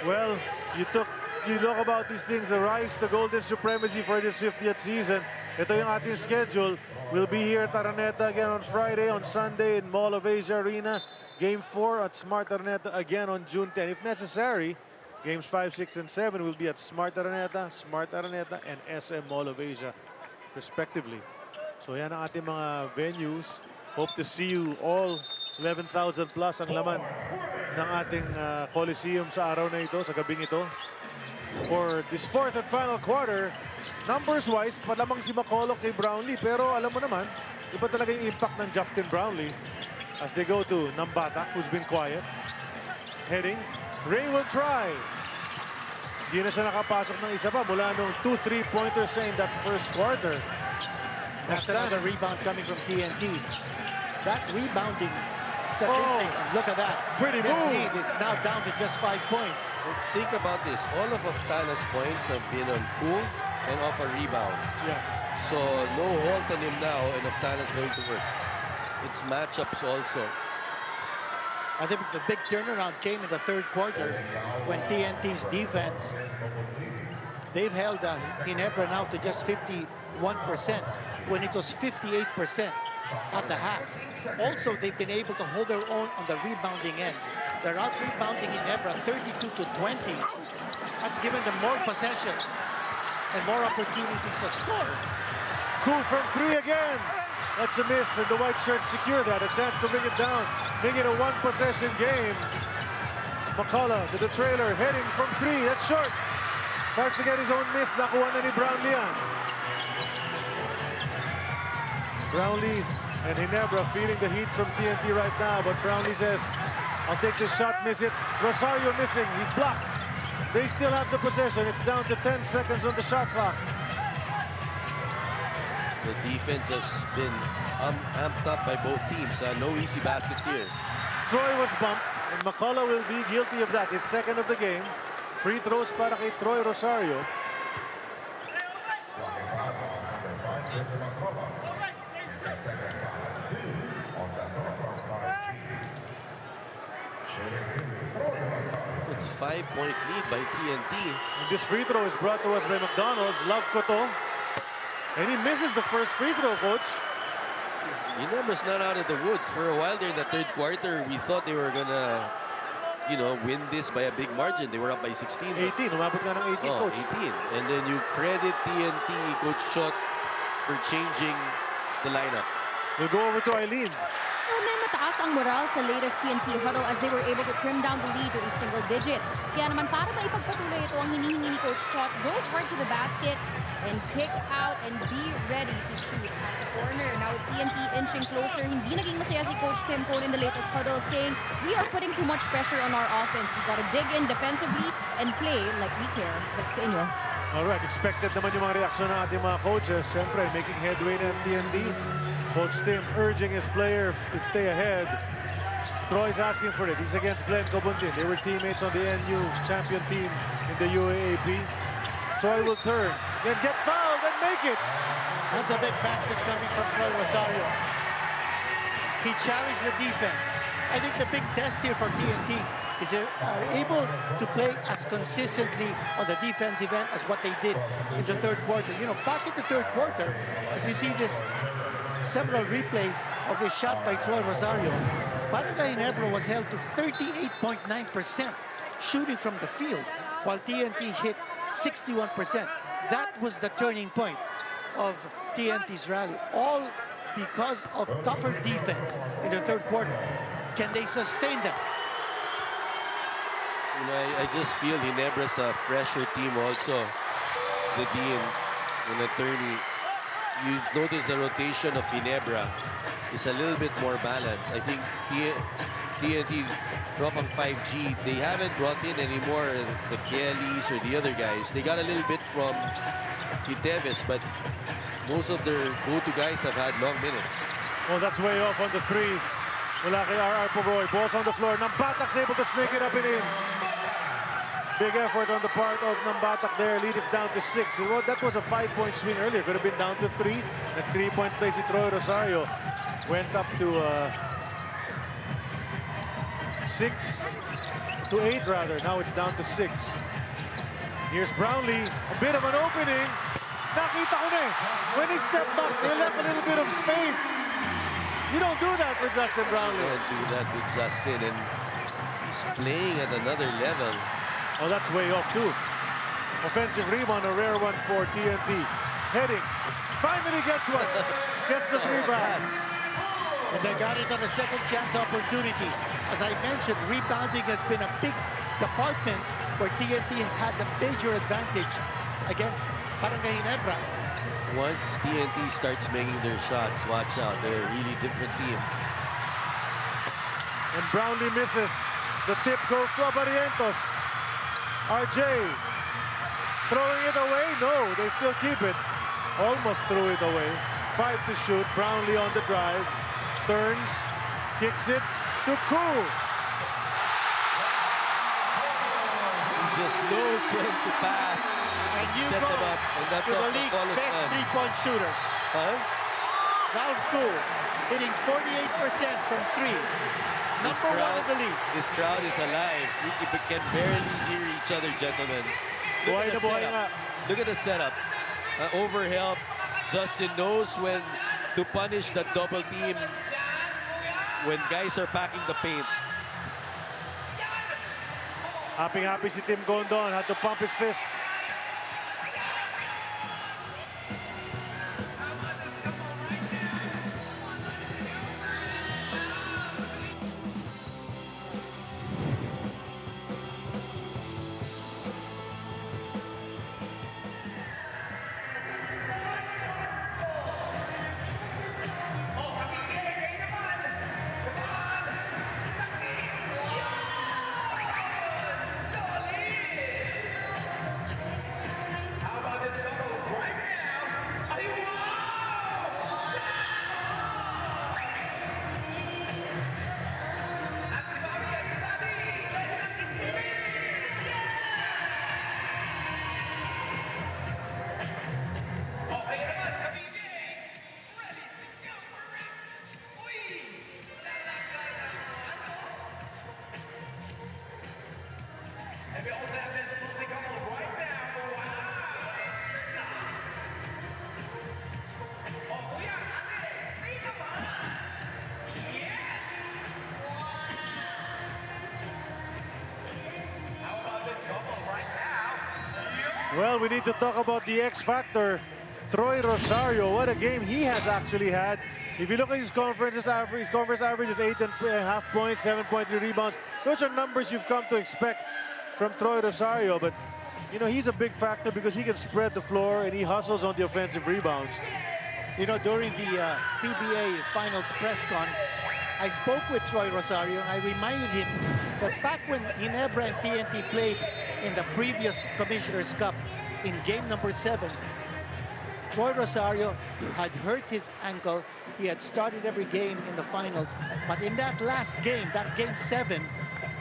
Well, you talk about these things, the rise to golden supremacy for this 50th season. Ito yung ating schedule. We'll be here at Araneta again on Friday, on Sunday in Mall of Asia Arena. Game 4 at Smart Araneta again on June 10. If necessary, Games 5, 6, and 7 will be at Smart Araneta, and SM Mall of Asia, respectively. So yan ang ating mga venues. Hope to see you all. 11,000 plus ang laman ng ating Coliseum sa araw na ito, sa gabing ito. For this fourth and final quarter, numbers-wise, palamang si McCullough kay Brownlee. Pero alam mo naman, iba talaga yung impact ng Justin Brownlee as they go to Nambata, who's been quiet. Heading. Ray will try. Hindi na siya nakapasok ng isa pa mula nung 2 3-pointers siya in that first quarter. That's another rebound coming from TNT. That rebounding statistic, look at that. Pretty move. It's now down to just 5 points. Think about this. All of Aftana's points have been on pull and off a rebound. Yeah. So no hold on him now, and Oftana's going to work. It's matchups also. I think the big turnaround came in the third quarter when TNT's defense, they've held Ginebra now to just 51% when it was 58% at the half. Also, they've been able to hold their own on the rebounding end. They're out rebounding Ginebra 32-20. That's given them more possessions and more opportunities to score. Cool from three again. That's a miss, and the white shirts secure that. A chance to bring it down, make it a one-possession game. McCullough to the trailer, heading from three. That's short. Tries to get his own miss. Nakuha na ni Brownlee yan. Brownlee and Ginebra feeling the heat from TNT right now, but Brownlee says, I'll take this shot, miss it. Rosario missing, he's blocked. They still have the possession. It's down to 10 seconds on the shot clock. The defense has been amped up by both teams. No easy baskets here. Troy was bumped, and McCullough will be guilty of that. His second of the game. Free throws para kay Troy Rosario. It's 5-point lead by TNT. And this free throw is brought to us by McDonald's. Love ko to. And he misses the first free throw, coach. Ginebra's not out of the woods. For a while there in the third quarter, we thought they were gonna, you know, win this by a big margin. They were up by 16. 18. Umabot nga ng 18, coach. 18. And then you credit TNT, Coach Chot, for changing the lineup. We'll go over to Eileen. May mataas ang moral sa latest TNT huddle as they were able to trim down the lead to a single digit. Kaya naman para maipagpatuloy ito ang hinihingi ni Coach Chot, go hard to the basket and kick out and be ready to shoot at the corner. Now with TNT inching closer, hindi naging masaya si Coach Tim Cone in the latest huddle, saying, we are putting too much pressure on our offense. We've got to dig in defensively and play like we care. Like sa inyo. Alright, expected naman yung mga reaksyon ng ating mga coaches. Siyempre, making headway na TNT. Coach Tim urging his players to stay ahead. Troy's asking for it. He's against Glenn Cobuntin. They were teammates on the NU champion team in the UAAP. Troy will turn, then get fouled and make it. That's a big basket coming from Troy Rosario. He challenged the defense. I think the big test here for TNT is they are able to play as consistently on the defensive end as what they did in the third quarter. You know, back in the third quarter, as you see this several replays of the shot by Troy Rosario, Barangay Ginebra was held to 38.9% shooting from the field, while TNT hit 61%. That was the turning point of TNT's rally, all because of tougher defense in the third quarter. Can they sustain that? You know, I just feel Ginebra's a fresher team also. The Dean and attorney, you've noticed the rotation of Ginebra is a little bit more balanced. I think TNT, Tropang 5G, they haven't brought in anymore the Kellys or the other guys. They got a little bit from Kiteves, but most of their go-to guys have had long minutes. Oh, that's way off on the three. Wala kay RR Pugoy. Ball's on the floor. Nambatak's able to snake it up and in. Big effort on the part of Nambatak there. Lead is down to 6. That was a 5-point swing earlier. Could have been down to 3. At 3-point play si Troy Rosario went up to 6 to 8 rather. Now it's down to 6. Here's Brownlee. A bit of an opening. Nakita ko na eh. When he stepped back, they left a little bit of space. You don't do that for Justin Brownlee. You don't do that with Justin, and he's playing at another level. Oh, that's way off too. Offensive rebound, a rare one for TNT. Heading, finally gets one. Gets the three back. And they got it on a second chance opportunity. As I mentioned, rebounding has been a big department where TNT had the major advantage against Barangay Ginebra. Once TNT starts making their shots, watch out. They're a really different team. And Brownlee misses. The tip goes to Abarientos. RJ throwing it away. No, they still keep it. Almost threw it away. 5 to shoot. Brownlee on the drive. Turns. Kicks it to Koo. He just knows when to pass. And you set go them up, and that's to the off league's Macaulay's best hand. three-point shooter. Huh? Ralph Koo hitting 48% from three. Number one in the league. This crowd is alive. We can barely hear each other, gentlemen. Look at the setup. Look at the setup. Overhelp. Justin knows when to punish the double team when guys are packing the paint. Happy si Tim Gondon. Had to pump his fist. Well, we need to talk about the X factor, Troy Rosario. What a game he has actually had. If you look at his conference average is 8.5 points, 7.3 rebounds. Those are numbers you've come to expect from Troy Rosario. But, you know, he's a big factor because he can spread the floor and he hustles on the offensive rebounds. You know, during the PBA Finals press con, I spoke with Troy Rosario and I reminded him that back when Ginebra and TNT played in the previous Commissioner's Cup in game number 7, Troy Rosario had hurt his ankle. He had started every game in the finals, but in that last game, that game 7,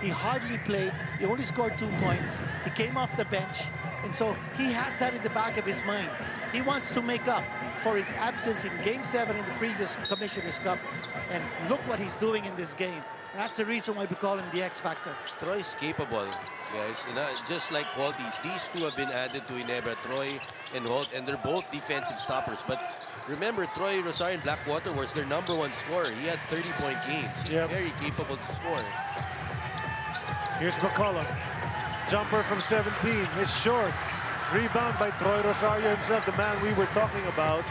he hardly played. He only scored 2 points. He came off the bench, and so he has that in the back of his mind. He wants to make up for his absence in game 7 in the previous Commissioner's Cup, and look what he's doing in this game. That's the reason why we call him the X Factor. Troy's capable, guys. You know, just like Holties, these two have been added to Ginebra, Troy and Holt, and they're both defensive stoppers. But remember, Troy Rosario in Blackwater was their #1 scorer. He had 30-point games. He's very capable to score. Here's McCollum. Jumper from 17 is short. Rebound by Troy Rosario himself, the man we were talking about.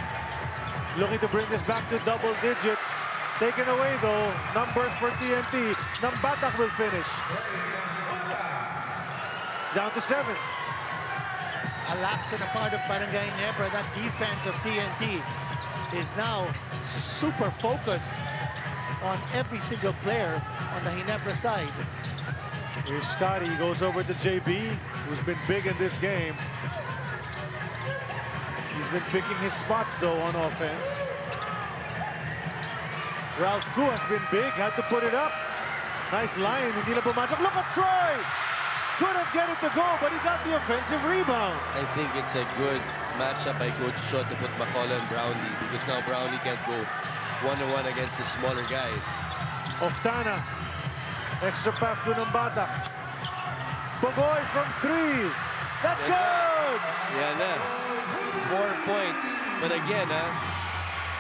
Looking to bring this back to double digits. Taken away though, numbers for TNT. Nambatak will finish. It's down to 7. A lapse on the part of Barangay Ginebra. That defense of TNT is now super focused on every single player on the Ginebra side. Here's Scotty, he goes over to JB, who's been big in this game. He's been picking his spots though on offense. Ralph Koo has been big, had to put it up. Nice line, hindi na pumasok. Look at Troy! Couldn't get it to go, but he got the offensive rebound. I think it's a good matchup by Coach Cho to put McCollum and Brownlee, because now Brownlee can't go one-on-one against the smaller guys. Oftana, extra pass to Nambatak. Bogoy from 3. That's good! Yeah, na. 4 points. But again,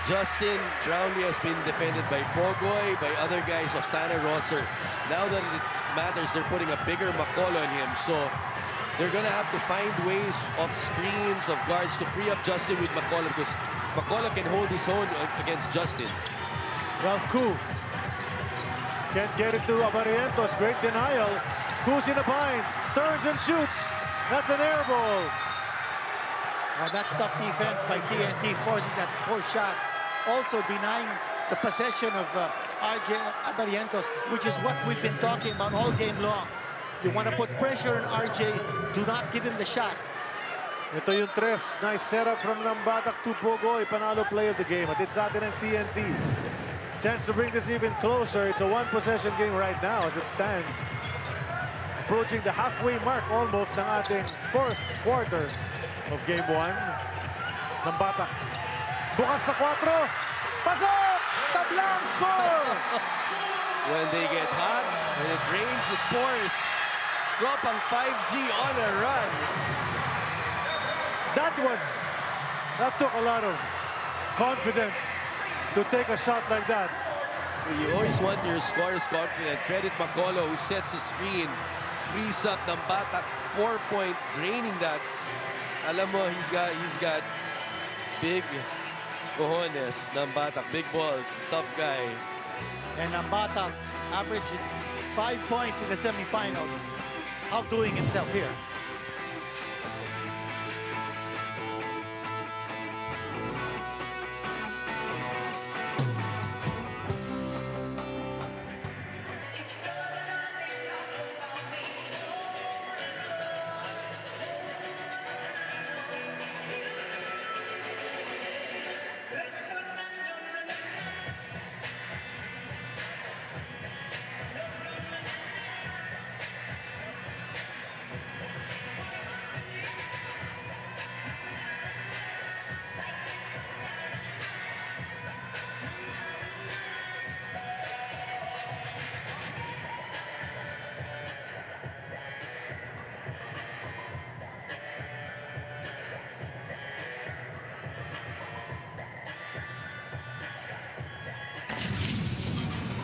Justin Brownlee has been defended by Pogoy, by other guys, Oftana, Rosser. Now that it matters, they're putting a bigger McCullough on him. So they're going to have to find ways of screens, of guards to free up Justin with McCullough, because McCullough can hold his own against Justin. Ralph Koo can't get it to Barrientos. Great denial. Koo's in a bind. Turns and shoots. That's an air ball. Now that's tough defense by TNT, forcing that poor shot. Also denying the possession of RJ Barrientos, which is what we've been talking about all game long. You want to put pressure on RJ, do not give him the shot. Ito yung 3. Nice setup from Nambatak to Pogoy. Panalo play of the game. At it's atin ng TNT. Chance to bring this even closer. It's a 1-possession game right now as it stands. Approaching the halfway mark almost ng ating 4th quarter. of Game 1. Ng Batak. Bukas sa 4. Pasok! Tablang score! When they get hot, when it rains, it pours. Tropang 5G on a run. That took a lot of confidence to take a shot like that. You always want your scorers confident. Credit Macolo who sets the screen. Frees up ng Batak. 4-point, draining that. Alam mo, he's got big cojones ng Batak. Big balls. Tough guy. And Batak averaged 5 points in the semifinals. Outdoing himself here.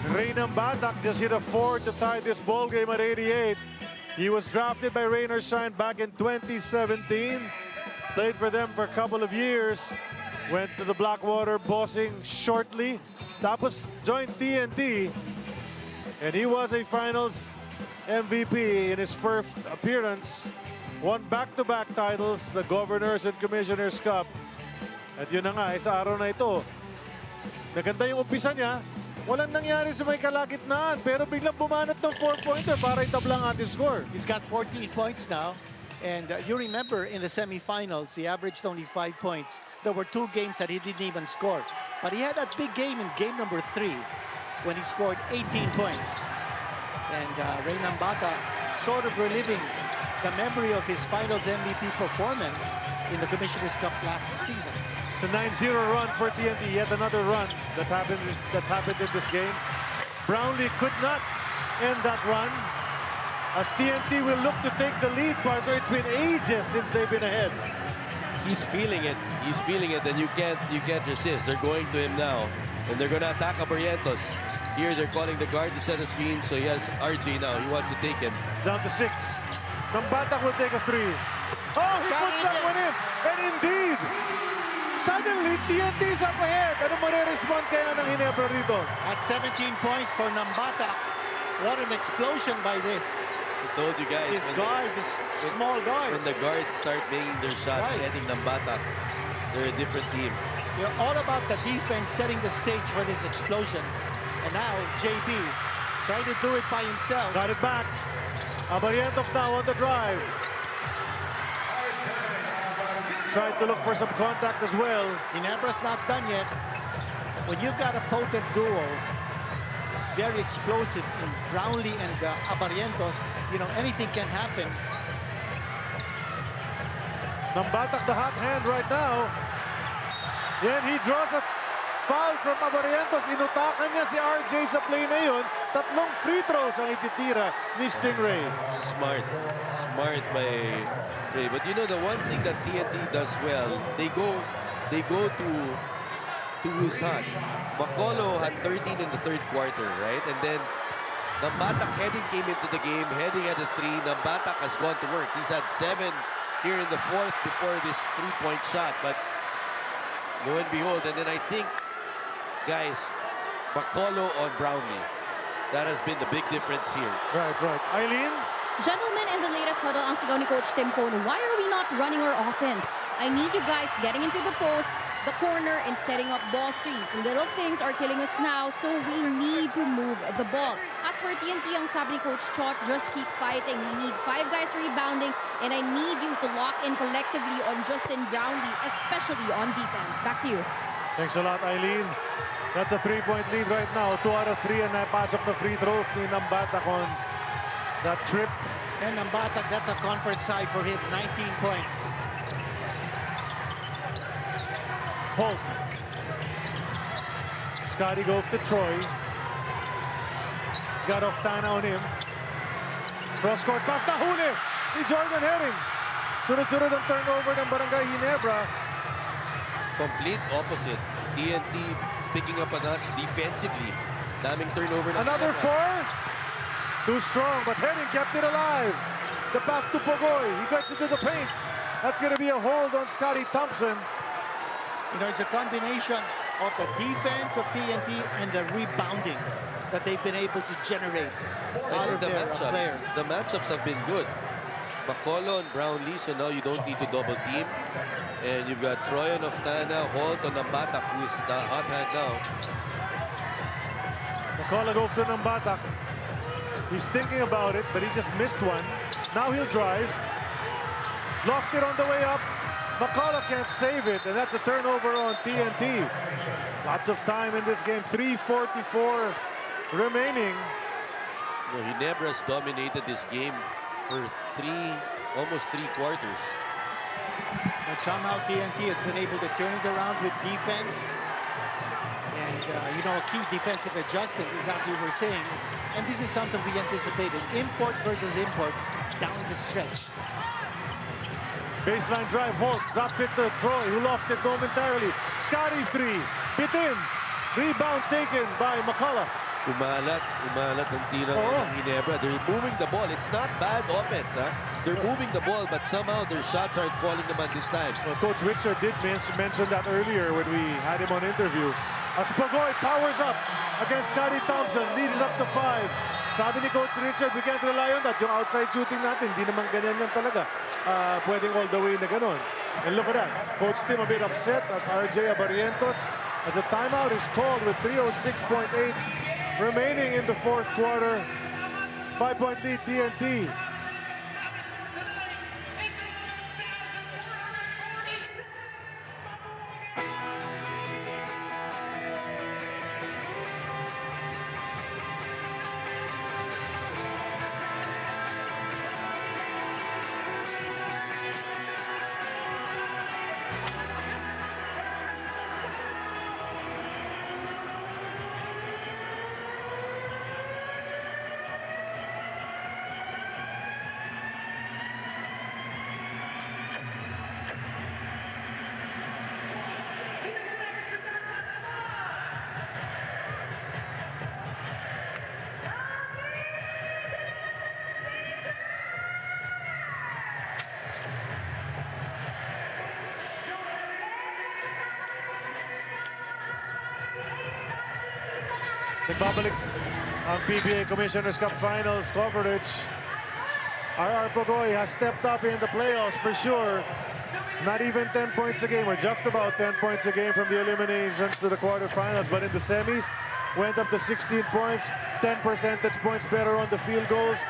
Raynam Batak just hit a 4 to tie this ball game at 88. He was drafted by Rainer Shine back in 2017. Played for them for a couple of years. Went to the Blackwater bossing shortly. Tapos joined TNT. And he was a finals MVP in his first appearance. Won back-to-back titles, the Governors and Commissioners Cup. At yun na nga, sa araw na ito, naganda yung umpisa niya. Walang nangyari sa may kalagitnaan, pero biglang bumanat ng 4-pointer para itablang ating score. He's got 14 points now. And you remember in the semifinals, he averaged only 5 points. There were 2 games that he didn't even score. But he had that big game in game number 3 when he scored 18 points. And Raynam Batak sort of reliving the memory of his finals MVP performance in the Commissioner's Cup last season. It's a 9-0 run for TNT. Yet another run that's happened in this game. Brownlee could not end that run as TNT will look to take the lead, partner. It's been ages since they've been ahead. He's feeling it. He's feeling it, and you can't resist. They're going to him now, and they're going to attack Barrientos. Here they're calling the guard to set a screen, so he has RJ now. He wants to take him. Down to 6. Batak will take a 3. Oh, he puts that one in, and indeed, suddenly, TNT's up ahead. Ano respond kaya ng Ginebra rito? At 17 points for Batak. What an explosion by this. I told you guys. This guard, this small guard. When the guards start making their shots, heading Batak, they're a different team. You're all about the defense setting the stage for this explosion. And now, JB trying to do it by himself. Got it back. Barrientos now on the drive. Tried to look for some contact as well. Ginebra's not done yet. When you've got a potent duo, very explosive in Brownlee and Barrientos, you know, anything can happen. Batak the hot hand right now. Then he draws a foul from Barrientos. Inutakan niya si RJ sa play na yun. 3 free throws ang ititira ni Stingray. Smart by Ray. But you know, the one thing that TNT does well, they go to who's hot. Macolo had 13 in the 3rd quarter, right? And then Batak came into the game, heading at a 3. Batak has gone to work. He's had 7 here in the 4th before this 3-point shot. But lo and behold, and then I think, guys, Macolo on Brownlee. That has been the big difference here. Right. Eileen? Gentlemen, in the latest huddle, ang sigaw ni Coach Tim Pono, why are we not running our offense? I need you guys getting into the post, the corner, and setting up ball screens. Little things are killing us now, so we need to move the ball. As for TNT, ang sabi ni Coach Chot, just keep fighting. We need 5 guys rebounding, and I need you to lock in collectively on Justin Brownlee, especially on defense. Back to you. Thanks a lot, Eileen. That's a 3-point lead right now. 2 out of 3 and napasok the free throws ni Batak on that trip. And Batak, that's a conference high for him. 19 points. Holt. Scotty goes to Troy. He's got Oftana on him. Cross-court pass, nahuli ni Jordan Herring. Sunod-sunod ang turnover ng Barangay Ginebra. Complete opposite. TNT picking up a notch defensively. Daming turnover. Another 4. Too strong, but Herring kept it alive. The pass to Pogoy. He gets into the paint. That's going to be a hold on Scotty Thompson. You know, it's a combination of the defense of TNT and the rebounding that they've been able to generate out of their players. The matchups have been good. Bacollo and Brownlee, so now you don't need to double team. And you've got Troy and Oftana, Holt on Nambatak, who's the hot hand now. McCullough goes to Nambatak. He's thinking about it, but he just missed one. Now he'll drive. Lofted on the way up. McCullough can't save it, and that's a turnover on TNT. Lots of time in this game. 3:44 remaining. You know, Ginebra's dominated this game for almost three quarters. But somehow TNT has been able to turn it around with defense. And, you know, a key defensive adjustment is, as you were saying, and this is something we anticipated, import versus import down the stretch. Baseline drive, Holt drops it to Troy, who lofted momentarily. Scotty 3, bit in. Rebound taken by McCullough. Umalat ng tira ng Ginebra. They're moving the ball. It's not bad offense, huh? They're moving the ball, but somehow their shots aren't falling naman this time. Well, Coach Richard did mention that earlier when we had him on interview. As Pogoy powers up against Scotty Thompson, leads up to 5. Sabi ni Coach Richard, we can't rely on that. Yung outside shooting natin, di naman ganyan yan talaga. Pwedeng all the way na ganon. And look at that. Coach Tim a bit upset at RJ Barrientos as a timeout is called with 3:06.8 remaining in the fourth quarter. 5-point lead TNT. Nagbabalik ang PBA Commissioner's Cup Finals coverage. RR Pogoy has stepped up in the playoffs for sure. Not even 10 points a game, or just about 10 points a game from the eliminations to the quarterfinals. But in the semis, went up to 16 points, 10 percentage points better on the field goals,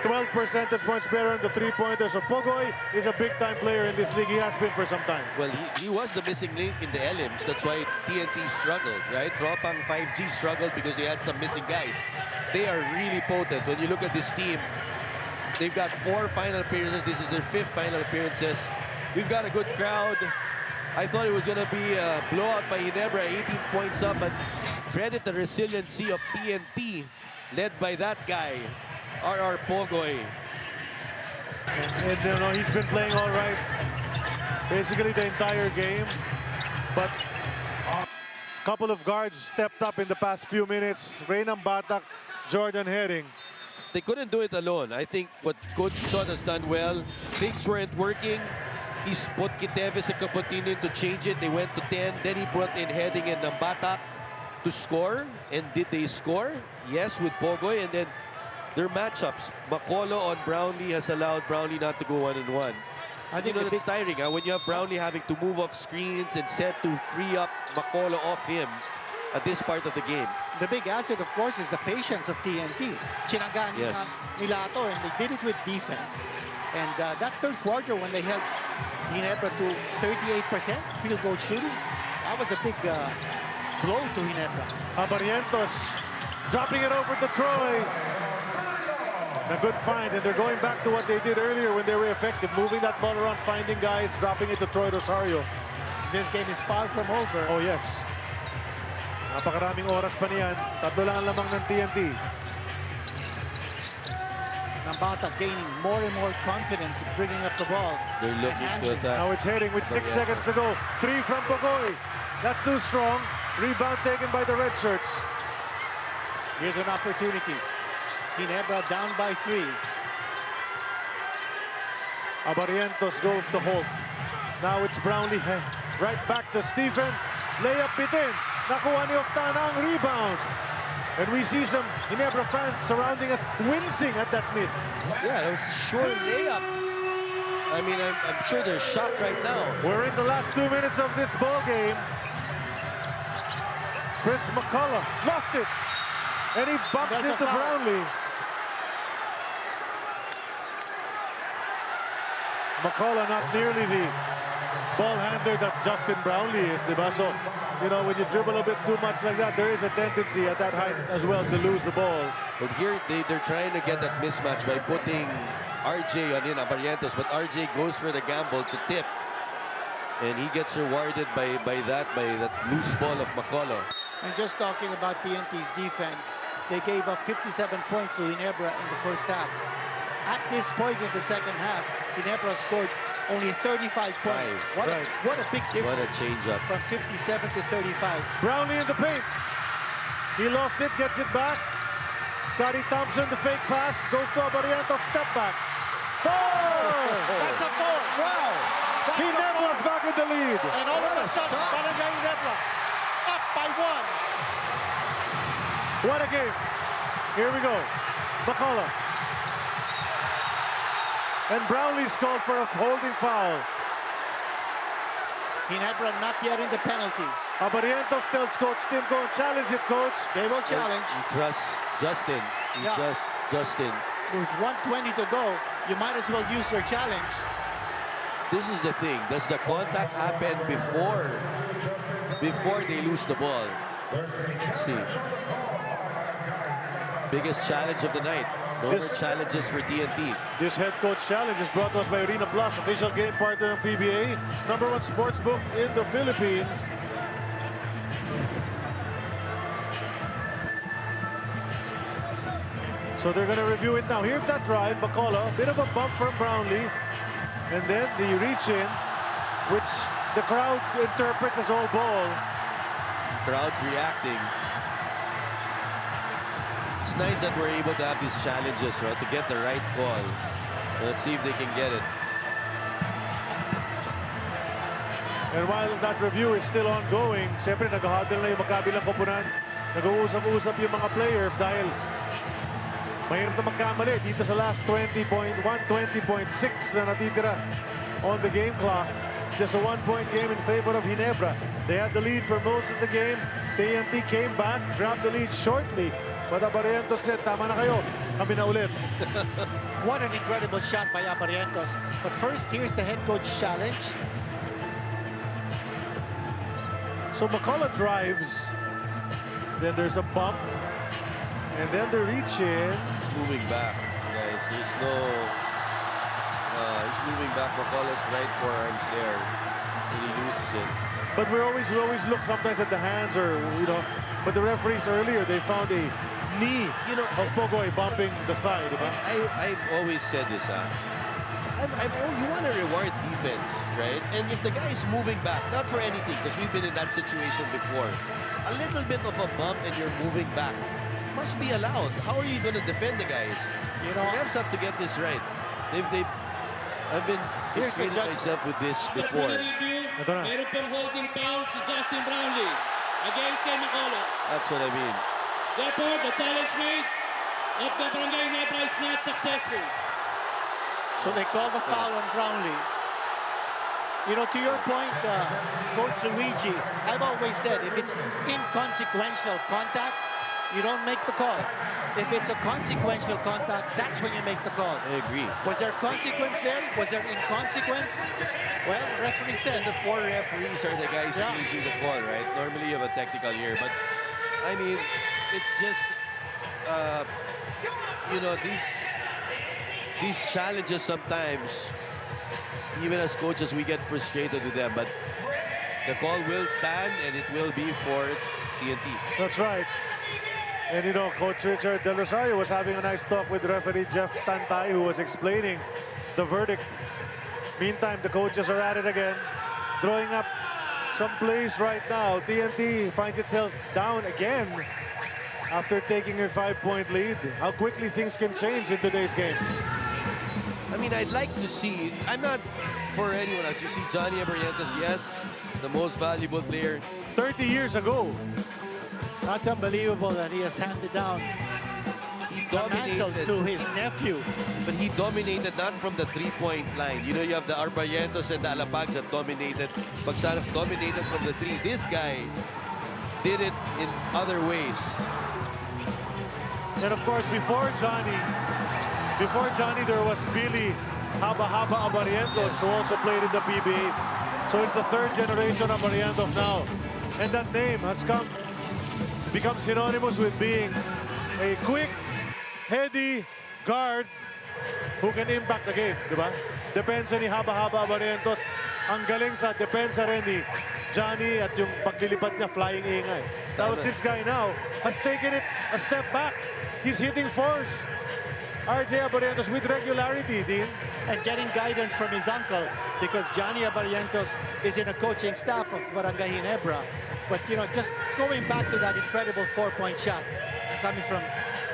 12 percentage points better on the three-pointers. So Pogoy is a big-time player in this league. He has been for some time. Well, he was the missing link in the elims. That's why TNT struggled, right? Tropang 5G struggled because they had some missing guys. They are really potent. When you look at this team, they've got 4 final appearances. This is their 5th final appearances. We've got a good crowd. I thought it was going to be a blowout by Ginebra, 18 points up, but credit the resiliency of TNT, led by that guy, RR Pogoy. And you know, he's been playing all right basically the entire game, but a couple of guards stepped up in the past few minutes. Reynam Batak, Jordan Herring. They couldn't do it alone. I think what Coach Sean has done well, things weren't working. He's put Kiteves and Kapotinin to change it. They went to 10. Then he brought in Heading and Nambatak to score. And did they score? Yes, with Pogoy. And then their matchups. Bacollo on Brownlee has allowed Brownlee not to go 1-on-1. I think it's tiring when you have Brownlee having to move off screens and set to free up Bacollo off him at this part of the game. The big asset, of course, is the patience of TNT. Chinagaan nila ito, and they did it with defense. And that third quarter, when they held Ginebra to 38% field goal shooting, that was a big blow to Ginebra. Barrientos dropping it over to Troy. A good find, and they're going back to what they did earlier when they were effective, moving that ball around, finding guys, dropping it to Troy Rosario. This game is far from over. Oh yes. Napakaraming oras pa niyan. Tatlo lang ang lamang ng TNT. Nambata gaining more and more confidence in bringing up the ball. They're looking to attack. Now it's heading with 6 seconds to go. 3 from Pogoy. That's too strong. Rebound taken by the red shirts. Here's an opportunity. Ginebra down by 3. Abarientos goes to Holt. Now it's Brownlee. Right back to Stephen. Layup bitin. Nakuha ni Oftana ang rebound. And we see some Ginebra fans surrounding us wincing at that miss. Yeah, it was short layup. I mean, I'm sure they're shocked right now. We're in the last 2 minutes of this ball game. Chris McCullough lost it. And he bumps into Brownlee. McCullough not nearly the ball handler that Justin Brownlee is, diba? So, you know, when you dribble a bit too much like that, there is a tendency at that height as well to lose the ball. But here, they're trying to get that mismatch by putting RJ on in Abarientos, but RJ goes for the gamble to tip. And he gets rewarded by that loose ball of McCullough. And just talking about TNT's defense, they gave up 57 points to Ginebra in the first half. At this point in the second half, Ginebra scored only 35 points. What a big difference. What a change-up. From 57 to 35. Brownlee in the paint. He lost it, gets it back. Scotty Thompson, the fake pass, goes to Abarientos, step back. 4! That's a 4. Wow. Ginebra's back in the lead. And all of a sudden, Barangay Ginebra up by 1. What a game. Here we go. McCullough. And Brownlee's called for a holding foul. Ginebra not yet in the penalty. Abarientos tells Coach Tim, go and challenge it, Coach. They will challenge. He trusts Justin. He trusts Justin. With 1:20 to go, you might as well use your challenge. This is the thing. Does the contact happen before they lose the ball? Let's see. Biggest challenge of the night. No more challenges for TNT. This head coach challenge is brought to us by Arena Plus, official game partner of PBA, #1 sports book in the Philippines. So they're going to review it now. Here's that drive, McCullough, bit of a bump from Brownlee, and then the reach in, which the crowd interprets as all ball. Crowd's reacting. It's nice that we're able to have these challenges, right? To get the right call. Let's see if they can get it. And while that review is still ongoing, siyempre nag-huddle na yung magkabilang koponan. Nag-uusap-usap yung mga players dahil mahirap na magkamali dito sa last 20.6 na natitira on the game clock. It's just a 1-point game in favor of Ginebra. They had the lead for most of the game. TNT came back, grabbed the lead shortly. But Abarientos said, tama na kayo, kami na ulit. What an incredible shot by Abarientos. But first, here's the head coach challenge. So McCullough drives, then there's a bump, and then the reach in. He's moving back, guys. There's no... he's moving back. McCullough's right forearm's there. And he loses it. But we always look sometimes at the hands or, you know, but the referees earlier, they found a knee of Pogoy bumping the thigh. I've always said this, you want to reward defense, right? And if the guy is moving back, not for anything, because we've been in that situation before, a little bit of a bump and you're moving back must be allowed. How are you going to defend the guys? You know, refs have to get this right. I've been frustrated myself with this before. Meron pong holding foul si Justin Brownlee against kay McCullough. That's what I mean. Therefore, the challenge made of the Barangay Ginebra is not successful. So they call the foul on Brownlee. You know, to your point, Coach Luigi, I've always said if it's inconsequential contact, you don't make the call. If it's a consequential contact, that's when you make the call. I agree. Was there consequence there? Was there inconsequence? Well, the referee said. And the 4 referees are the guys changing the call, right? Normally you have a technical here, but I mean, it's just, you know, these challenges sometimes, even as coaches, we get frustrated with them. But The call will stand, and it will be for TNT. That's right. And you know, Coach Richard Del Rosario was having a nice talk with referee Jeff Tantay, who was explaining the verdict. Meantime, the coaches are at it again, drawing up some plays right now. TNT finds itself down again after taking a 5-point lead. How quickly things can change in today's game. I mean, I'd like to see, I'm not for anyone else. You see Johnny Abarrientos, yes, the most valuable player. 30 years ago. That's unbelievable that he has handed down the mantle to his nephew. But he dominated not from the three-point line. You know, you have the Abarrientos and the Alapags that dominated. Pagsanov dominated from the three. This guy did it in other ways. And of course, before Johnny, there was Billy Haba Abarrientos, who also played in the PBA. So it's the third generation of Abarrientos now. And that name has become synonymous with being a quick, heady guard who can impact the game, di ba? Depensa ni Haba Abarrientos. Ang galing sa depensa rin ni Johnny at yung paglilipat niya, flying ingay. Tapos this guy now has taken it a step back. He's hitting fours. RJ Abarrientos with regularity, Dean. And getting guidance from his uncle, because Johnny Abarrientos is in a coaching staff of Barangay Ginebra. But, you know, just going back to that incredible 4-point shot coming from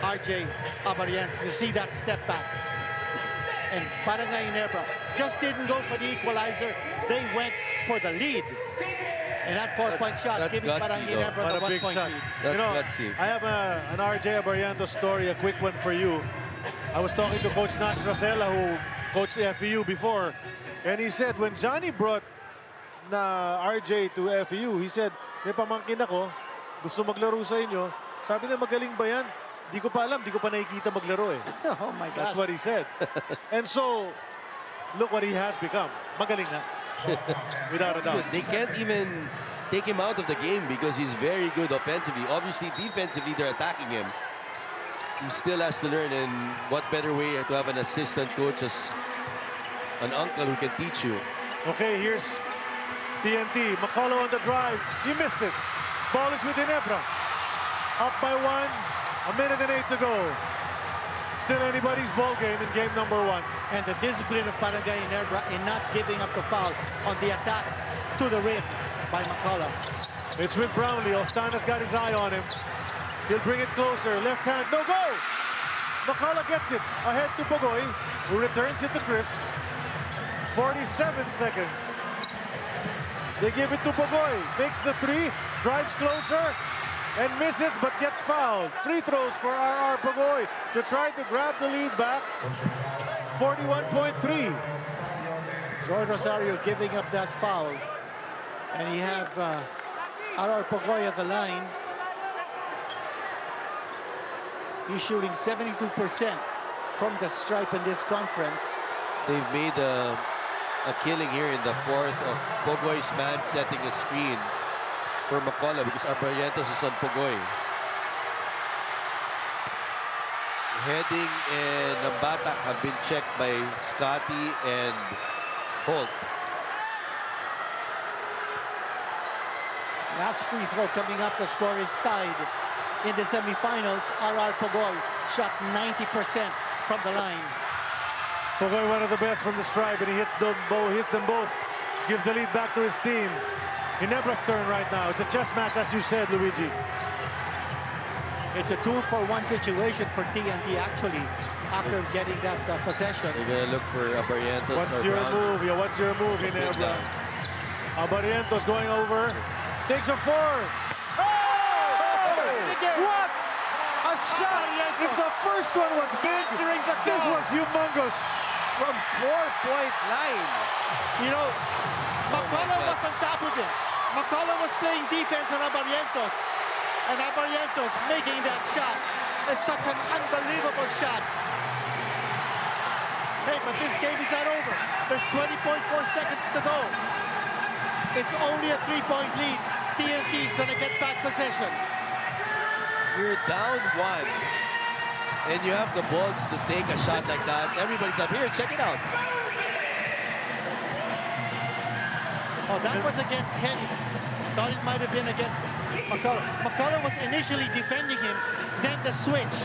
RJ Abarrientos, you see that step back. And Barangay Ginebra just didn't go for the equalizer. They went for the lead. And that 4-point shot giving Barangay Ginebra the 1-point lead. You know, I have an RJ Abarrientos story, a quick one for you. I was talking to Coach Nash Rosella, who coached FEU before, and he said when Johnny brought na RJ to FEU, he said, may pamangkin ako, gusto maglaro sa inyo. Sabi niya, magaling ba yan? Di ko pa alam, di ko pa nakikita maglaro eh. Oh my God. That's what he said. And so, look what he has become. Magaling na. Without a doubt. They can't even take him out of the game because he's very good offensively. Obviously, defensively, they're attacking him. He still has to learn, and what better way to have an assistant coach as an uncle who can teach you. Okay, here's TNT. McCullough on the drive. He missed it. Ball is with Ginebra. Up by 1. A minute and 8 to go. Still anybody's ball game in game number 1. And the discipline of Barangay Ginebra in not giving up the foul on the attack to the rim by McCullough. It's with Brownlee. Ostana's got his eye on him. He'll bring it closer. Left hand. No go! McCullough gets it. Ahead to Bogoy, who returns it to Chris. 47 seconds. They give it to Bogoy. Fakes the 3. Drives closer. And misses, but gets fouled. Free throws for RR Bogoy to try to grab the lead back. 41.3. Joy Rosario giving up that foul. And you have RR Bogoy at the line. He's shooting 72% from the stripe in this conference. They've made a killing here in the fourth of Bogoy's man setting a screen for McCullough because Abarrientos is on Bogoy. Heading and Nambatak have been checked by Scotty and Holt. Last free throw coming up, the score is tied. In the semifinals, RR Bogoy shot 90% from the line. Bogoy, one of the best from the stripe, and he hits them both. Gives the lead back to his team. Ginebra's turn right now. It's a chess match, as you said, Luigi. It's a 2-for-1 situation for TNT, actually, after getting that possession. They're gonna look for Abarrientos. What's your move? Yeah, what's your move, Ginebra? Abarrientos going over. Takes a 4. What a shot! If the first one was big, this was humongous. From 4-point line. You know, McCullough was on top of him. McCullough was playing defense on Abarrientos. And Abarrientos making that shot is such an unbelievable shot. Hey, but this game is not over. There's 20.4 seconds to go. It's only a 3-point lead. TNT is going to get back possession. You're down 1. And you have the balls to take a shot like that. Everybody's up here. Check it out. Oh, that was against Henny. Thought it might have been against McCullough. McCullough was initially defending him, then the switch,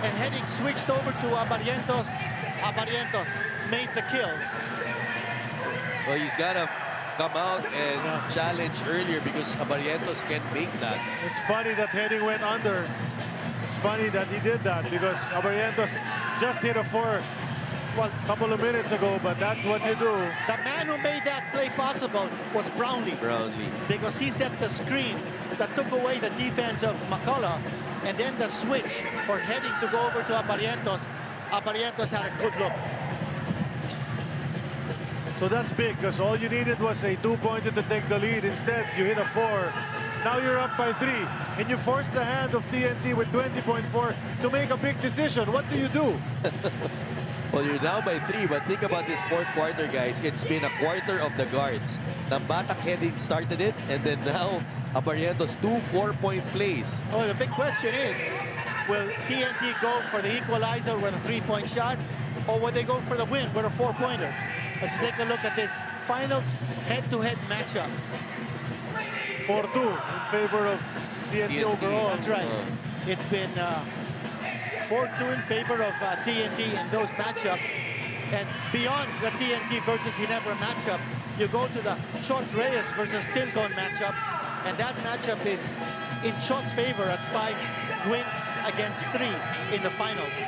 and Henning switched over to Barrientos. Barrientos made the kill. Well, he's got to come out and challenge earlier because Barrientos can't make that. It's funny that Henning went under. It's funny that he did that because Barrientos just hit a 4 a couple of minutes ago, but that's what you do. The man who made that play possible was Brownlee. Brownlee. Because he set the screen that took away the defense of McCullough, and then the switch for heading to go over to Barrientos. Barrientos had a good look. So that's big because all you needed was a 2-pointer to take the lead. Instead, you hit a 4. Now you're up by 3, and you force the hand of TNT with 20.4 to make a big decision. What do you do? Well, you're down by 3, but think about this fourth quarter, guys. It's been a quarter of the guards. Nambatak Henning started it, and then now Barrientos 2 4-point plays. Oh, the big question is, will TNT go for the equalizer with a 3-point shot, or will they go for the win with a 4-pointer? Let's take a look at this finals head-to-head matchups. 4-2 in favor of TNT overall. That's right. It's been 4-2 in favor of TNT in those matchups. And beyond the TNT versus Ginebra matchup, you go to the Chot Reyes versus Tincon matchup. And that matchup is in Chot's favor at 5 wins against 3 in the finals.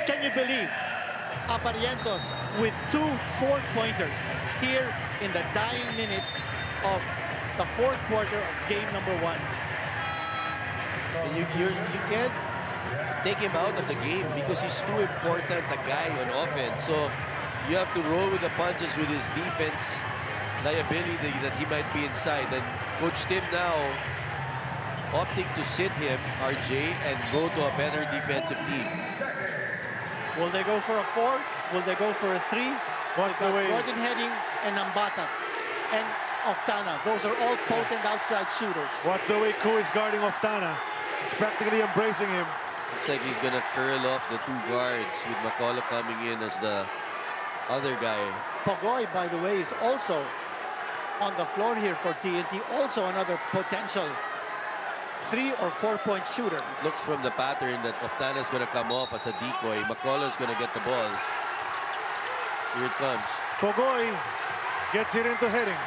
Can you believe Barrientos with 2 4-pointers here in the dying minutes of the fourth quarter of game number 1? And you can't take him out of the game because he's too important a guy on offense. So you have to roll with the punches with his defense liability that he might be inside. And Coach Tim now opting to sit him, RJ, and go to a better defensive team. Will they go for a 4? Will they go for a 3? What's the way? Jordan Henning and Nambatak and Oftana. Those are all potent outside shooters. Watch the way Ku is guarding Oftana. He's practically embracing him. Looks like he's gonna curl off the 2 guards with McCullough coming in as the other guy. Pogoy, by the way, is also on the floor here for TNT. Also another potential 3 or 4-point shooter. Looks from the pattern that Oftana's gonna come off as a decoy. McCullough's gonna get the ball. Here it comes. Pogoy gets it into Henning.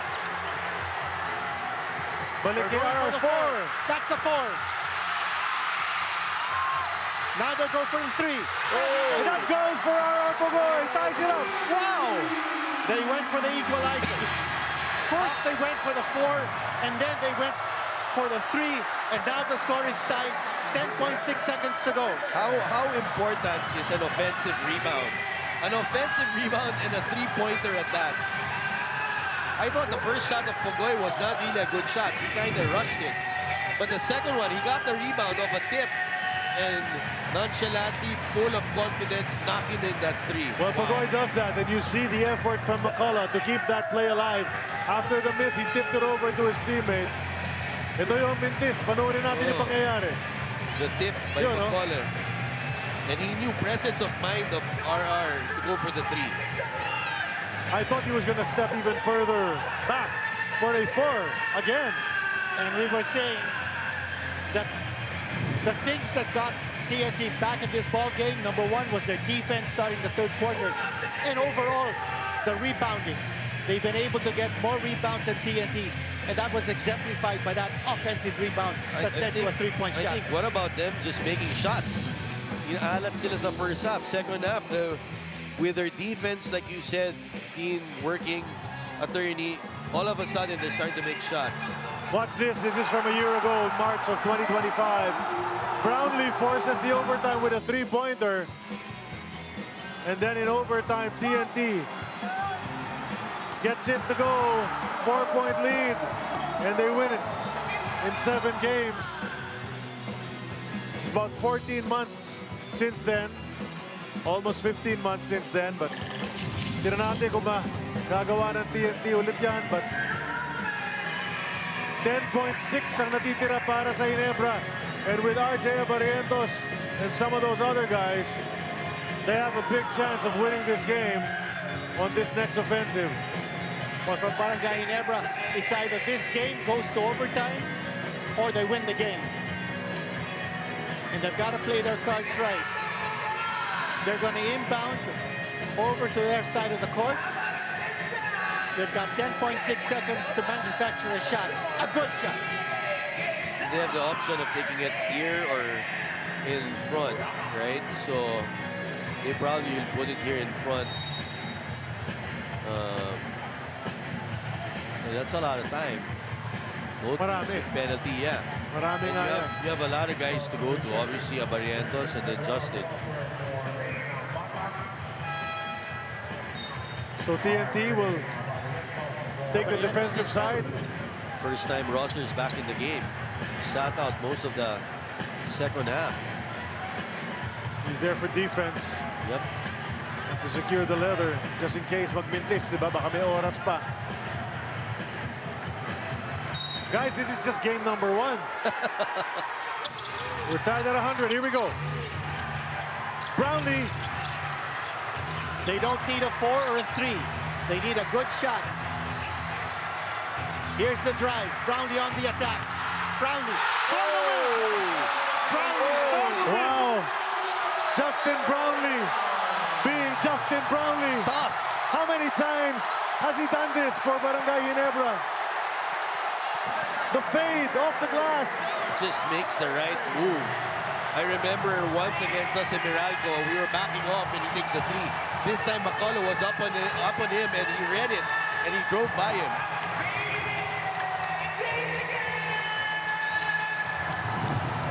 Balikiara 4. That's a 4. Now they go for the 3. Oh, that goes for R.R. Pogoy. Ties it up. Wow! They went for the equalizer. First they went for the 4, and then they went for the 3, and now the score is tied. 10.6 seconds to go. How important is an offensive rebound? An offensive rebound and a 3-pointer at that. I thought the first shot of Pogoy was not really a good shot. He kind of rushed it. But the second one, he got the rebound off a tip and nonchalantly, full of confidence, knocking in that 3. Well, Pogoy does that, and you see the effort from McCullough to keep that play alive. After the miss, he tipped it over to his teammate. Ito yung mintis. Panoorin natin yung pangyayari. The tip by McCullough. And he knew presence of mind of RR to go for the 3. I thought he was going to step even further back for a 4 again. And we were saying that the things that got TNT back in this ball game, number 1 was their defense starting the third quarter. And overall, the rebounding. They've been able to get more rebounds than TNT. And that was exemplified by that offensive rebound that led to a 3-point shot. I think, what about them just making shots? Inaalat sila sa first half. Second half, with their defense, like you said, team working, attorney, all of a sudden they're starting to make shots. Watch this. This is from a year ago, March of 2025. Brownlee forces the overtime with a 3-pointer. And then in overtime, TNT gets it to go. 4-point lead. And they win it in 7 games. It's about 14 months since then. Almost 15 months since then. But tira natin kung magagawa ng TNT ulit yan. But 10.6 ang natitira para sa Ginebra. And with RJ Barrientos and some of those other guys, they have a big chance of winning this game on this next offensive. But for Barangay Ginebra, it's either this game goes to overtime or they win the game. And they've got to play their cards right. They're going to inbound over to their side of the court. They've got 10.6 seconds to manufacture a shot, a good shot. They have the option of taking it here or in front, right? So they probably will put it here in front. And that's a lot of time. Both teams with penalty, yeah. And you have a lot of guys to go to. Obviously, Barrientos and then Justin. So TNT will take the defensive side. First time Rosser's back in the game. He sat out most of the second half. He's there for defense. Yep. And to secure the leather, just in case magmintis, diba? Baka may oras pa. Guys, this is just game number 1. We're tied at 100. Here we go. Brownlee. They don't need a 4 or a 3. They need a good shot. Here's the drive. Brownlee on the attack. Brownlee. Wow. Justin Brownlee being Justin Brownlee. Tough. How many times has he done this for Barangay Ginebra? The fade off the glass. Just makes the right move. I remember once against us in Meralco, we were backing off and he takes the 3. This time McCullough was up on him and he read it and he drove by him.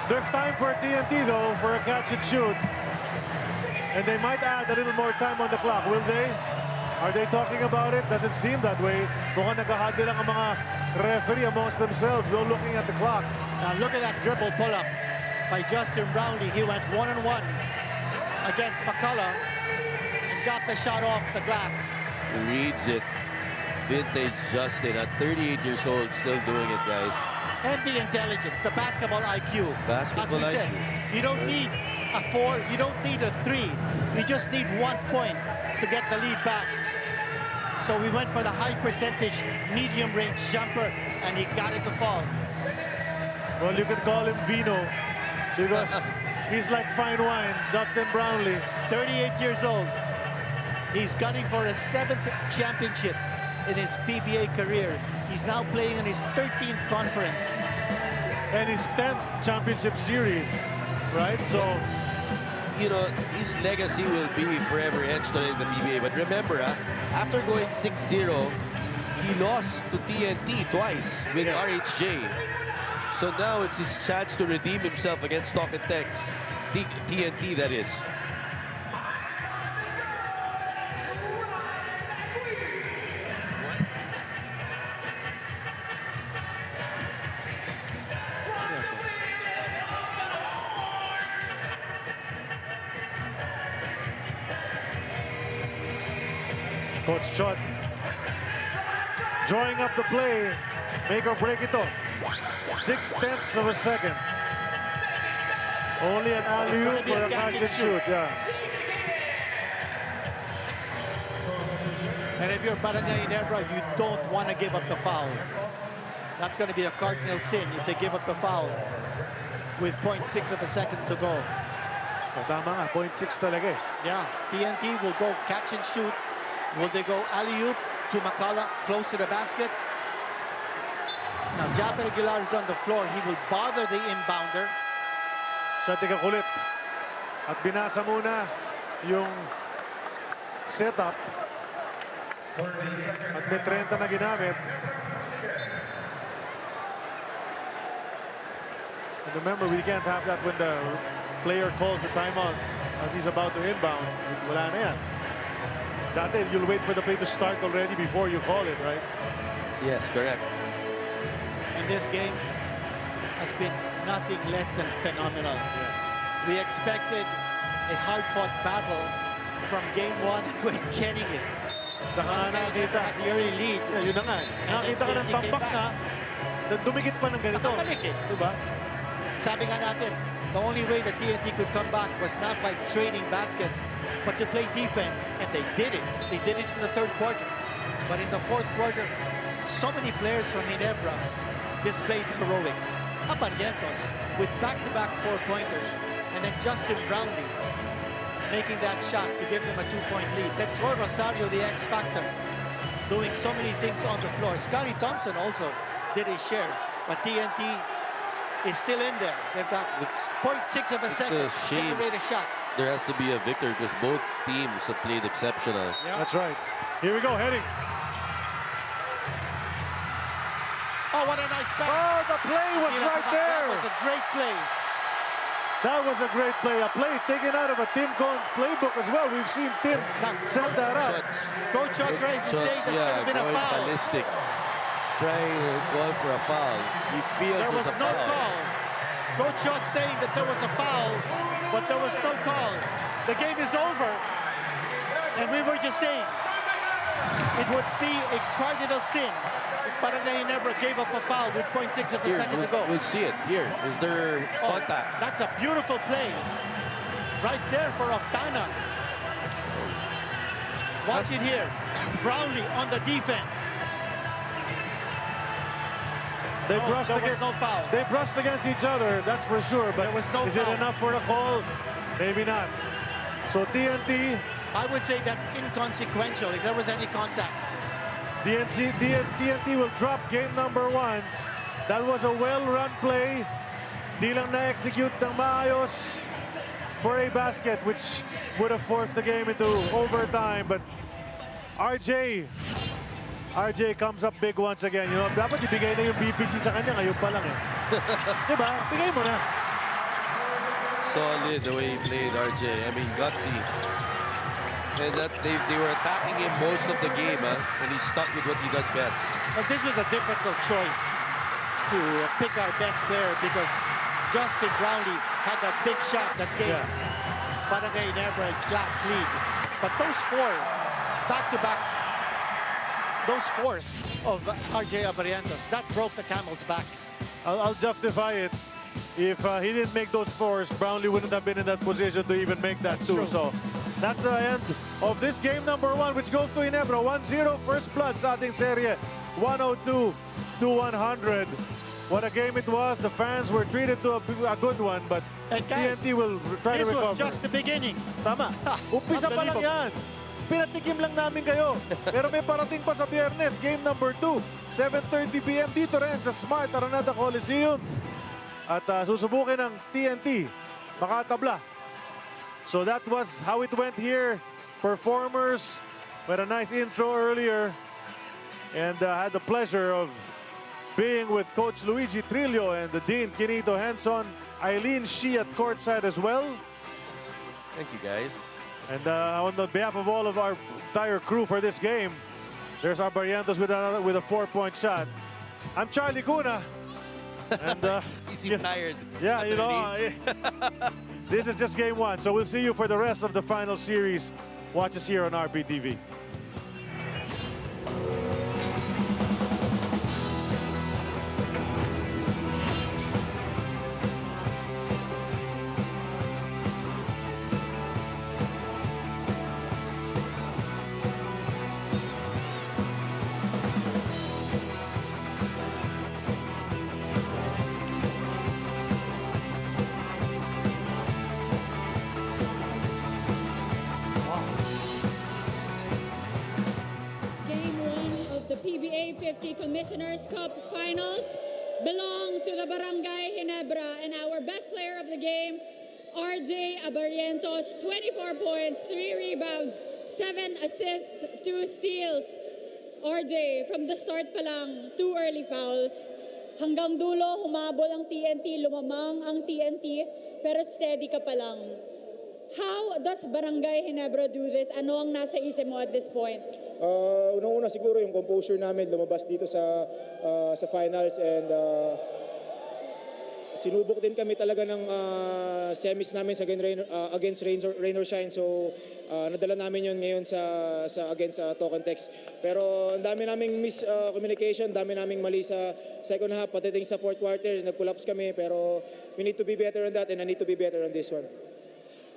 There's time for TNT though for a catch and shoot. And they might add a little more time on the clock, will they? Are they talking about it? Doesn't seem that way. Mukhang naghahati lang ang mga referee amongst themselves, though, looking at the clock. Now look at that dribble pull-up by Justin Brownlee. He went 1-on-1 against McCullough and got the shot off the glass. Reads it. Vintage Justin at 38 years old, still doing it, guys. And the intelligence, the basketball IQ. Basketball As we IQ. said, you don't need a 4, you don't need a 3. You just need 1 point to get the lead back. So we went for the high percentage medium range jumper and he got it to fall. Well, you can call him Vino because he's like fine wine, Justin Brownlee. 38 years old. He's gunning for a 7th championship in his PBA career. He's now playing in his 13th conference. And his 10th championship series, right? So, you know, his legacy will be forever etched on in the PBA. But remember, after going 6-0, he lost to TNT twice with RHJ. So now it's his chance to redeem himself against Talk and Text. TNT, that is. Coach Chot drawing up the play, make or break ito. 0.6 of a second. Only an alley-oop or a catch and shoot, yeah. And if you're Barangay Ginebra, you don't want to give up the foul. That's going to be a cardinal sin if they give up the foul with 0.6 of a second to go. So, tama nga, 0.6 talaga eh. Yeah, TNT will go catch and shoot. Will they go alley-oop to McCullough close to the basket? Now, Japper Aguilar is on the floor. He will bother the inbounder. Sa tiga kulit. At binasa muna yung setup. At may 30 na ginamit. And remember, we can't have that when the player calls a timeout as he's about to inbound. Wala na yan. Dati, you'll wait for the play to start already before you call it, right? Yes, correct. And this game has been nothing less than phenomenal. We expected a hard-fought battle from game 1. We're getting it. Saka nakita the early lead. Yeah, yun na nga. Nakita ka ng tambak na dumikit pa ng ganito. Nakabalik eh. Diba? Sabi nga natin, the only way that TNT could come back was not by trading baskets, but to play defense, and they did it. They did it in the third quarter. But in the fourth quarter, so many players from Ginebra displayed heroics. Barrientos with back-to-back 4-pointers, and then Justin Brownlee making that shot to give them a 2-point lead. Then Troy Rosario, the X factor, doing so many things on the floor. Scotty Thompson also did his share, but TNT is still in there. They've got 0.6 of a second to generate a shot. There has to be a victor because both teams have played exceptional. Yeah. That's right. Here we go, heading. Oh, what a nice pass. Oh, the play was right there. That was a great play. That was a great play. A play taken out of a Tim Cohn playbook as well. We've seen Tim send that up. Coach Rodriguez is saying that should have been a foul. Ballistic. Trying to go for a foul. He feels there was no call. Coach Shot saying that there was a foul, but there was no call. The game is over. And we were just saying it would be a cardinal sin if Barangay Ginebra gave up a foul with 0.6 of a second to go. We'll see it. Here is their contact. That's a beautiful play. Right there for Oftana. Watch it here. Brownlee on the defense. They brushed against, no foul. They brushed against each other, that's for sure. But there was no is foul. It enough for the call? Maybe not. So TNT. I would say that's inconsequential if there was any contact. TNT will drop game number 1. That was a well-run play. Di lang na-execute ng maayos for a basket, which would have forced the game into overtime. But RJ comes up big once again. You know, dapat ibigay na yung BPC sa kanya ngayon pa lang eh. Diba? Bigay mo na. Solid the way he played, RJ. I mean, gutsy. And that they were attacking him most of the game, and he stuck with what he does best. But this was a difficult choice to pick our best player because Justin Brownlee had that big shot that gave Barangay Ginebra its last lead. But those four, back-to-back, those fours of RJ Barrientos, that broke the camel's back. I'll justify it. If he didn't make those fours, Brownlee wouldn't have been in that position to even make that too. So that's the end of this game number 1, which goes to Ginebra. 1-0 first blood sa ating serye. 102-100. What a game it was. The fans were treated to a good one, but guys, TNT will try to recover. This was just the beginning. Tama. Umpisa pa lang yan. Pinatikim lang namin kayo. Pero may parating pa sa Biyernes. Game number 2. 7:30 p.m. dito rin sa Smart Araneta Coliseum. At susubukin ng TNT makatabla. So that was how it went here. Performers, we had a nice intro earlier. And had the pleasure of being with Coach Luigi Trillo and the Dean Quinito Henson. Eileen Shi at courtside as well. Thank you, guys. And on the behalf of all of our entire crew for this game, there's our Barrientos with a 4-point shot. I'm Charlie Cuna. And he's tired. Yeah, you know, this is just game 1. So we'll see you for the rest of the final series. Watch us here on RPTV. PBA 50 Commissioners Cup Finals belong to the Barangay Ginebra, and our best player of the game, RJ Barrientos, 24 points, 3 rebounds, 7 assists, 2 steals. RJ, from the start pa lang, 2 early fouls. Hanggang dulo, humabol ang TNT, lumamang ang TNT, pero steady ka pa lang. How does Barangay Ginebra do this? Ano ang nasa isip mo at this point? Unang-una siguro yung composure namin lumabas dito sa finals, and sinubok din kami talaga ng semis namin sa against Rain or Shine. So nadala namin yun ngayon sa against Token Text. Pero ang dami naming miscommunication, dami naming mali sa second half, patiting sa fourth quarter, nag-collapse kami. Pero we need to be better on that, and I need to be better on this one.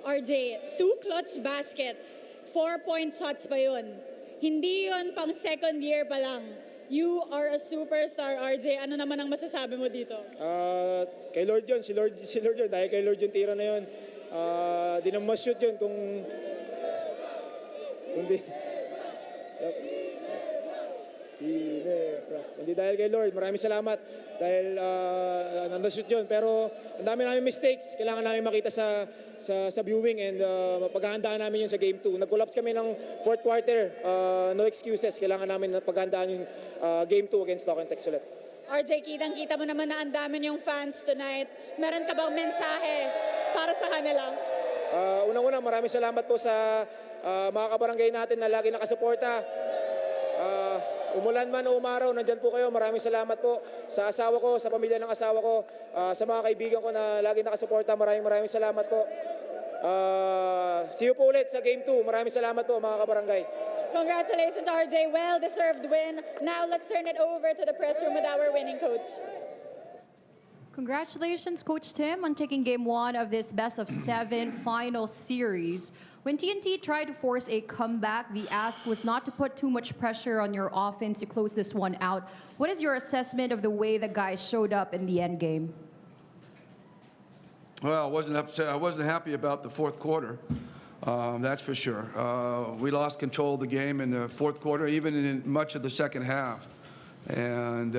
RJ, 2 clutch baskets, 4-point shots pa yun. Hindi yun pang second year pa lang. You are a superstar, RJ. Ano naman ang masasabi mo dito? Kay Lord yun, si Lord yun. Dahil kay Lord yung tira na yun, di naman mas-shoot yun kung di. Hindi dahil kay Lord. Maraming salamat dahil nandashoot yun. Pero ang dami namin mistakes. Kailangan namin makita sa viewing and paghahandaan namin yun sa Game 2. Nag-collapse kami ng fourth quarter. No excuses. Kailangan namin paghahandaan yung Game 2 against Tokyo Tex ulit. RJ, kitang-kita mo naman na ang dami niyong fans tonight. Meron ka bang mensahe para sa kanila? Unang-una, maraming salamat po sa mga kabarangay natin na lagi nakasuporta. Umulan man o umaraw, nandyan po kayo. Maraming salamat po sa asawa ko, sa pamilya ng asawa ko, sa mga kaibigan ko na lagi nakasuporta. Maraming salamat po. See you po ulit sa Game 2. Maraming salamat po mga kabarangay. Congratulations, RJ. Well-deserved win. Now let's turn it over to the press room with our winning coach. Congratulations, Coach Tim, on taking Game 1 of this best-of-7 final series. When TNT tried to force a comeback, the ask was not to put too much pressure on your offense to close this one out. What is your assessment of the way the guys showed up in the end game? Well, I wasn't happy about the fourth quarter. That's for sure. We lost control of the game in the fourth quarter, even in much of the second half. And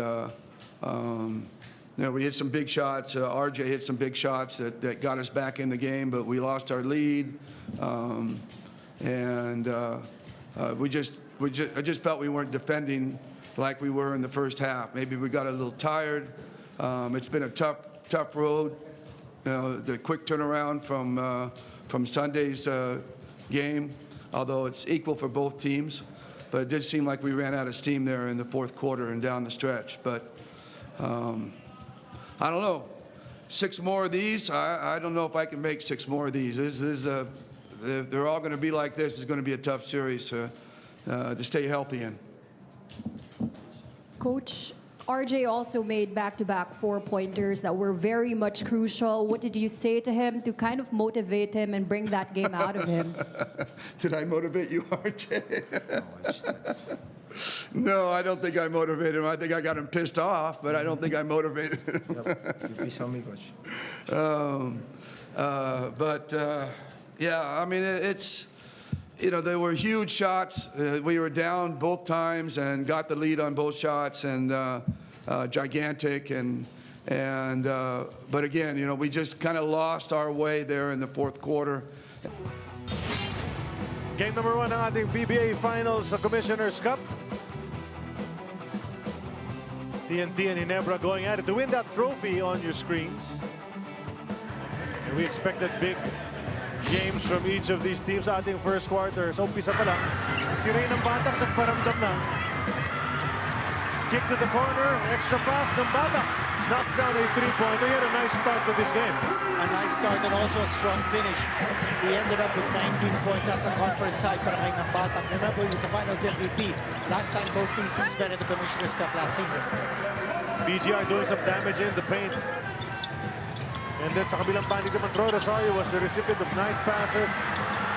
we hit some big shots. RJ hit some big shots that got us back in the game, but we lost our lead. I just felt we weren't defending like we were in the first half. Maybe we got a little tired. It's been a tough road. The quick turnaround from Sunday's game, although it's equal for both teams. But it did seem like we ran out of steam there in the fourth quarter and down the stretch. But I don't know. 6 more of these, I don't know if I can make 6 more of these. They're all going to be like this. It's going to be a tough series to stay healthy in. Coach, RJ also made back-to-back 4-pointers that were very much crucial. What did you say to him to kind of motivate him and bring that game out of him? Did I motivate you, RJ? No, I don't think I motivated him. I think I got him pissed off, but I don't think I motivated him. You saw me, Coach. Yeah, I mean, they were huge shots. We were down both times and got the lead on both shots, and gigantic. But again, we just kind of lost our way there in the fourth quarter. Game number 1 ng ating PBA Finals sa Commissioner's Cup. TNT and Ginebra going at it to win that trophy on your screens. And we expected big games from each of these teams sa ating first quarter. So, umpisa pa lang. Si Ray ng Batak nagparamdam na. Kick to the corner. Extra pass ng Batak. Knocks down a 3-pointer. He had a nice start to this game. A nice start and also a strong finish. He ended up with 19 points. That's a conference side para kay ng Batak. Remember, he was the Finals MVP. Last time both teams spent in the Commissioner's Cup last season. BGR doing some damage in the paint. And then sa kabilang panig naman, Troy Rosario was the recipient of nice passes.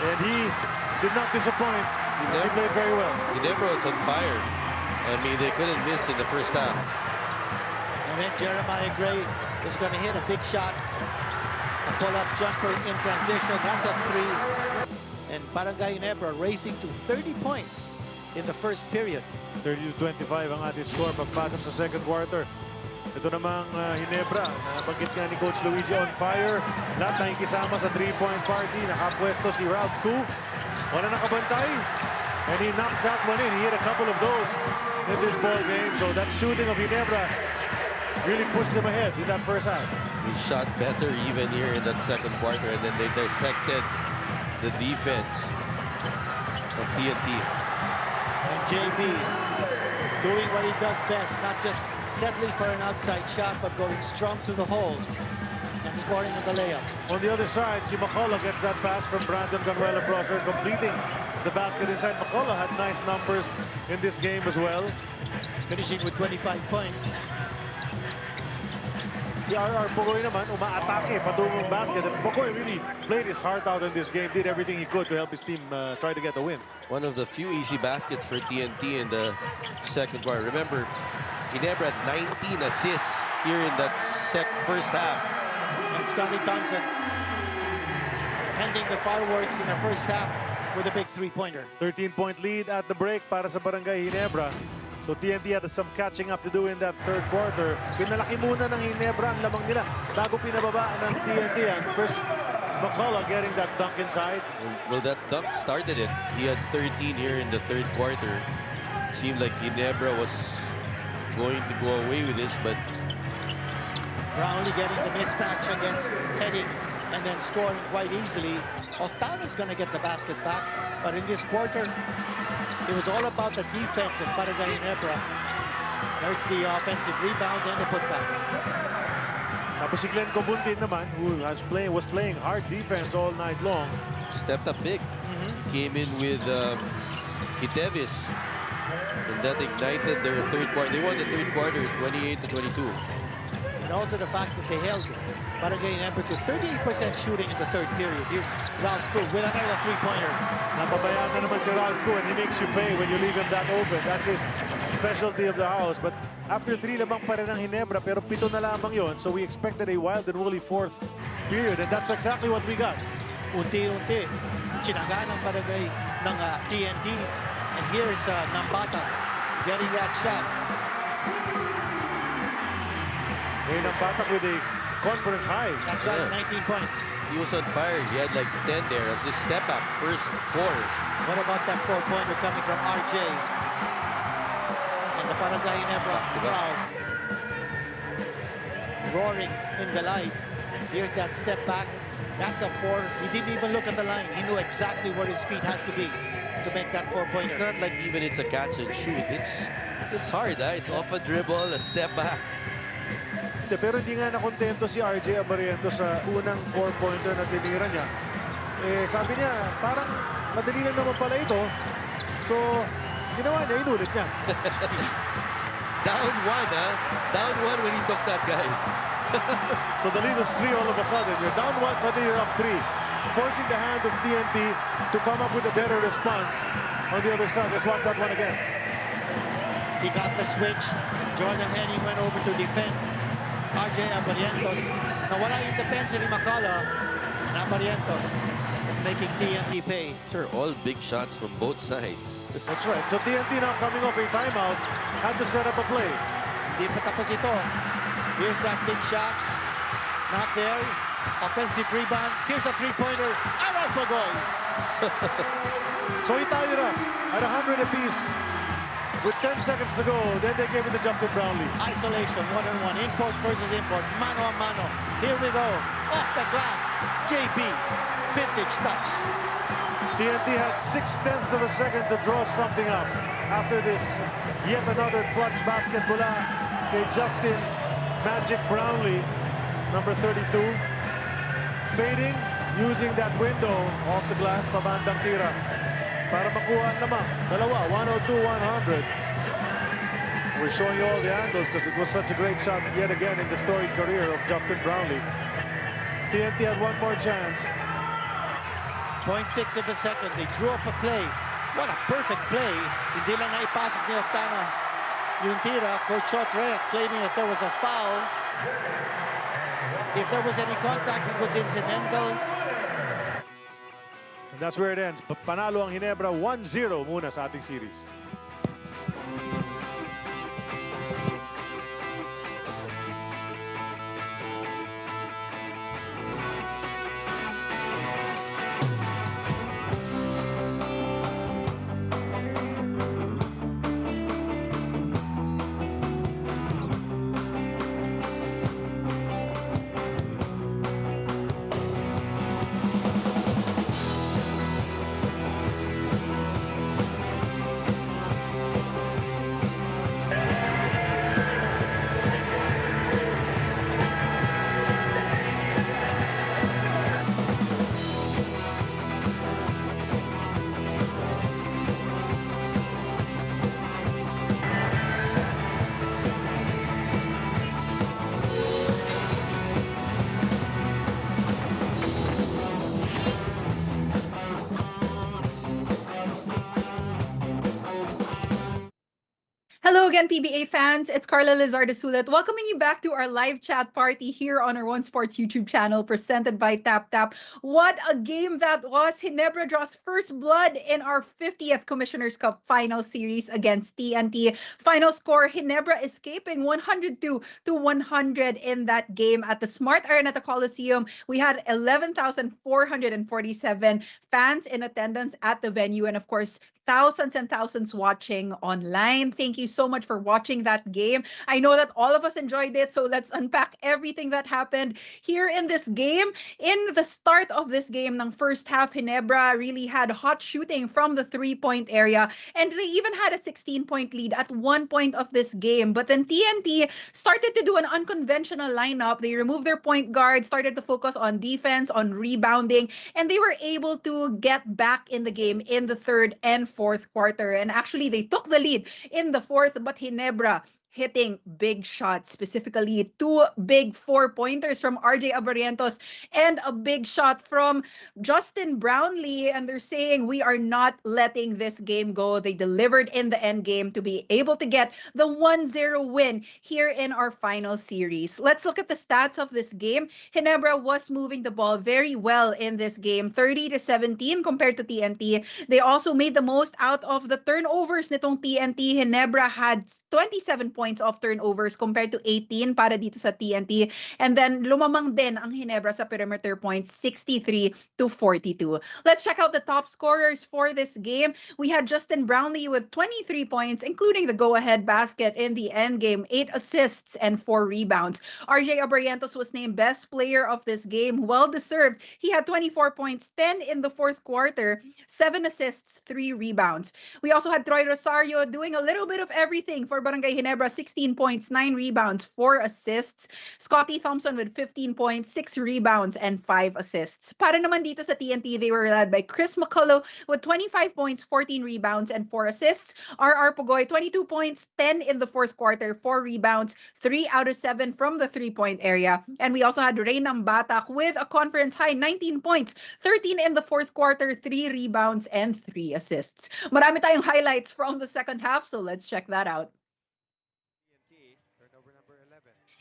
And he did not disappoint. He played very well. Ginebra was on fire. I mean, they couldn't miss in the first half. And then Jeremiah Gray is going to hit a big shot. A pull-up jumper in transition. That's a 3. And Barangay Ginebra racing to 30 points in the first period. 30-25 ang ating score pagpasok sa second quarter. Ito namang Ginebra, nabanggit nga ni Coach Luigi, on fire. Lahat nakikisama sa 3-point party. Nakapwesto si Ralph Koo. Wala nakabantay. And he knocked that one in. He hit a couple of those in this ball game. So that shooting of Ginebra really pushed them ahead in that first half. He shot better even here in that second quarter, and then they dissected the defense of TNT. And JB doing what he does best, not just settling for an outside shot, but going strong to the hole and scoring on the layup. On the other side, si McCullough gets that pass from Brandon Ganuela-Prosser, completing the basket inside. McCullough had nice numbers in this game as well. Finishing with 25 points. Si RR Pugoy naman, umaatake patungong basket. And Pugoy really played his heart out in this game, did everything he could to help his team try to get the win. One of the few easy baskets for TNT in the second quarter. Remember, Ginebra had 19 assists here in that first half. And Scotty Thompson ending the fireworks in the first half with a big three-pointer. 13-point lead at the break para sa Barangay Ginebra. So TNT had some catching up to do in that third quarter. Pinalaki muna ng Ginebra ang lamang nila bago pinababa ng TNT. And Chris McCullough getting that dunk inside. Well, that dunk started it. He had 13 here in the third quarter. Seemed like Ginebra was going to go away with this, but Brownlee getting the mismatch against Heading and then scoring quite easily. Octavia's going to get the basket back, but in this quarter, it was all about the defense of Barangay Ginebra. There's the offensive rebound and the putback. Tapos si Glenn Cobuntin naman, who was playing hard defense all night long. Stepped up big. Came in with Kitevis. And that ignited their third quarter. They won the third quarter 28-22. And also the fact that they held Barangay Ginebra to 38% shooting in the third period. Here's Ralph Koo with another three-pointer. Napabayaan na naman si Ralph Koo, and he makes you pay when you leave him that open. That's his specialty of the house. But after 3 lamang pa rin ang Ginebra, pero 7 na lamang yon. So we expected a wild and woolly fourth period, and that's exactly what we got. Unti-unti, chinaga ng Barangay ng TNT. And here's Nambata getting that shot. Hey, Nambata with a conference high. That's right, 19 points. He was on fire. He had like 10 there as this step back. First 4. What about that 4-pointer coming from RJ? And the Barangay Ginebra crowd roaring in the light. Here's that step back. That's a 4. He didn't even look at the line. He knew exactly where his feet had to be to make that 4-pointer. It's not like even it's a catch and shoot. It's hard, huh? It's off a dribble, a step back. Pero hindi nga nakontento si RJ Abarientos sa unang 4-pointer na tinira niya. Eh, sabi niya, parang madali lang naman pala ito. So, ginawa niya, inulit niya. Down 1, huh? Down 1 when he took that, guys. So the lead is 3 all of a sudden. You're down 1, suddenly you're up 3. Forcing the hand of TNT to come up with a better response on the other side. Let's watch that one again. He got the switch. Jordan Henning went over to defend RJ Abarientos. Nawala yung depensa ni McCullough. And Abarientos making TNT pay. Sir, all big shots from both sides. That's right. So TNT now coming off a timeout had to set up a play. Di pa tapos ito. Here's that big shot. Not there. Offensive rebound. Here's a three-pointer. Aral Pugoy. So he tied it up at 100 apiece with 10 seconds to go. Then they gave it to Justin Brownlee. Isolation, one-on-one. Import versus import. Mano a mano. Here we go. Off the glass. JB. Vintage touch. TNT had 0.6 of a second to draw something up after this yet another clutch basket mula kay Justin Magic Brownlee, number 32. Fading, using that window off the glass, pabandang tira para makuha ang lamang. Dalawa, 102-100. We're showing you all the angles because it was such a great shot yet again in the storied career of Justin Brownlee. TNT had one more chance. 0.6 of a second. They drew up a play. What a perfect play. Hindi lang naipasok ni Octana yung tira. Coach Shot Reyes claiming that there was a foul. If there was any contact, it was incidental. And that's where it ends. Panalo ang Ginebra 1-0 muna sa ating series. Hello again, PBA fans. It's Carla Lizardo Sulet, welcoming you back to our live chat party here on our One Sports YouTube channel, presented by TapTap. What a game that was! Ginebra draws first blood in our 50th Commissioner's Cup Final Series against TNT. Final score: Ginebra escaping 102-100 in that game at the Smart Araneta Coliseum. We had 11,447 fans in attendance at the venue, and of course, thousands and thousands watching online. Thank you so much for watching that game. I know that all of us enjoyed it, so let's unpack everything that happened here in this game. In the start of this game, ng first half, Ginebra really had hot shooting from the three-point area, and they even had a 16-point lead at one point of this game. But then TNT started to do an unconventional lineup. They removed their point guard, started to focus on defense, on rebounding, and they were able to get back in the game in the third and fourth quarter. And actually, they took the lead in the fourth, but Ginebra hitting big shots, specifically two big four-pointers from RJ Abarientos and a big shot from Justin Brownlee. And they're saying, we are not letting this game go. They delivered in the end game to be able to get the 1-0 win here in our final series. Let's look at the stats of this game. Ginebra was moving the ball very well in this game, 30-17 compared to TNT. They also made the most out of the turnovers nitong TNT. Ginebra had 27 points of turnovers compared to 18 para dito sa TNT. And then lumamang din ang Ginebra sa perimeter points, 63-42. Let's check out the top scorers for this game. We had Justin Brownlee with 23 points, including the go-ahead basket in the end game, 8 assists and 4 rebounds. RJ Abarientos was named best player of this game. Well-deserved. He had 24 points, 10 in the fourth quarter, 7 assists, 3 rebounds. We also had Troy Rosario doing a little bit of everything for Barangay Ginebra, 16 points, 9 rebounds, 4 assists. Scotty Thompson with 15 points, 6 rebounds, and 5 assists. Para naman dito sa TNT, they were led by Chris McCullough with 25 points, 14 rebounds, and 4 assists. RR Pugoy, 22 points, 10 in the fourth quarter, 4 rebounds, 3 out of 7 from the three-point area. And we also had Reynam Batak with a conference high 19 points, 13 in the fourth quarter, 3 rebounds, and 3 assists. Marami tayong highlights from the second half, so let's check that out.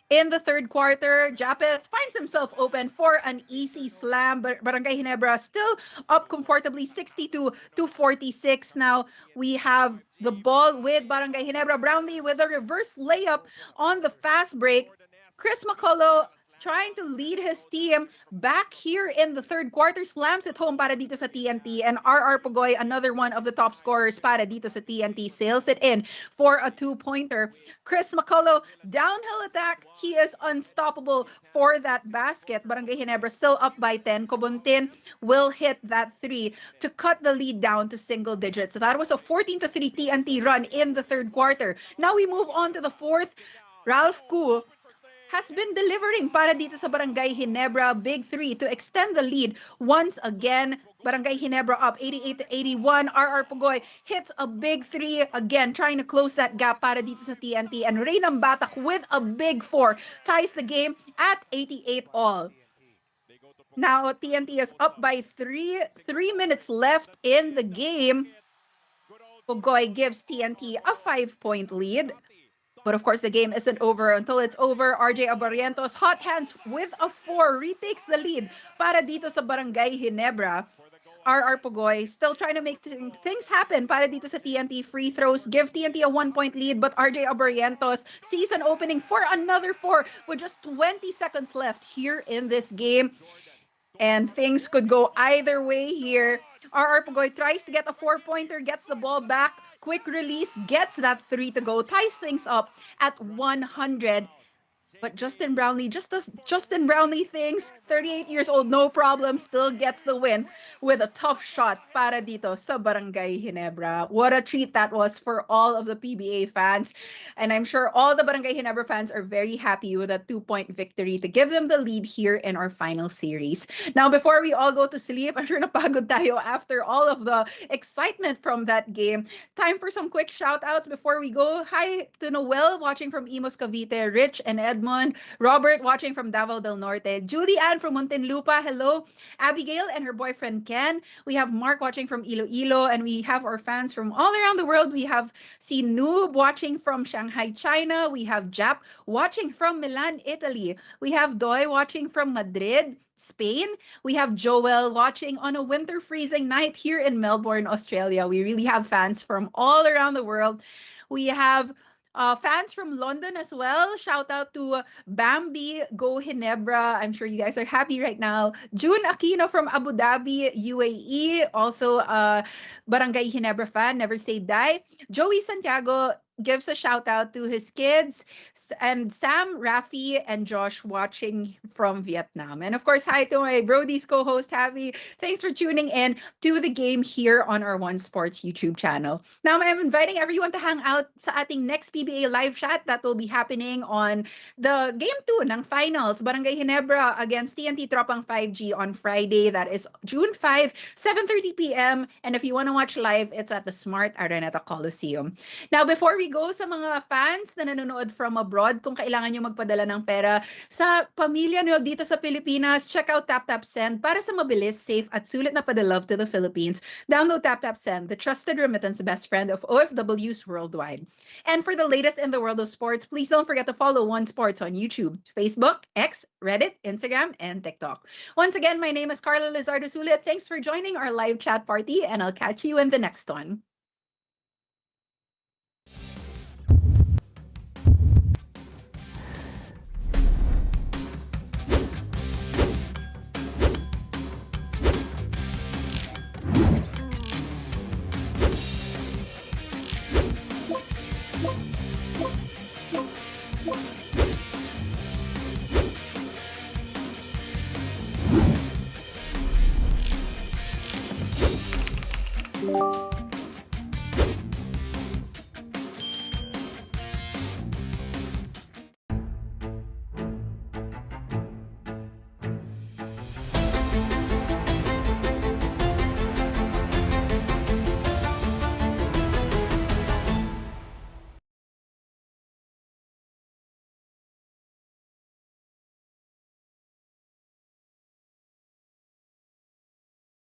In the third quarter, Japeth finds himself open for an easy slam. But Barangay Ginebra still up comfortably, 62-46. Now we have the ball with Barangay Ginebra. Brownlee with a reverse layup on the fast break. Chris McCullough trying to lead his team back here in the third quarter, slams it home para dito sa TNT. And RR Pugoy, another one of the top scorers para dito sa TNT, sails it in for a two-pointer. Chris McCullough, downhill attack. He is unstoppable for that basket. Barangay Ginebra still up by 10. Cobontin will hit that 3 to cut the lead down to single digits. So that was a 14-3 TNT run in the third quarter. Now we move on to the fourth. Ralph Koo has been delivering para dito sa Barangay Ginebra. Big 3 to extend the lead once again. Barangay Ginebra up 88-81. RR Pugoy hits a big 3 again, trying to close that gap para dito sa TNT. And Reynam Batak with a big 4 ties the game at 88 all. Now TNT is up by 3 minutes left in the game. Pugoy gives TNT a 5-point lead. But of course, the game isn't over until it's over. RJ Abarientos, hot hands with a 4, retakes the lead para dito sa Barangay Ginebra. RR Pugoy still trying to make things happen para dito sa TNT. Free throws give TNT a 1-point lead, but RJ Abarientos sees an opening for another 4 with just 20 seconds left here in this game. And things could go either way here. RR Pugoy tries to get a 4-pointer, gets the ball back, quick release, gets that 3 to go, ties things up at 100. But Justin Brownlee just does Justin Brownlee things. 38 years old, no problem, still gets the win with a tough shot para dito sa Barangay Ginebra. What a treat that was for all of the PBA fans. And I'm sure all the Barangay Ginebra fans are very happy with a 2-point victory to give them the lead here in our final series. Now, before we all go to sleep, I'm sure napagod tayo after all of the excitement from that game. Time for some quick shout outs before we go. Hi to Noel watching from Imos Cavite, Rich and Edmund Edmond. Robert watching from Davao del Norte. Julie Ann from Muntinlupa. Hello. Abigail and her boyfriend Ken. We have Mark watching from Iloilo, and we have our fans from all around the world. We have Noob watching from Shanghai, China. We have Jap watching from Milan, Italy. We have Doy watching from Madrid, Spain. We have Joel watching on a winter freezing night here in Melbourne, Australia. We really have fans from all around the world. We have fans from London as well. Shout out to Bambi Go Ginebra. I'm sure you guys are happy right now. June Aquino from Abu Dhabi, UAE. Also Barangay Ginebra fan, never say die. Joey Santiago gives a shout out to his kids, and Sam, Rafi, and Josh watching from Vietnam. And of course, hi to my Brody's co-host, Javi. Thanks for tuning in to the game here on our One Sports YouTube channel. Now, I'm inviting everyone to hang out sa ating next PBA live chat that will be happening on the Game 2 ng Finals, Barangay Ginebra against TNT Tropang 5G on Friday. That is June 5, 7:30 p.m. And if you want to watch live, it's at the Smart Araneta Coliseum. Now, before we go sa mga fans na nanonood from abroad, kung kailangan nyo magpadala ng pera sa pamilya nyo dito sa Pilipinas, check out TapTapSend para sa mabilis, safe at sulit na padalove to the Philippines. Download TapTapSend, the trusted remittance best friend of OFWs worldwide. And for the latest in the world of sports, please don't forget to follow One Sports on YouTube, Facebook, X, Reddit, Instagram, and TikTok. Once again, my name is Carla Lizardo Sulit. Thanks for joining our live chat party, and I'll catch you in the next one. Thank you.